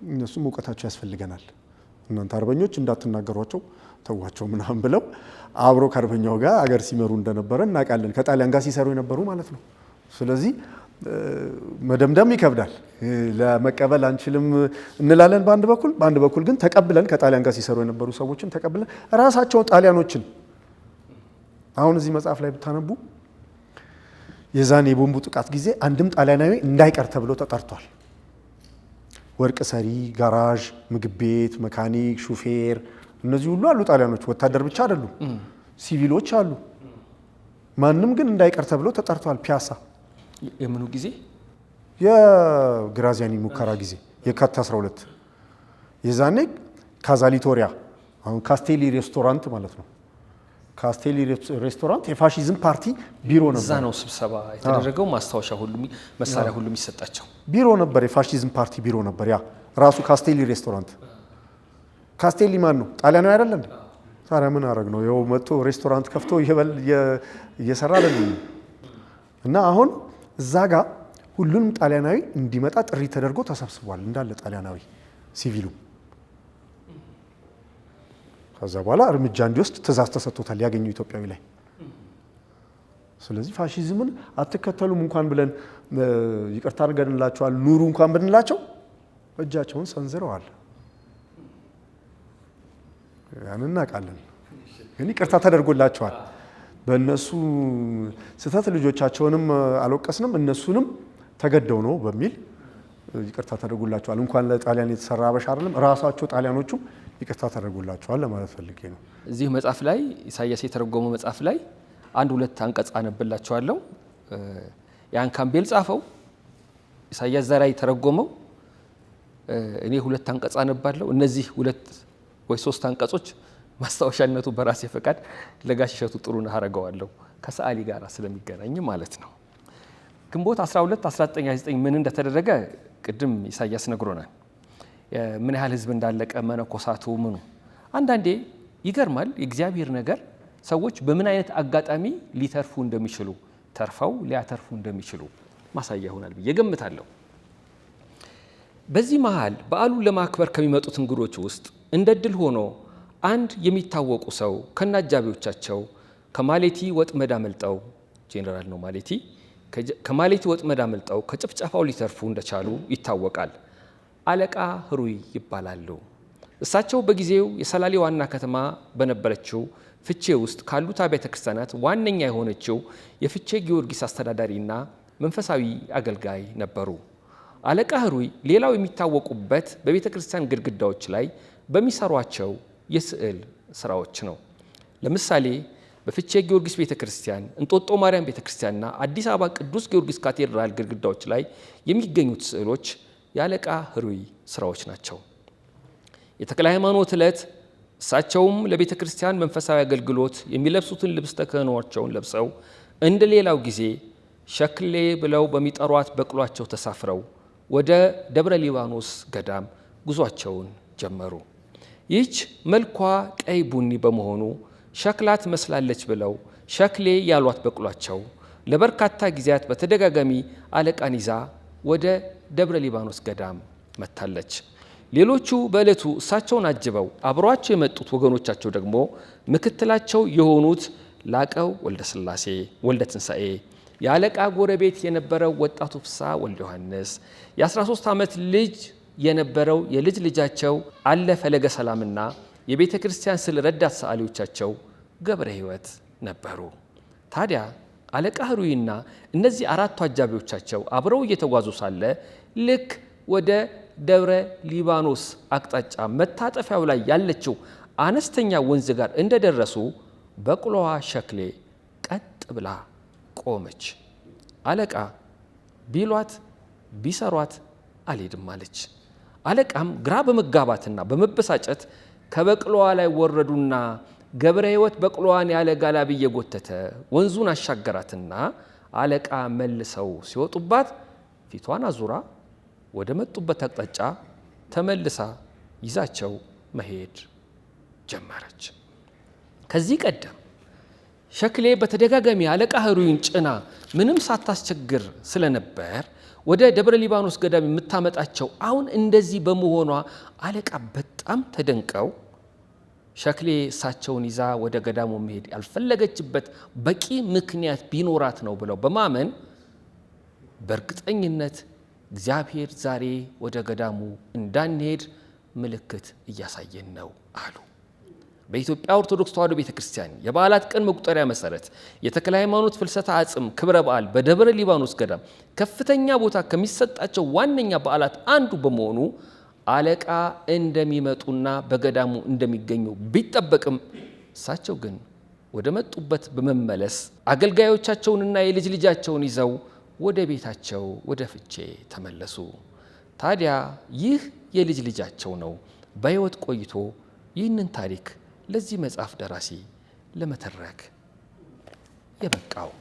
እነሱም እውቀታቸው ያስፈልገናል፣ እናንተ አርበኞች እንዳትናገሯቸው ተዋቸው ምናምን ብለው አብሮ ከአርበኛው ጋር አገር ሲመሩ እንደነበረ እናውቃለን። ከጣሊያን ጋር ሲሰሩ የነበሩ ማለት ነው። ስለዚህ መደምደም ይከብዳል። ለመቀበል አንችልም እንላለን በአንድ በኩል ግን ተቀብለን ከጣሊያን ጋር ሲሰሩ የነበሩ ሰዎችን ተቀብለን ራሳቸው ጣሊያኖችን አሁን እዚህ መጽሐፍ ላይ ብታነቡ የዛን የቦምቡ ጥቃት ጊዜ አንድም ጣሊያናዊ እንዳይቀር ተብሎ ተጠርቷል። ወርቅ ሰሪ፣ ጋራዥ፣ ምግብ ቤት፣ መካኒክ፣ ሹፌር እነዚህ ሁሉ አሉ ጣሊያኖች። ወታደር ብቻ አይደሉም፣ ሲቪሎች አሉ። ማንም ግን እንዳይቀር ተብሎ ተጠርቷል። ፒያሳ የምኑ ጊዜ? የግራዚያኒ ሙከራ ጊዜ የካቲት 12 የዛኔ ካዛሊቶሪያ አሁን ካስቴሊ ሬስቶራንት ማለት ነው። ካስቴሊ ሬስቶራንት የፋሺዝም ፓርቲ ቢሮ ነበር። እዛ ነው ስብሰባ የተደረገው። ማስታወሻ ሁሉ መሳሪያ ሁሉ የሚሰጣቸው ቢሮ ነበር። የፋሺዝም ፓርቲ ቢሮ ነበር። ያ ራሱ ካስቴሊ ሬስቶራንት። ካስቴሊ ማን ነው? ጣሊያናዊ አይደለም? ታዲያ ምን አረግ ነው? ይኸው መጥቶ ሬስቶራንት ከፍቶ እየሰራ አይደለም። እና አሁን እዛ ጋር ሁሉንም ጣሊያናዊ እንዲመጣ ጥሪ ተደርጎ ተሰብስቧል። እንዳለ ጣሊያናዊ ሲቪሉ። ከዛ በኋላ እርምጃ እንዲወስድ ትእዛዝ ተሰጥቶታል ያገኘው ኢትዮጵያዊ ላይ። ስለዚህ ፋሺዝምን አትከተሉም እንኳን ብለን ይቅርታ አድርገንላቸዋል፣ ኑሩ እንኳን ብንላቸው እጃቸውን ሰንዝረዋል። ያን እናውቃለን። ግን ይቅርታ ተደርጎላቸዋል። በእነሱ ስህተት ልጆቻቸውንም አልወቀስንም፣ እነሱንም ተገደው ነው በሚል ይቅርታ ተደርጎላቸዋል። እንኳን ለጣሊያን የተሰራ አበሻ አይደለም ራሳቸው ጣሊያኖቹም ይቅርታ ተደርጎላቸዋል ለማለት ፈልጌ ነው። እዚህ መጽሐፍ ላይ ኢሳያስ የተረጎመው መጽሐፍ ላይ አንድ ሁለት አንቀጽ አነብላችኋለሁ። ያን ካምቤል ጻፈው፣ ኢሳያስ ዘራይ ተረጎመው። እኔ ሁለት አንቀጽ አነባለሁ። እነዚህ ሁለት ወይ ሶስት አንቀጾች ማስታወሻነቱ በራሴ ፈቃድ ለጋሽ እሸቱ ጥሩነህ አረገዋለሁ ከሰዓሊ ጋር ስለሚገናኝ ማለት ነው። ግንቦት 12 1929 ምን እንደተደረገ ቅድም ኢሳያስ ነግሮናል። ምን ያህል ህዝብ እንዳለቀ መነኮሳቱ ምኑ። አንዳንዴ ይገርማል የእግዚአብሔር ነገር። ሰዎች በምን አይነት አጋጣሚ ሊተርፉ እንደሚችሉ ተርፈው ሊያተርፉ እንደሚችሉ ማሳያ ይሆናል ብዬ ገምታለሁ። በዚህ መሃል በዓሉን ለማክበር ከሚመጡት እንግዶች ውስጥ እንደ ድል ሆኖ አንድ የሚታወቁ ሰው ከነአጃቢዎቻቸው ከማሌቲ ወጥመድ አመልጠው፣ ጄኔራል ነው ማሌቲ፣ ከማሌቲ ወጥመድ አመልጠው ከጭፍጨፋው ሊተርፉ እንደቻሉ ይታወቃል። አለቃ ህሩይ ይባላሉ። እሳቸው በጊዜው የሰላሌ ዋና ከተማ በነበረችው ፍቼ ውስጥ ካሉት አብያተ ክርስቲያናት ዋነኛ የሆነችው የፍቼ ጊዮርጊስ አስተዳዳሪና መንፈሳዊ አገልጋይ ነበሩ። አለቃ ህሩይ ሌላው የሚታወቁበት በቤተ ክርስቲያን ግድግዳዎች ላይ በሚሰሯቸው የስዕል ስራዎች ነው። ለምሳሌ በፍቼ ጊዮርጊስ ቤተ ክርስቲያን፣ እንጦጦ ማርያም ቤተ ክርስቲያንና አዲስ አበባ ቅዱስ ጊዮርጊስ ካቴድራል ግድግዳዎች ላይ የሚገኙት ስዕሎች የአለቃ ህሩይ ስራዎች ናቸው። የተክለ ሃይማኖት ዕለት እሳቸውም ለቤተ ክርስቲያን መንፈሳዊ አገልግሎት የሚለብሱትን ልብስ ተክህኖአቸውን ለብሰው እንደ ሌላው ጊዜ ሸክሌ ብለው በሚጠሯት በቅሏቸው ተሳፍረው ወደ ደብረ ሊባኖስ ገዳም ጉዟቸውን ጀመሩ። ይህች መልኳ ቀይ ቡኒ በመሆኑ ሸክላ ትመስላለች ብለው ሸክሌ ያሏት በቅሏቸው ለበርካታ ጊዜያት በተደጋጋሚ አለቃን ይዛ ወደ ደብረ ሊባኖስ ገዳም መታለች። ሌሎቹ በዕለቱ እሳቸውን አጅበው አብሯቸው የመጡት ወገኖቻቸው ደግሞ ምክትላቸው የሆኑት ላቀው ወልደ ሥላሴ ወልደ ትንሣኤ፣ የአለቃ ጎረቤት የነበረው ወጣቱ ፍስሐ ወልደ ዮሐንስ፣ የ13 ዓመት ልጅ የነበረው የልጅ ልጃቸው አለ ፈለገ ሰላምና የቤተ ክርስቲያን ስለ ረዳት ሰዓሊዎቻቸው ገብረ ሕይወት ነበሩ። ታዲያ አለቃ ህሩይና እነዚህ አራቱ አጃቢዎቻቸው አብረው እየተጓዙ ሳለ ልክ ወደ ደብረ ሊባኖስ አቅጣጫ መታጠፊያው ላይ ያለችው አነስተኛ ወንዝ ጋር እንደደረሱ በቅሎዋ ሸክሌ ቀጥ ብላ ቆመች። አለቃ ቢሏት ቢሰሯት አልሄድም አለች። አለቃም ግራ በመጋባትና በመበሳጨት ከበቅሎዋ ላይ ወረዱና ገብረ ሕይወት በቅሎዋን ያለ ጋላቢ እየጎተተ ወንዙን አሻገራትና አለቃ መልሰው ሲወጡባት ፊቷን አዙራ ወደ መጡበት አቅጣጫ ተመልሳ ይዛቸው መሄድ ጀመረች። ከዚህ ቀደም ሸክሌ በተደጋጋሚ አለቃ ህሩይን ጭና ምንም ሳታስቸግር ስለነበር ወደ ደብረ ሊባኖስ ገዳም የምታመጣቸው አሁን እንደዚህ በመሆኗ አለቃ በጣም ተደንቀው ሸክሌ እሳቸውን ይዛ ወደ ገዳሙ መሄድ ያልፈለገችበት በቂ ምክንያት ቢኖራት ነው ብለው በማመን በእርግጠኝነት እግዚአብሔር ዛሬ ወደ ገዳሙ እንዳንሄድ ምልክት እያሳየን ነው አሉ። በኢትዮጵያ ኦርቶዶክስ ተዋሕዶ ቤተ ክርስቲያን የበዓላት ቀን መቁጠሪያ መሰረት የተክለ ሃይማኖት ፍልሰታ አጽም ክብረ በዓል በደብረ ሊባኖስ ገዳም ከፍተኛ ቦታ ከሚሰጣቸው ዋነኛ በዓላት አንዱ በመሆኑ አለቃ እንደሚመጡና በገዳሙ እንደሚገኙ ቢጠበቅም እሳቸው ግን ወደ መጡበት በመመለስ አገልጋዮቻቸውንና የልጅ ልጃቸውን ይዘው ወደ ቤታቸው ወደ ፍቼ ተመለሱ። ታዲያ ይህ የልጅ ልጃቸው ነው በሕይወት ቆይቶ ይህንን ታሪክ ለዚህ መጽሐፍ ደራሲ ለመተረክ የበቃው።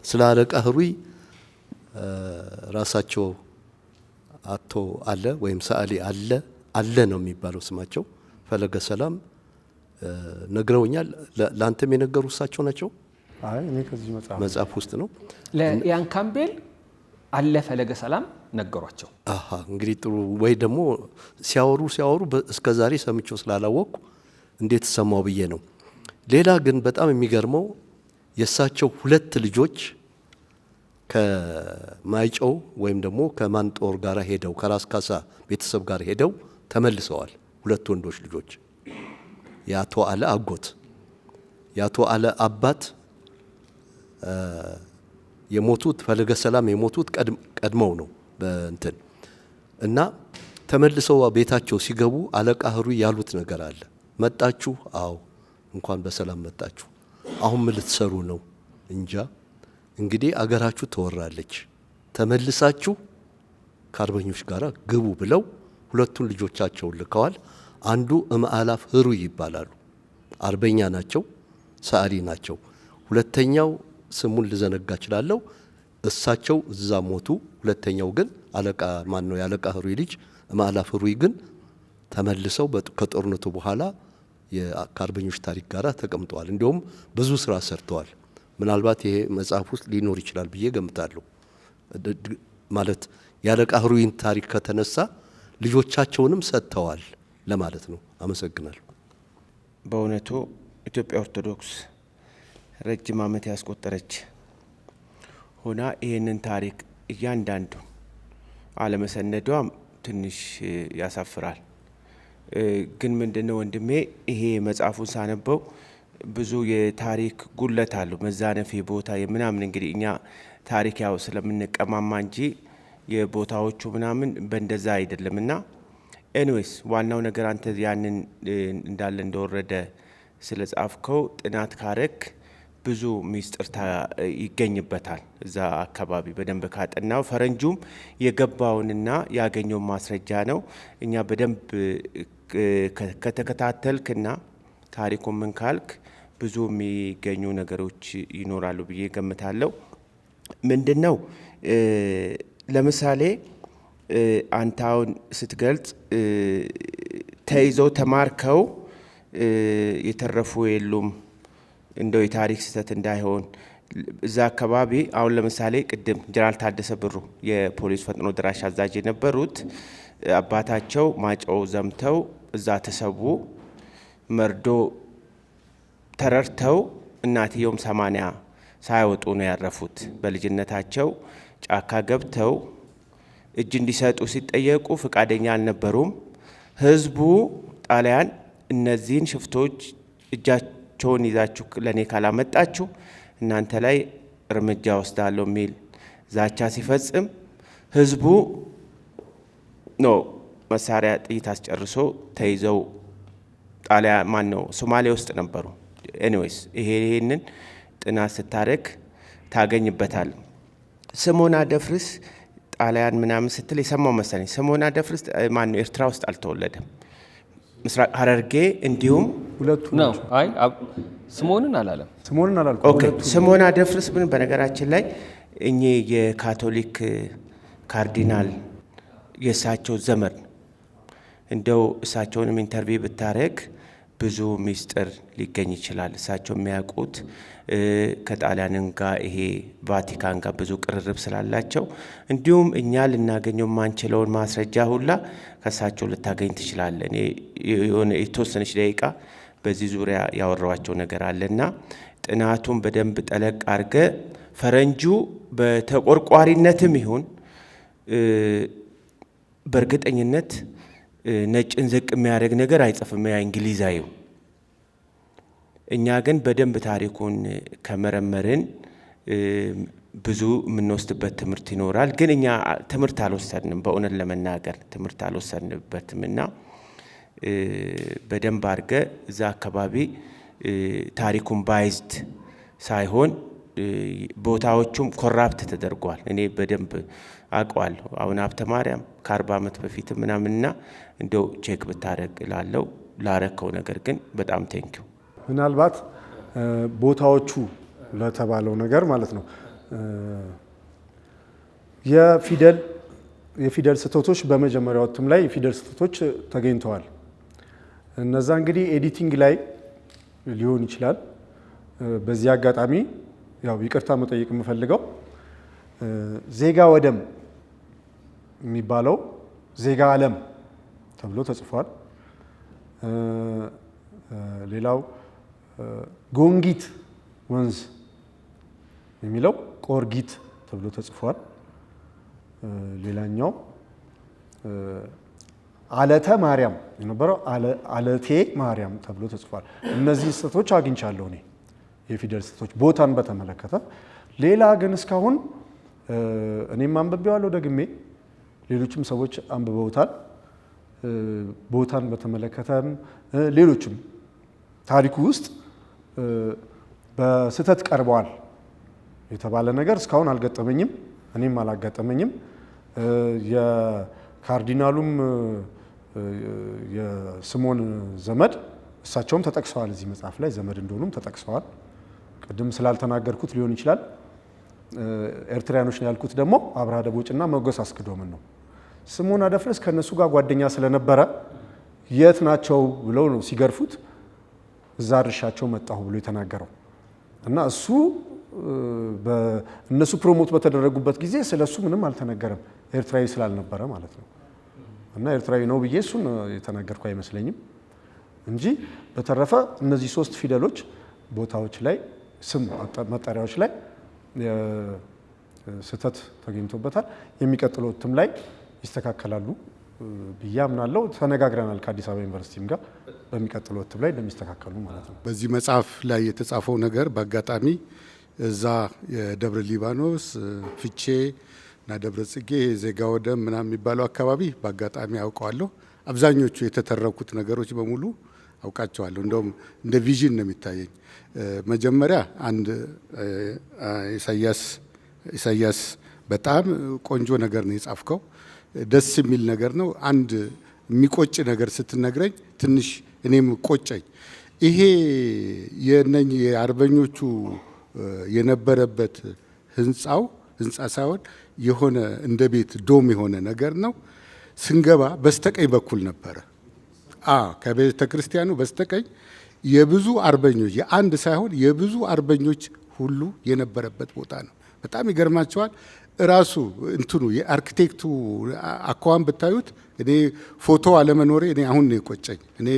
ስለ አለቃ ህሩይ ራሳቸው አቶ አለ ወይም ሰዓሊ አለ ነው የሚባለው ስማቸው ፈለገ ሰላም ነግረውኛል። ለአንተም የነገሩ እሳቸው ናቸው? አይ እኔ ከዚህ መጽሐፍ ውስጥ ነው። ለያን ካምቤል አለ ፈለገ ሰላም ነገሯቸው። እንግዲህ ጥሩ ወይ ደግሞ ሲያወሩ እስከ ዛሬ ሰምቼው ስላላወቅኩ እንዴት ሰማው ብዬ ነው። ሌላ ግን በጣም የሚገርመው የእሳቸው ሁለት ልጆች ከማይጨው ወይም ደግሞ ከማንጦር ጋር ሄደው ከራስ ካሳ ቤተሰብ ጋር ሄደው ተመልሰዋል። ሁለት ወንዶች ልጆች የአቶ አለ አጎት የአቶ አለ አባት የሞቱት ፈለገ ሰላም የሞቱት ቀድመው ነው በእንትን እና ተመልሰው ቤታቸው ሲገቡ አለቃ ህሩይ ያሉት ነገር አለ። መጣችሁ? አዎ እንኳን በሰላም መጣችሁ። አሁን ምን ልትሰሩ ነው? እንጃ እንግዲህ አገራችሁ ተወራለች፣ ተመልሳችሁ ከአርበኞች ጋር ግቡ ብለው ሁለቱን ልጆቻቸውን ልከዋል። አንዱ እምአላፍ ህሩይ ይባላሉ፣ አርበኛ ናቸው፣ ሰዓሊ ናቸው። ሁለተኛው ስሙን ልዘነጋ እችላለሁ፣ እሳቸው እዛ ሞቱ። ሁለተኛው ግን አለቃ ማን ነው የአለቃ ህሩይ ልጅ እምአላፍ ህሩይ ግን ተመልሰው ከጦርነቱ በኋላ ከአርበኞች ታሪክ ጋር ተቀምጠዋል። እንዲሁም ብዙ ስራ ሰርተዋል። ምናልባት ይሄ መጽሐፍ ውስጥ ሊኖር ይችላል ብዬ ገምታለሁ። ማለት የአለቃ ህሩይን ታሪክ ከተነሳ ልጆቻቸውንም ሰጥተዋል ለማለት ነው። አመሰግናለሁ። በእውነቱ ኢትዮጵያ ኦርቶዶክስ ረጅም ዓመት ያስቆጠረች ሆና ይህንን ታሪክ እያንዳንዱ አለመሰነዷም ትንሽ ያሳፍራል። ግን ምንድነው ወንድሜ ይሄ መጽሐፉን ሳነበው ብዙ የታሪክ ጉለት አለው፣ መዛነፍ ቦታ የምናምን። እንግዲህ እኛ ታሪክ ያው ስለምንቀማማ እንጂ የቦታዎቹ ምናምን በእንደዛ አይደለምና ኤኒዌይስ ዋናው ነገር አንተ ያንን እንዳለ እንደወረደ ስለ ጻፍከው ጥናት ካረክ ብዙ ሚስጥር ይገኝበታል። እዛ አካባቢ በደንብ ካጠናው ፈረንጁም የገባውንና ያገኘው ማስረጃ ነው። እኛ በደንብ ከተከታተልክና ታሪኩን ምን ካልክ ብዙ የሚገኙ ነገሮች ይኖራሉ ብዬ ገምታለሁ። ምንድነው ለምሳሌ አንተ አሁን ስትገልጽ ተይዘው ተማርከው የተረፉ የሉም እንደው የታሪክ ስህተት እንዳይሆን እዛ አካባቢ አሁን ለምሳሌ ቅድም ጀነራል ታደሰ ብሩ የፖሊስ ፈጥኖ ደራሽ አዛዥ የነበሩት አባታቸው ማጨው ዘምተው እዛ ተሰዉ። መርዶ ተረርተው እናትየውም 80 ሳይወጡ ነው ያረፉት። በልጅነታቸው ጫካ ገብተው እጅ እንዲሰጡ ሲጠየቁ ፈቃደኛ አልነበሩም። ህዝቡ ጣሊያን እነዚህን ሽፍቶች እጃቸውን ይዛችሁ ለኔ ካላመጣችሁ እናንተ ላይ እርምጃ ወስዳለሁ የሚል ዛቻ ሲፈጽም ህዝቡ ነው መሳሪያ ጥይት አስጨርሶ ተይዘው ጣሊያን ማን ነው ሶማሌ ውስጥ ነበሩ። ኤኒዌይስ ይሄንን ጥናት ስታረክ ታገኝበታል። ስምዖን አደፍርስ ጣሊያን ምናምን ስትል የሰማው መሰለኝ። ስምዖን አደፍርስ ማን ነው ኤርትራ ውስጥ አልተወለደም፣ ምስራቅ ሐረርጌ እንዲሁም ሁለቱ ነው። አይ ስምዖንን አላለም። ስምዖንን አላልኩም። ኦኬ ስምዖን አደፍርስ ምን በነገራችን ላይ እኚህ የካቶሊክ ካርዲናል የእሳቸው ዘመድ እንደው እሳቸውንም ኢንተርቪው ብታረግ ብዙ ሚስጥር ሊገኝ ይችላል። እሳቸው የሚያውቁት ከጣሊያንን ጋር ይሄ ቫቲካን ጋር ብዙ ቅርርብ ስላላቸው እንዲሁም እኛ ልናገኘው ማንችለውን ማስረጃ ሁላ ከእሳቸው ልታገኝ ትችላለ። እኔ የሆነ የተወሰነች ደቂቃ በዚህ ዙሪያ ያወራዋቸው ነገር አለና ጥናቱን በደንብ ጠለቅ አድርገ ፈረንጁ በተቆርቋሪነትም ይሁን በእርግጠኝነት ነጭን ዝቅ የሚያደርግ ነገር አይጽፍም ያ እንግሊዛዊው። እኛ ግን በደንብ ታሪኩን ከመረመርን ብዙ የምንወስድበት ትምህርት ይኖራል። ግን እኛ ትምህርት አልወሰድንም፣ በእውነት ለመናገር ትምህርት አልወሰድንበትም እና በደንብ አድርገ እዛ አካባቢ ታሪኩን ባይዝድ ሳይሆን ቦታዎቹም ኮራፕት ተደርጓል። እኔ በደንብ አውቀዋለሁ። አሁን ሀብተ ማርያም ከ40 ዓመት በፊት ምናምንና እንደው ቼክ ብታረግ ላለው ላረከው ነገር ግን በጣም ቴንኪው። ምናልባት ቦታዎቹ ለተባለው ነገር ማለት ነው የፊደል ስህተቶች በመጀመሪያው እትም ላይ የፊደል ስህተቶች ተገኝተዋል። እነዛ እንግዲህ ኤዲቲንግ ላይ ሊሆን ይችላል። በዚህ አጋጣሚ ያው ይቅርታ መጠየቅ የምፈልገው ዜጋ ወደም የሚባለው ዜጋ ዓለም ተብሎ ተጽፏል። ሌላው ጎንጊት ወንዝ የሚለው ቆርጊት ተብሎ ተጽፏል። ሌላኛው አለተ ማርያም የነበረው አለቴ ማርያም ተብሎ ተጽፏል። እነዚህ ስህተቶች አግኝቻለሁ እኔ የፊደል ስህተቶች ቦታን በተመለከተ። ሌላ ግን እስካሁን እኔም አንብቤዋለሁ ደግሜ፣ ሌሎችም ሰዎች አንብበውታል። ቦታን በተመለከተም ሌሎችም ታሪኩ ውስጥ በስህተት ቀርበዋል የተባለ ነገር እስካሁን አልገጠመኝም፣ እኔም አላጋጠመኝም። የካርዲናሉም የስምዖን ዘመድ እሳቸውም ተጠቅሰዋል እዚህ መጽሐፍ ላይ ዘመድ እንደሆኑም ተጠቅሰዋል። ቅድም ስላልተናገርኩት ሊሆን ይችላል። ኤርትራያኖች ነው ያልኩት ደግሞ አብርሃ ደቦጭና ሞገስ አስገዶምን ነው። ስምዖን አደፍርስ ከነሱ ጋር ጓደኛ ስለነበረ የት ናቸው ብለው ነው ሲገርፉት እዛ ድርሻቸው መጣሁ ብሎ የተናገረው እና እሱ እነሱ ፕሮሞት በተደረጉበት ጊዜ ስለሱ ምንም አልተነገረም፣ ኤርትራዊ ስላልነበረ ማለት ነው። እና ኤርትራዊ ነው ብዬ እሱን የተናገርኩ አይመስለኝም እንጂ በተረፈ እነዚህ 3 ፊደሎች ቦታዎች ላይ ስም መጠሪያዎች ላይ ስህተት ተገኝቶበታል። የሚቀጥለው እትም ላይ ይስተካከላሉ ብዬ አምናለሁ። ተነጋግረናል ከአዲስ አበባ ዩኒቨርሲቲም ጋር በሚቀጥለው እትም ላይ እንደሚስተካከሉ ማለት ነው። በዚህ መጽሐፍ ላይ የተጻፈው ነገር በአጋጣሚ እዛ የደብረ ሊባኖስ ፍቼ እና ደብረ ጽጌ ዜጋ ወደም ምናምን የሚባለው አካባቢ በአጋጣሚ አውቀዋለሁ። አብዛኞቹ የተተረኩት ነገሮች በሙሉ አውቃቸዋለሁ። እንደውም እንደ ቪዥን ነው የሚታየኝ። መጀመሪያ አንድ ኢሳያስ በጣም ቆንጆ ነገር ነው የጻፍከው፣ ደስ የሚል ነገር ነው። አንድ የሚቆጭ ነገር ስትነግረኝ ትንሽ እኔም ቆጨኝ። ይሄ የነኚህ የአርበኞቹ የነበረበት ህንፃ ሳይሆን የሆነ እንደ ቤት ዶም የሆነ ነገር ነው። ስንገባ በስተቀኝ በኩል ነበረ። ከቤተ ክርስቲያኑ በስተቀኝ የብዙ አርበኞች የአንድ ሳይሆን የብዙ አርበኞች ሁሉ የነበረበት ቦታ ነው። በጣም ይገርማቸዋል። እራሱ እንትኑ የአርኪቴክቱ አኳኋን ብታዩት፣ እኔ ፎቶ አለመኖሬ እኔ አሁን ነው የቆጨኝ። እኔ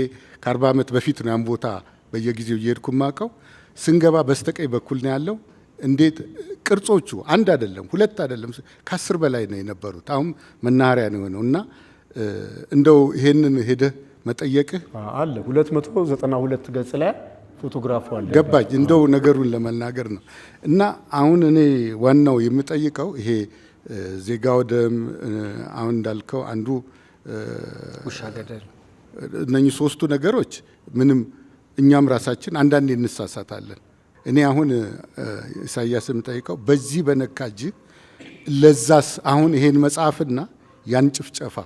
ከ40 ዓመት በፊት ነው ያን ቦታ በየጊዜው እየሄድኩ ማቀው። ስንገባ በስተቀኝ በኩል ነው ያለው። እንዴት ቅርጾቹ አንድ አይደለም፣ 2 አይደለም፣ ከ10 በላይ ነው የነበሩት። አሁን መናኸሪያ ነው የሆነው እና እንደው ይሄንን ሄደህ መጠየቅህ አለ 292 ገጽ ላይ ፎቶግራፉ አለ። ገባኝ። እንደው ነገሩን ለመናገር ነው እና አሁን እኔ ዋናው የምጠይቀው ይሄ ዜጋ ወደም አሁን እንዳልከው አንዱ ውሻ ገደል፣ እነኚህ 3ቱ ነገሮች ምንም እኛም ራሳችን አንዳንዴ እንሳሳታለን። እኔ አሁን ኢሳያስ የምጠይቀው በዚህ በነካጅ ለዛስ አሁን ይሄን መጽሐፍና ያን ጭፍጨፋ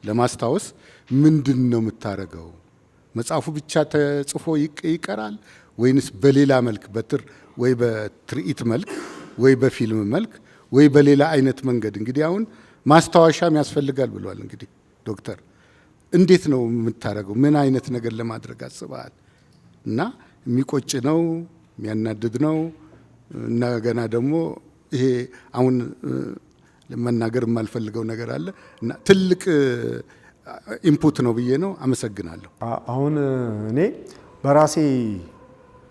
ለማስታወስ ምንድን ነው የምታረገው? መጽሐፉ ብቻ ተጽፎ ይቀራል ወይንስ በሌላ መልክ ወይ በትርኢት መልክ ወይ በፊልም መልክ ወይ በሌላ አይነት መንገድ? እንግዲህ አሁን ማስታወሻም ያስፈልጋል ብሏል። እንግዲህ ዶክተር እንዴት ነው የምታረገው? ምን አይነት ነገር ለማድረግ አስበሃል? እና የሚቆጭ ነው የሚያናድድ ነው እና ገና ደግሞ ይሄ አሁን ለመናገር የማልፈልገው ነገር አለ እና ትልቅ ኢንፑት ነው ብዬ ነው። አመሰግናለሁ። አሁን እኔ በራሴ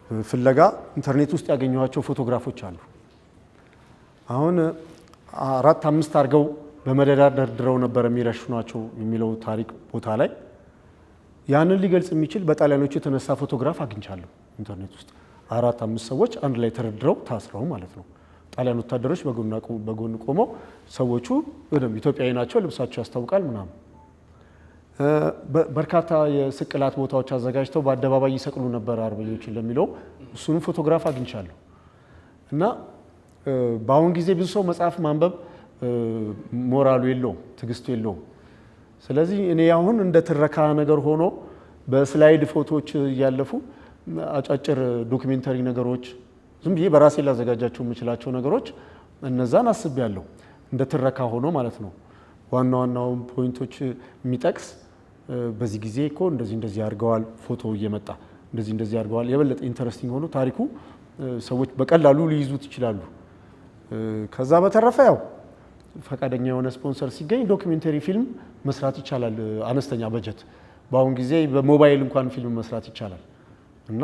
ፍለጋ ኢንተርኔት ውስጥ ያገኘኋቸው ፎቶግራፎች አሉ። አሁን 4-5 አድርገው በመደዳ ደርድረው ነበር የሚረሽኗቸው የሚለው ታሪክ ቦታ ላይ ያንን ሊገልጽ የሚችል በጣሊያኖቹ የተነሳ ፎቶግራፍ አግኝቻለሁ ኢንተርኔት ውስጥ 4-5 ሰዎች አንድ ላይ ተደርድረው ታስረው ማለት ነው። ጣሊያን ወታደሮች በጎን ቆመው ሰዎቹ በደንብ ኢትዮጵያዊ ናቸው፣ ልብሳቸው ያስታውቃል ምናምን። በርካታ የስቅላት ቦታዎች አዘጋጅተው በአደባባይ ይሰቅሉ ነበር አርበኞችን ለሚለው እሱንም ፎቶግራፍ አግኝቻለሁ። እና በአሁን ጊዜ ብዙ ሰው መጽሐፍ ማንበብ ሞራሉ የለውም፣ ትዕግስቱ የለውም። ስለዚህ እኔ አሁን እንደ ትረካ ነገር ሆኖ በስላይድ ፎቶዎች እያለፉ አጫጭር ዶክሜንተሪ ነገሮች ዝም ብዬ በራሴ ላዘጋጃቸው የምችላቸው ነገሮች እነዛን አስቤያለሁ፣ እንደ ትረካ ሆኖ ማለት ነው። ዋና ዋናውን ፖይንቶች የሚጠቅስ በዚህ ጊዜ እኮ እንደዚህ አድርገዋል፣ ፎቶ እየመጣ እንደዚህ አድርገዋል። የበለጠ ኢንተረስቲንግ ሆኖ ታሪኩ ሰዎች በቀላሉ ሊይዙት ይችላሉ። ከዛ በተረፈ ያው ፈቃደኛ የሆነ ስፖንሰር ሲገኝ ዶክሜንተሪ ፊልም መስራት ይቻላል። አነስተኛ በጀት በአሁን ጊዜ በሞባይል እንኳን ፊልም መስራት ይቻላል እና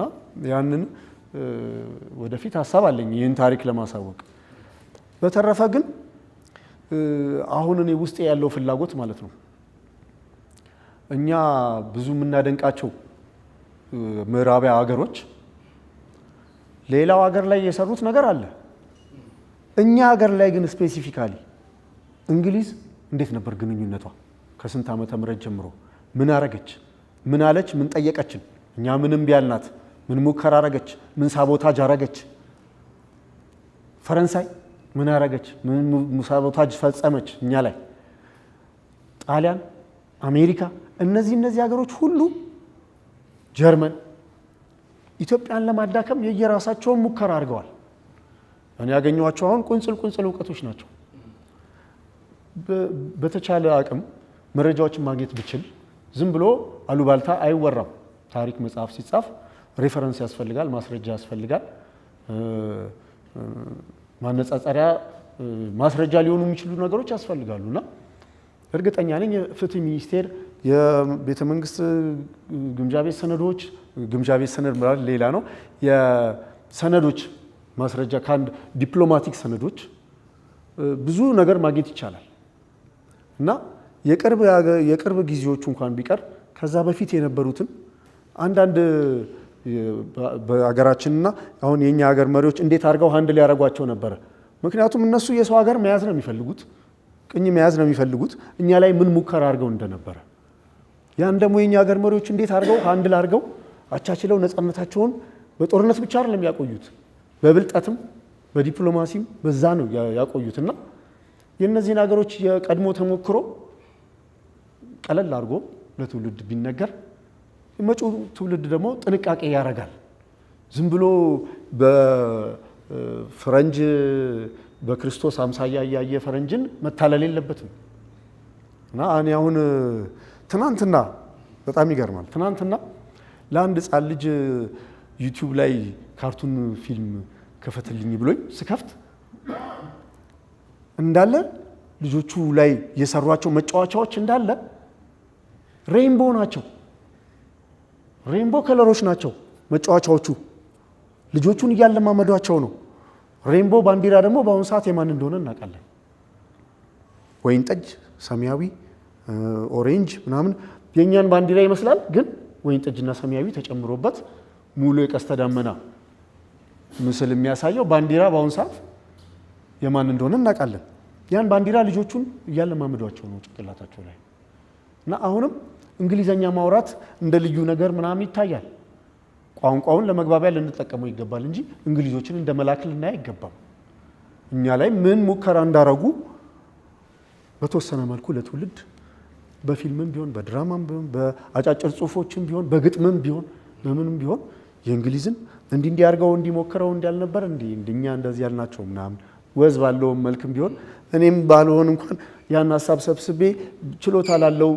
ያንን ወደፊት ሀሳብ አለኝ ይህን ታሪክ ለማሳወቅ። በተረፈ ግን አሁን እኔ ውስጤ ያለው ፍላጎት ማለት ነው እኛ ብዙ የምናደንቃቸው ምዕራቢያ ሀገሮች ሌላው ሀገር ላይ የሰሩት ነገር አለ። እኛ ሀገር ላይ ግን ስፔሲፊካሊ እንግሊዝ እንዴት ነበር ግንኙነቷ? ከስንት ዓመተ ምህረት ጀምሮ ምን አረገች? ምን አለች? ምን ጠየቀችን? እኛ ምንም ቢያልናት ምን ሙከራ አረገች? ምን ሳቦታጅ አረገች? ፈረንሳይ ምን አረገች? ምን ሳቦታጅ ፈጸመች እኛ ላይ? ጣሊያን፣ አሜሪካ፣ እነዚህ ሀገሮች ሁሉ ጀርመን ኢትዮጵያን ለማዳከም የየራሳቸውን ሙከራ አድርገዋል። እኔ ያገኘኋቸው አሁን ቁንጽል እውቀቶች ናቸው። በተቻለ አቅም መረጃዎችን ማግኘት ብችል ዝም ብሎ አሉባልታ አይወራም። ታሪክ መጽሐፍ ሲጻፍ ሬፈረንስ ያስፈልጋል፣ ማስረጃ ያስፈልጋል፣ ማነጻጸሪያ ማስረጃ ሊሆኑ የሚችሉ ነገሮች ያስፈልጋሉና እርግጠኛ ነኝ የፍትህ ሚኒስቴር የቤተ መንግስት ግምጃ ቤት ሰነዶች ግምጃ ቤት ሰነድ ማለት ሌላ ነው። የሰነዶች ማስረጃ ከአንድ ዲፕሎማቲክ ሰነዶች ብዙ ነገር ማግኘት ይቻላል እና የቅርብ ጊዜዎቹ እንኳን ቢቀር ከዛ በፊት የነበሩትን አንዳንድ በሀገራችንና አሁን የኛ ሀገር መሪዎች እንዴት አድርገው ሃንድል ያደርጓቸው ነበረ። ምክንያቱም እነሱ የሰው ሀገር መያዝ ነው የሚፈልጉት፣ ቅኝ መያዝ ነው የሚፈልጉት። እኛ ላይ ምን ሙከራ አድርገው እንደነበረ ያን ደግሞ የኛ ሀገር መሪዎች እንዴት አድርገው ሃንድል አድርገው አቻችለው ነፃነታቸውን በጦርነት ብቻ አይደለም ያቆዩት፣ በብልጠትም በዲፕሎማሲም በዛ ነው ያቆዩትና የእነዚህን ሀገሮች የቀድሞ ተሞክሮ ቀለል አድርጎ ለትውልድ ቢነገር መጪው ትውልድ ደግሞ ጥንቃቄ ያደርጋል። ዝም ብሎ በፈረንጅ በክርስቶስ አምሳያ ያየ ፈረንጅን መታለል የለበትም እና እኔ አሁን ትናንትና በጣም ይገርማል። ትናንትና ለአንድ ሕፃን ልጅ ዩቲዩብ ላይ ካርቱን ፊልም ከፈትልኝ ብሎኝ ስከፍት እንዳለ ልጆቹ ላይ የሰሯቸው መጫወቻዎች እንዳለ ሬይንቦ ናቸው። ሬይንቦ ከለሮች ናቸው መጫወቻዎቹ። ልጆቹን እያለማመዷቸው ነው። ሬይንቦ ባንዲራ ደግሞ በአሁኑ ሰዓት የማን እንደሆነ እናውቃለን። ወይን ጠጅ፣ ሰማያዊ፣ ኦሬንጅ ምናምን የእኛን ባንዲራ ይመስላል፣ ግን ወይን ጠጅና ሰማያዊ ተጨምሮበት ሙሉ የቀስተ ደመና ምስል የሚያሳየው ባንዲራ በአሁኑ ሰዓት የማን እንደሆነ እናውቃለን። ያን ባንዲራ ልጆቹን እያለማመዷቸው ነው ጭንቅላታቸው ላይ እና አሁንም እንግሊዘኛ ማውራት እንደ ልዩ ነገር ምናምን ይታያል። ቋንቋውን ለመግባቢያ ልንጠቀመው ይገባል እንጂ እንግሊዞችን እንደ መላክ ልናይ አይገባም። እኛ ላይ ምን ሙከራ እንዳረጉ በተወሰነ መልኩ ለትውልድ በፊልምም ቢሆን በድራማም ቢሆን በአጫጭር ጽሁፎችም ቢሆን በግጥምም ቢሆን በምንም ቢሆን የእንግሊዝን እንዲያርገው እንዲሞክረው እንዳልነበር እንደኛ እንደዚህ ያልናቸው ምናምን ወዝ ባለው መልክም ቢሆን እኔም ባልሆን እንኳን ያን ሀሳብ ሰብስቤ ችሎታ ላለው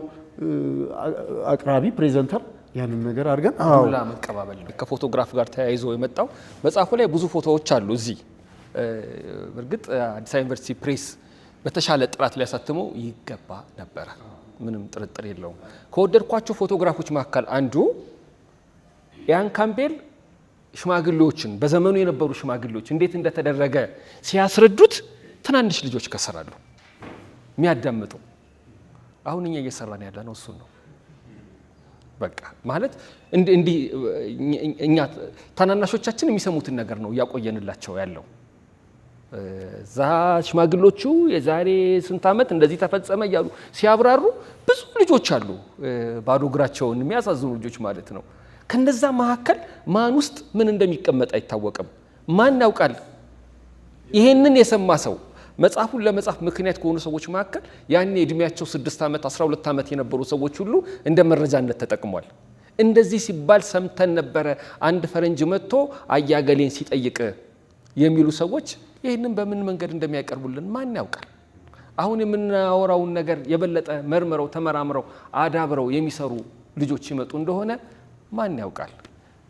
አቅራቢ ፕሬዘንተር ያንን ነገር አድርገን ዱላ መቀባበል ነው። ከፎቶግራፍ ጋር ተያይዞ የመጣው መጽሐፉ ላይ ብዙ ፎቶዎች አሉ። እዚህ እርግጥ አዲስ አበባ ዩኒቨርሲቲ ፕሬስ በተሻለ ጥራት ሊያሳትመው ይገባ ነበረ፣ ምንም ጥርጥር የለውም። ከወደድኳቸው ፎቶግራፎች መካከል አንዱ ኢያን ካምቤል ሽማግሌዎችን በዘመኑ የነበሩ ሽማግሌዎች እንዴት እንደተደረገ ሲያስረዱት ትናንሽ ልጆች ከሰራሉ የሚያዳምጡ። አሁን እኛ እየሰራን ያለ ነው እሱን ነው። በቃ ማለት እንዲህ እኛ ታናናሾቻችን የሚሰሙትን ነገር ነው እያቆየንላቸው ያለው። እዛ ሽማግሎቹ የዛሬ ስንት ዓመት እንደዚህ ተፈጸመ እያሉ ሲያብራሩ ብዙ ልጆች አሉ ባዶ እግራቸውን የሚያሳዝኑ ልጆች ማለት ነው። ከነዛ መካከል ማን ውስጥ ምን እንደሚቀመጥ አይታወቅም። ማን ያውቃል? ይሄንን የሰማ ሰው መጽሐፉን ለመጻፍ ምክንያት ከሆኑ ሰዎች መካከል ያኔ እድሜያቸው 6 ዓመት 12 ዓመት የነበሩ ሰዎች ሁሉ እንደ መረጃነት ተጠቅሟል። እንደዚህ ሲባል ሰምተን ነበረ አንድ ፈረንጅ መጥቶ አያገሌን ሲጠይቅ የሚሉ ሰዎች ይህንን በምን መንገድ እንደሚያቀርቡልን ማን ያውቃል? አሁን የምናወራውን ነገር የበለጠ መርምረው ተመራምረው አዳብረው የሚሰሩ ልጆች ይመጡ እንደሆነ ማን ያውቃል?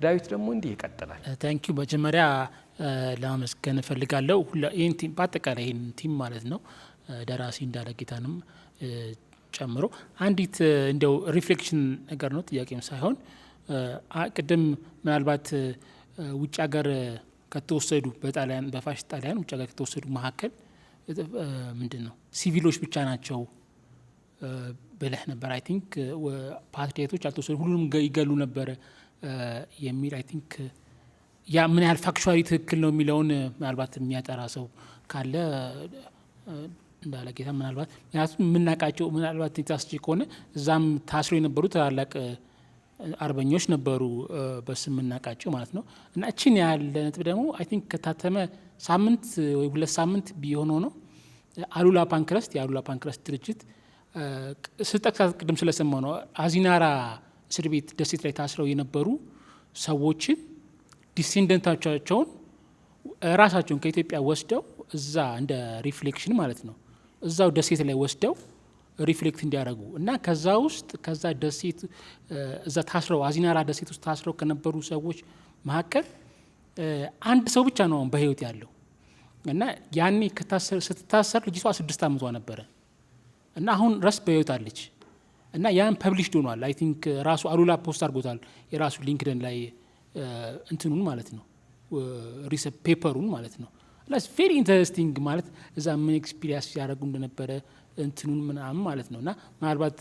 ዳዊት ደግሞ እንዲህ ይቀጥላል። ታንኪዩ መጀመሪያ ለማመስገን እፈልጋለሁ ይህን ቲም በአጠቃላይ ይህን ቲም ማለት ነው ደራሲ እንዳለ ጌታንም ጨምሮ። አንዲት እንደው ሪፍሌክሽን ነገር ነው ጥያቄም ሳይሆን ቅድም ምናልባት ውጭ ሀገር ከተወሰዱ በጣሊያን በፋሽስት ጣሊያን ውጭ ሀገር ከተወሰዱ መካከል ምንድን ነው ሲቪሎች ብቻ ናቸው ብለህ ነበር። አይ ቲንክ ፓትሪያቶች አልተወሰዱ ሁሉንም ይገሉ ነበረ የሚል አይ ቲንክ ያ ምን ያህል ፋክቹዋሊ ትክክል ነው የሚለውን ምናልባት የሚያጠራ ሰው ካለ እንዳለ ጌታ ምናልባት ምክንያቱም የምናውቃቸው ምናልባት ታስቼ ከሆነ እዛም ታስሮ የነበሩ ታላላቅ አርበኞች ነበሩ በስም የምናውቃቸው ማለት ነው። እና እችን ያለ ነጥብ ደግሞ አይ ቲንክ ከታተመ ሳምንት ወይ 2 ሳምንት ቢሆነው ነው አሉላ ፓንክረስት የአሉላ ፓንክረስት ድርጅት ስጠቅሳት ቅድም ስለሰማው ነው አዚናራ እስር ቤት ደሴት ላይ ታስረው የነበሩ ሰዎችን ዲሴንደንቶቻቸውን ራሳቸውን ከኢትዮጵያ ወስደው እዛ እንደ ሪፍሌክሽን ማለት ነው እዛው ደሴት ላይ ወስደው ሪፍሌክት እንዲያደርጉ እና ከዛ ውስጥ ከዛ ደሴት እዛ ታስረው አዚናራ ደሴት ውስጥ ታስረው ከነበሩ ሰዎች መካከል አንድ ሰው ብቻ ነው በህይወት ያለው እና ያኔ ስትታሰር ልጅቷ 6 ዓመቷ ነበረ እና አሁን ረስ በህይወት አለች እና ያን ፐብሊሽድ ሆኗል። አይ ቲንክ ራሱ አሉላ ፖስት አድርጎታል የራሱ ሊንክድን ላይ እንትኑን ማለት ነው ሪሰፕ ፔፐሩን ማለት ነው። ላስ ቬሪ ኢንተረስቲንግ ማለት እዛ ምን ኤክስፒሪየንስ ያደረጉ እንደነበረ እንትኑን ምናምን ማለት ነው። እና ምናልባት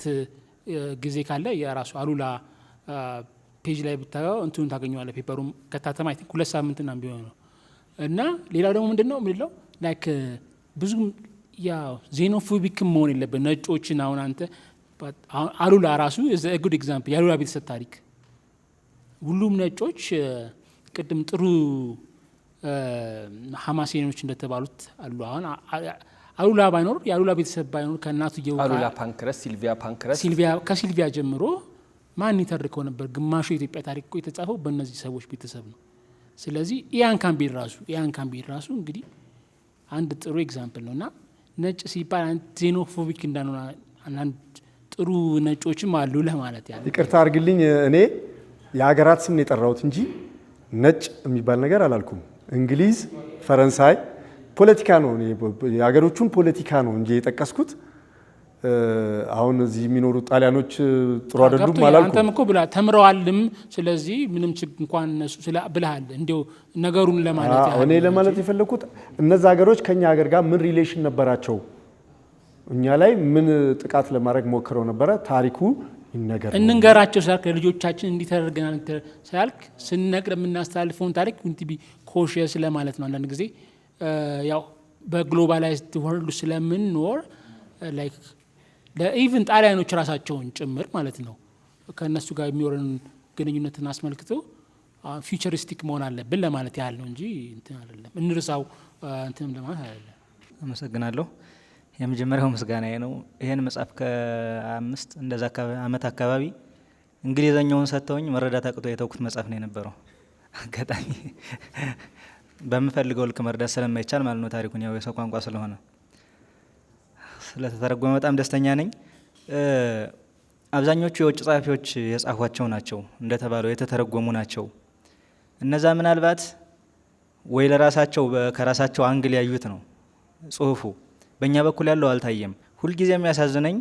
ጊዜ ካለ የራሱ አሉላ ፔጅ ላይ ብታየው እንትኑን ታገኘዋለህ። ፔፐሩን ከታተማ አይ ቲንክ 2 ሳምንት ምናምን ቢሆን ነው። እና ሌላው ደግሞ ምንድነው ምንለው ላይክ ብዙ ያው ዜኖፎቢክም መሆን የለብን ነጮችን አሁን አንተ አሉላ ራሱ ጉድ ኤግዛምፕል የአሉላ ቤተሰብ ታሪክ ሁሉም ነጮች ቅድም ጥሩ ሀማሴኖች እንደተባሉት አሉ። አሁን አሉላ ባይኖር የአሉላ ቤተሰብ ባይኖር ከእናቱ አሉላ ፓንክረስት ከሲልቪያ ጀምሮ ማን ይተርከው ነበር? ግማሹ የኢትዮጵያ ታሪክ እኮ የተጻፈው በእነዚህ ሰዎች ቤተሰብ ነው። ስለዚህ ኢያን ካምቤል ራሱ እንግዲህ አንድ ጥሩ ኤግዛምፕል ነው። እና ነጭ ሲባል ዜኖፎቢክ እንዳንሆን አንዳንድ ጥሩ ነጮችም አሉ ለማለት ያለ። ይቅርታ አድርግልኝ እኔ የሀገራት ስም የጠራሁት እንጂ ነጭ የሚባል ነገር አላልኩም። እንግሊዝ፣ ፈረንሳይ ፖለቲካ ነው የሀገሮቹን ፖለቲካ ነው እንጂ የጠቀስኩት አሁን እዚህ የሚኖሩ ጣሊያኖች ጥሩ አይደሉም አላልኩም። አንተም እኮ ተምረዋልም ስለዚህ ምንም ችግር እንኳን እነሱ ብለሃል እንዲያው ነገሩን ለማለት ያህል እኔ ለማለት የፈለኩት እነዛ ሀገሮች ከኛ ሀገር ጋር ምን ሪሌሽን ነበራቸው? እኛ ላይ ምን ጥቃት ለማድረግ ሞክረው ነበረ? ታሪኩ ይነገር እንንገራቸው ሳልክ ለልጆቻችን እንዲተደርገናል ሳልክ ስንነግር የምናስተላልፈውን ታሪክ ቢ ኮሽየስ ለማለት ነው። አንዳንድ ጊዜ ያው በግሎባላይዝድ ወርልድ ስለምንኖር ላይክ ለኢቭን ጣሊያኖች ራሳቸውን ጭምር ማለት ነው ከእነሱ ጋር የሚኖረን ግንኙነትን አስመልክቶ ፊውቸሪስቲክ መሆን አለብን ለማለት ያህል ነው እንጂ እንትን አይደለም። እንርሳው እንትንም ለማለት አይደለም። አመሰግናለሁ። የመጀመሪያው ምስጋናዬ ነው። ይህን መጽሐፍ ከ5 እንደዛ ዓመት አካባቢ እንግሊዘኛውን ሰጥተውኝ መረዳት አቅቶ የተውኩት መጽሐፍ ነው የነበረው። አጋጣሚ በምፈልገው ልክ መረዳት ስለማይቻል ማለት ነው ታሪኩን ያው የሰው ቋንቋ ስለሆነ ስለተተረጎመ በጣም ደስተኛ ነኝ። አብዛኞቹ የውጭ ጸሐፊዎች የጻፏቸው ናቸው እንደተባለው የተተረጎሙ ናቸው። እነዛ ምናልባት ወይ ለራሳቸው ከራሳቸው አንግል ያዩት ነው ጽሁፉ በእኛ በኩል ያለው አልታየም። ሁልጊዜ የሚያሳዝነኝ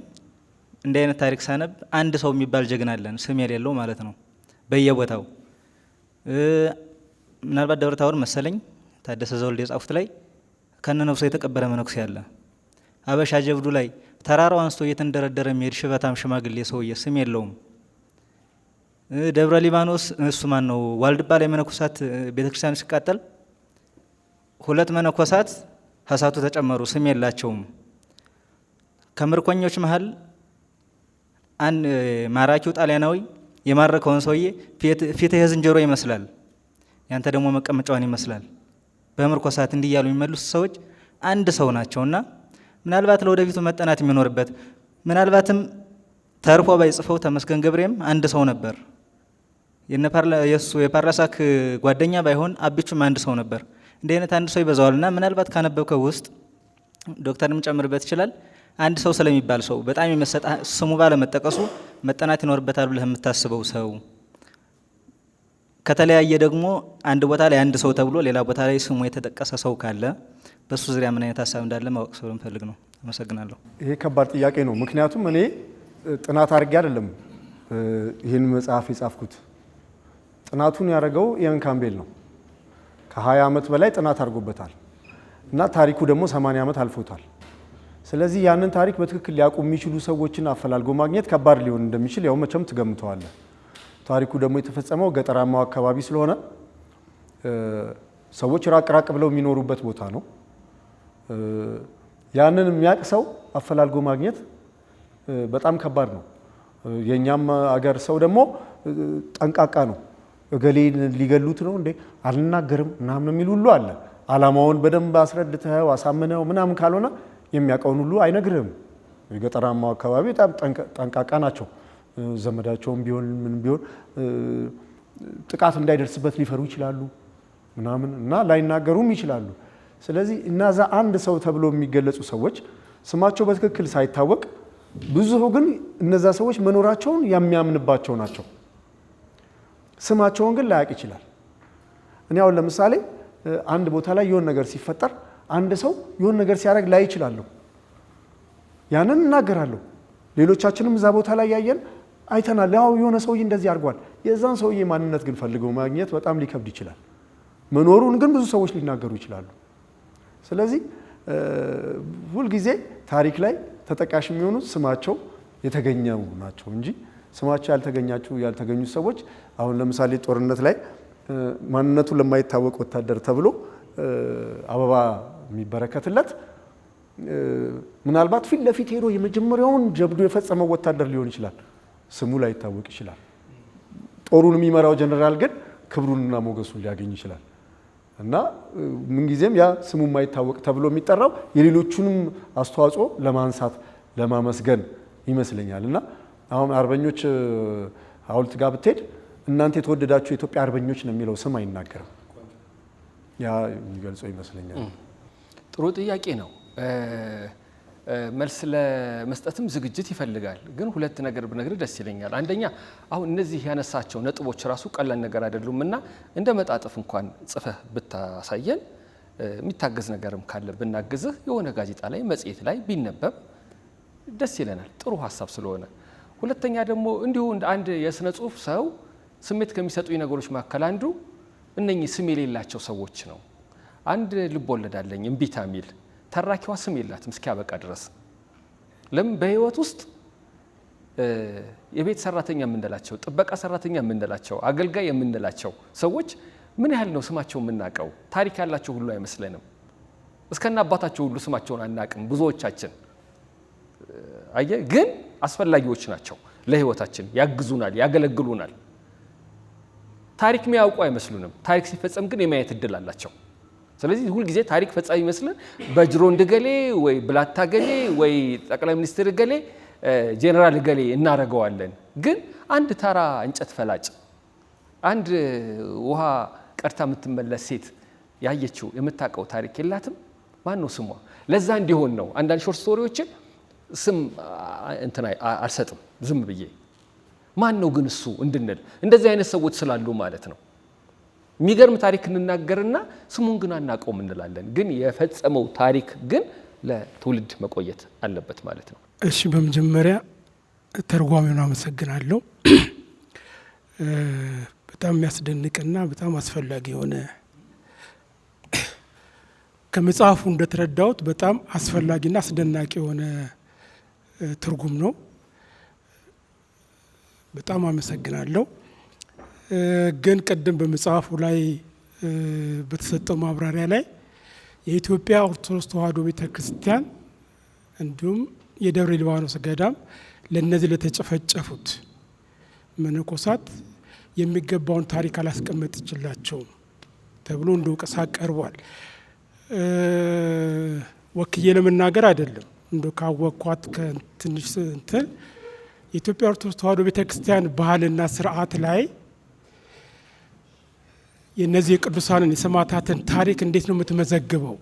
እንዲህ አይነት ታሪክ ሳነብ አንድ ሰው የሚባል ጀግና አለን ስም የሌለው ማለት ነው በየቦታው ምናልባት ደብረ ታቦር መሰለኝ ታደሰ ዘወልድ የጻፉት ላይ ከነ ነፍሱ የተቀበረ መነኩሴ ያለ አበሻ ጀብዱ ላይ ተራራው አንስቶ እየተንደረደረ የሚሄድ ሽበታም ሽማግሌ ሰውዬ ስም የለውም። ደብረ ሊባኖስ እሱ ማን ነው ዋልድባ ላይ መነኮሳት ቤተክርስቲያኑ ሲቃጠል 2 መነኮሳት ሀሳቱ ተጨመሩ፣ ስም የላቸውም። ከምርኮኞች መሀል አንድ ማራኪው ጣሊያናዊ የማረከውን ሰውዬ ፊትህ የዝንጀሮ ይመስላል፣ ያንተ ደግሞ መቀመጫዋን ይመስላል፣ በምርኮሳት እንዲያሉ የሚመልሱ ሰዎች አንድ ሰው ናቸውና ምናልባት ለወደፊቱ መጠናት የሚኖርበት ምናልባትም ተርፎ ባይጽፈው ተመስገን ገብሬም አንድ ሰው ነበር። የሱ የፓርላሳክ ጓደኛ ባይሆን አብቹም አንድ ሰው ነበር። እንዲህ አይነት አንድ ሰው ይበዛዋልና ምናልባት ካነበብከው ውስጥ ዶክተርም ጨምርበት ይችላል አንድ ሰው ስለሚባል ሰው በጣም የመሰጣ ስሙ ባለመጠቀሱ መጠናት ይኖርበታል ብለህ የምታስበው ሰው ከተለያየ ደግሞ አንድ ቦታ ላይ አንድ ሰው ተብሎ ሌላ ቦታ ላይ ስሙ የተጠቀሰ ሰው ካለ በሱ ዙሪያ ምን አይነት ሀሳብ እንዳለ ማወቅ ስለምፈልግ ነው። አመሰግናለሁ። ይሄ ከባድ ጥያቄ ነው። ምክንያቱም እኔ ጥናት አድርጌ አይደለም ይህን መጽሐፍ የጻፍኩት። ጥናቱን ያደረገው ኢያን ካምቤል ነው። ከ20 ዓመት በላይ ጥናት አድርጎበታል እና ታሪኩ ደግሞ 80 ዓመት አልፎታል። ስለዚህ ያንን ታሪክ በትክክል ሊያውቁ የሚችሉ ሰዎችን አፈላልጎ ማግኘት ከባድ ሊሆን እንደሚችል ያው መቼም ትገምተዋለህ። ታሪኩ ደግሞ የተፈጸመው ገጠራማው አካባቢ ስለሆነ ሰዎች ራቅ ራቅ ብለው የሚኖሩበት ቦታ ነው። ያንን የሚያውቅ ሰው አፈላልጎ ማግኘት በጣም ከባድ ነው። የኛም አገር ሰው ደግሞ ጠንቃቃ ነው። እገሌን ሊገሉት ነው እንዴ አልናገርም ምናምን የሚል ሁሉ አለ። አላማውን በደንብ አስረድተው አሳምነው ምናምን ካልሆነ የሚያውቀውን ሁሉ አይነግርህም። የገጠራማው አካባቢ በጣም ጠንቃቃ ናቸው። ዘመዳቸውም ቢሆን ምን ቢሆን ጥቃት እንዳይደርስበት ሊፈሩ ይችላሉ ምናምን እና ላይናገሩም ይችላሉ። ስለዚህ እነዛ አንድ ሰው ተብሎ የሚገለጹ ሰዎች ስማቸው በትክክል ሳይታወቅ ብዙ ግን እነዛ ሰዎች መኖራቸውን የሚያምንባቸው ናቸው። ስማቸውን ግን ላያውቅ ይችላል። እኔ አሁን ለምሳሌ አንድ ቦታ ላይ የሆነ ነገር ሲፈጠር አንድ ሰው የሆነ ነገር ሲያደርግ ላይ ይችላለሁ፣ ያንን እናገራለሁ። ሌሎቻችንም እዛ ቦታ ላይ ያየን አይተናል። ያው የሆነ ሰውዬ እንደዚህ አድርጓል። የዛን ሰውዬ ማንነት ግን ፈልገው ማግኘት በጣም ሊከብድ ይችላል። መኖሩን ግን ብዙ ሰዎች ሊናገሩ ይችላሉ። ስለዚህ ሁልጊዜ ታሪክ ላይ ተጠቃሽ የሚሆኑት ስማቸው የተገኘው ናቸው እንጂ ስማቸው ያልተገኙ ሰዎች አሁን ለምሳሌ ጦርነት ላይ ማንነቱ ለማይታወቅ ወታደር ተብሎ አበባ የሚበረከትለት ምናልባት ፊት ለፊት ሄዶ የመጀመሪያውን ጀብዱ የፈጸመው ወታደር ሊሆን ይችላል። ስሙ ላይታወቅ ይችላል። ጦሩን የሚመራው ጀነራል ግን ክብሩንና ሞገሱን ሊያገኝ ይችላል። እና ምንጊዜም ያ ስሙ የማይታወቅ ተብሎ የሚጠራው የሌሎቹንም አስተዋጽኦ ለማንሳት ለማመስገን ይመስለኛል። እና አሁን አርበኞች ሐውልት ጋር ብትሄድ እናንተ የተወደዳችሁ የኢትዮጵያ አርበኞች ነው የሚለው ስም አይናገርም። ያ የሚገልጸው ይመስለኛል። ጥሩ ጥያቄ ነው። መልስ ለመስጠትም ዝግጅት ይፈልጋል። ግን ሁለት ነገር ብነግርህ ደስ ይለኛል። አንደኛ አሁን እነዚህ ያነሳቸው ነጥቦች ራሱ ቀላል ነገር አይደሉም እና እንደ መጣጥፍ እንኳን ጽፈህ ብታሳየን የሚታገዝ ነገርም ካለ ብናግዝህ የሆነ ጋዜጣ ላይ መጽሔት ላይ ቢነበብ ደስ ይለናል፣ ጥሩ ሀሳብ ስለሆነ። ሁለተኛ ደግሞ እንዲሁ አንድ የስነ ጽሁፍ ሰው ስሜት ከሚሰጡኝ ነገሮች መካከል አንዱ እነኚህ ስም የሌላቸው ሰዎች ነው። አንድ ልብ ወለድ አለኝ እምቢታ ሚል ተራኪዋ ስም የላትም እስኪያበቃ ድረስ። ለምን በህይወት ውስጥ የቤት ሰራተኛ የምንላቸው፣ ጥበቃ ሰራተኛ የምንላቸው፣ አገልጋይ የምንላቸው ሰዎች ምን ያህል ነው ስማቸው የምናውቀው? ታሪክ ያላቸው ሁሉ አይመስለንም። እስከና አባታቸው ሁሉ ስማቸውን አናውቅም ብዙዎቻችን። አየህ፣ ግን አስፈላጊዎች ናቸው ለህይወታችን፣ ያግዙናል፣ ያገለግሉናል። ታሪክ የሚያውቁ አይመስሉንም። ታሪክ ሲፈጸም ግን የማየት እድል አላቸው። ስለዚህ ሁልጊዜ ታሪክ ፈጻሚ ይመስልን በጅሮንድ ገሌ ወይ ብላታ ገሌ ወይ ጠቅላይ ሚኒስትር ገሌ ጄኔራል ገሌ እናደርገዋለን። ግን አንድ ተራ እንጨት ፈላጭ፣ አንድ ውሃ ቀድታ የምትመለስ ሴት ያየችው የምታውቀው ታሪክ የላትም። ማን ነው ስሟ? ለዛ እንዲሆን ነው አንዳንድ ሾርት ስቶሪዎችን ስም እንትና አልሰጥም ዝም ብዬ። ማን ነው ግን እሱ እንድንል እንደዚህ አይነት ሰዎች ስላሉ ማለት ነው። የሚገርም ታሪክ እንናገርና ስሙን ግን አናውቀውም እንላለን። ግን የፈጸመው ታሪክ ግን ለትውልድ መቆየት አለበት ማለት ነው። እሺ፣ በመጀመሪያ ተርጓሚውን አመሰግናለሁ። በጣም የሚያስደንቅና በጣም አስፈላጊ የሆነ ከመጽሐፉ እንደተረዳሁት በጣም አስፈላጊና አስደናቂ የሆነ ትርጉም ነው። በጣም አመሰግናለሁ። ግን ቅድም በመጽሐፉ ላይ በተሰጠው ማብራሪያ ላይ የኢትዮጵያ ኦርቶዶክስ ተዋሕዶ ቤተክርስቲያን እንዲሁም የደብረ ሊባኖስ ገዳም ለነዚህ ለተጨፈጨፉት መነኮሳት የሚገባውን ታሪክ አላስቀመጠችላቸውም ተብሎ እንደ ወቀሳ ቀርቧል። ወክዬ ለመናገር አይደለም፣ እንደ ካወቅኳት ከትንሽ እንትን የኢትዮጵያ ኦርቶዶክስ ተዋሕዶ ቤተክርስቲያን ባህልና ስርዓት ላይ የነዚህ የቅዱሳንን የሰማዕታትን ታሪክ እንዴት ነው የምትመዘግበው፣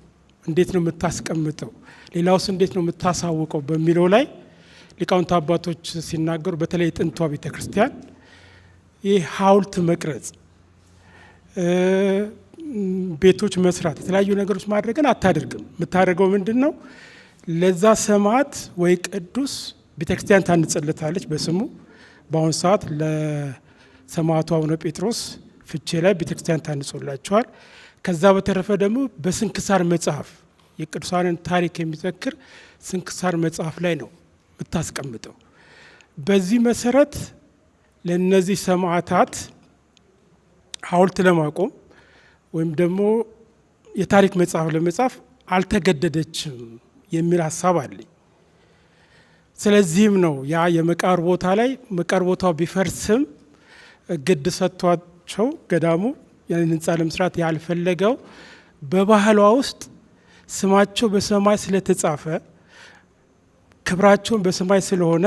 እንዴት ነው የምታስቀምጠው፣ ሌላውስ እንዴት ነው የምታሳውቀው በሚለው ላይ ሊቃውንት አባቶች ሲናገሩ በተለይ ጥንቷ ቤተክርስቲያን ይህ ሐውልት መቅረጽ፣ ቤቶች መስራት፣ የተለያዩ ነገሮች ማድረግን አታደርግም። የምታደርገው ምንድን ነው? ለዛ ሰማዕት ወይ ቅዱስ ቤተክርስቲያን ታንጽለታለች በስሙ። በአሁኑ ሰዓት ለሰማዕቱ አቡነ ጴጥሮስ ፍቼ ላይ ቤተክርስቲያን ታንጾላቸዋል። ከዛ በተረፈ ደግሞ በስንክሳር መጽሐፍ የቅዱሳንን ታሪክ የሚዘክር ስንክሳር መጽሐፍ ላይ ነው የምታስቀምጠው። በዚህ መሰረት ለነዚህ ሰማዕታት ሐውልት ለማቆም ወይም ደግሞ የታሪክ መጽሐፍ ለመጻፍ አልተገደደችም የሚል ሀሳብ አለኝ። ስለዚህም ነው ያ የመቃብር ቦታ ላይ መቃብር ቦታው ቢፈርስም ግድ ሰጥቷቸው ገዳሙ ያንን ህንፃ ለመስራት ያልፈለገው በባህሏ ውስጥ ስማቸው በሰማይ ስለተጻፈ ክብራቸውን በሰማይ ስለሆነ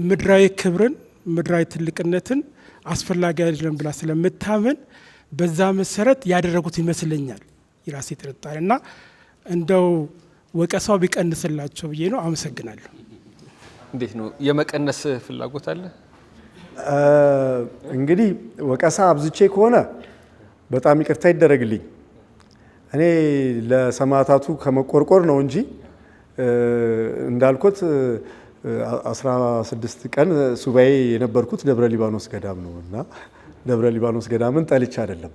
ምድራዊ ክብርን ምድራዊ ትልቅነትን አስፈላጊ አይደለም ብላ ስለምታምን በዛ መሰረት ያደረጉት ይመስለኛል የራሴ ጥርጣሬ እና እንደው ወቀሳው ቢቀንስላቸው ብዬ ነው። አመሰግናለሁ። እንዴት ነው የመቀነስ ፍላጎት አለ? እንግዲህ ወቀሳ አብዝቼ ከሆነ በጣም ይቅርታ ይደረግልኝ። እኔ ለሰማዕታቱ ከመቆርቆር ነው እንጂ እንዳልኩት 16 ቀን ሱባኤ የነበርኩት ደብረ ሊባኖስ ገዳም ነው እና ደብረ ሊባኖስ ገዳምን ጠልቼ አይደለም።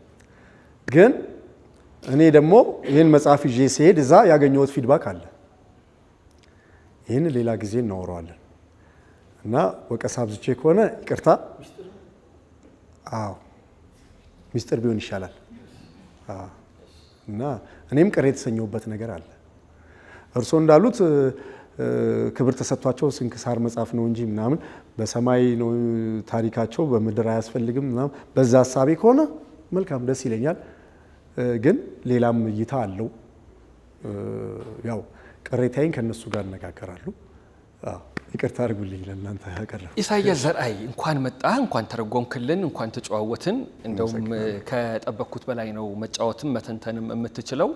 ግን እኔ ደግሞ ይህን መጽሐፍ ይዤ ሲሄድ እዛ ያገኘሁት ፊድባክ አለ። ይህን ሌላ ጊዜ እናወራዋለን እና ወቀሳ አብዝቼ ከሆነ ይቅርታ። አዎ ሚስጥር ቢሆን ይሻላል እና እኔም ቅር የተሰኘሁበት ነገር አለ። እርስዎ እንዳሉት ክብር ተሰጥቷቸው ስንክሳር መጽሐፍ ነው እንጂ ምናምን በሰማይ ነው ታሪካቸው በምድር አያስፈልግም ምናምን በዛ ሀሳቤ ከሆነ መልካም ደስ ይለኛል። ግን ሌላም እይታ አለው። ያው ቅሬታዬን ከነሱ ጋር እነጋገራለሁ። ይቅርታ አድርጉልኝ ለእናንተ ያቀረብ ኢሳያስ ዘርአይ እንኳን መጣ፣ እንኳን ተረጎምክልን፣ እንኳን ተጨዋወትን። እንደውም ከጠበቅኩት በላይ ነው መጫወትም መተንተንም የምትችለው።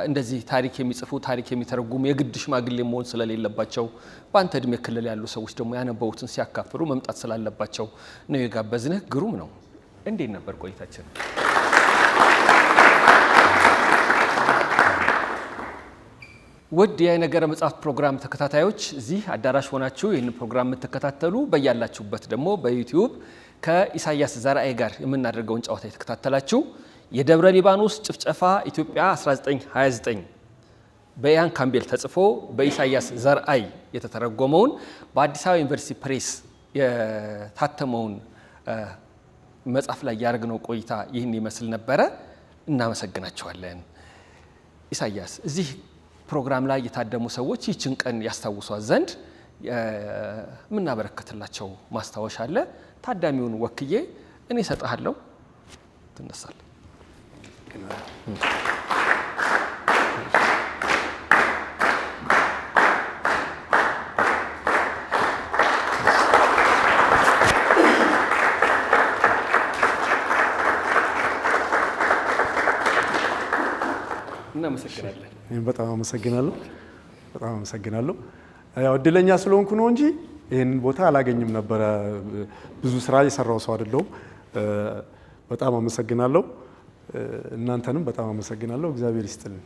እንደዚህ ታሪክ የሚጽፉ ታሪክ የሚተረጉሙ የግድ ሽማግሌ መሆን ስለሌለባቸው በአንተ እድሜ ክልል ያሉ ሰዎች ደግሞ ያነበቡትን ሲያካፍሉ መምጣት ስላለባቸው ነው የጋበዝንህ። ግሩም ነው። እንዴት ነበር ቆይታችን? ውድ የነገረ መጽሐፍት ፕሮግራም ተከታታዮች እዚህ አዳራሽ ሆናችሁ ይህን ፕሮግራም የምትከታተሉ በያላችሁበት ደግሞ በዩቲዩብ ከኢሳያስ ዘርአይ ጋር የምናደርገውን ጨዋታ የተከታተላችሁ የደብረ ሊባኖስ ጭፍጨፋ ኢትዮጵያ 1929 በኢያን ካምቤል ተጽፎ በኢሳያስ ዘርአይ የተተረጎመውን በአዲስ አበባ ዩኒቨርሲቲ ፕሬስ የታተመውን መጽሐፍ ላይ ያደረግነው ቆይታ ይህን ይመስል ነበረ። እናመሰግናቸዋለን። ኢሳያስ እዚህ ፕሮግራም ላይ የታደሙ ሰዎች ይህችን ቀን ያስታውሷት ዘንድ የምናበረከትላቸው ማስታወሻ አለ። ታዳሚውን ወክዬ እኔ እሰጥሃለሁ፣ ትነሳለህ። እናመሰግናለን። በጣም አመሰግናለሁ። በጣም አመሰግናለሁ። ያው እድለኛ ስለሆንኩ ነው እንጂ ይህንን ቦታ አላገኝም ነበረ። ብዙ ስራ የሰራው ሰው አይደለሁም። በጣም አመሰግናለሁ። እናንተንም በጣም አመሰግናለሁ። እግዚአብሔር ይስጥልን።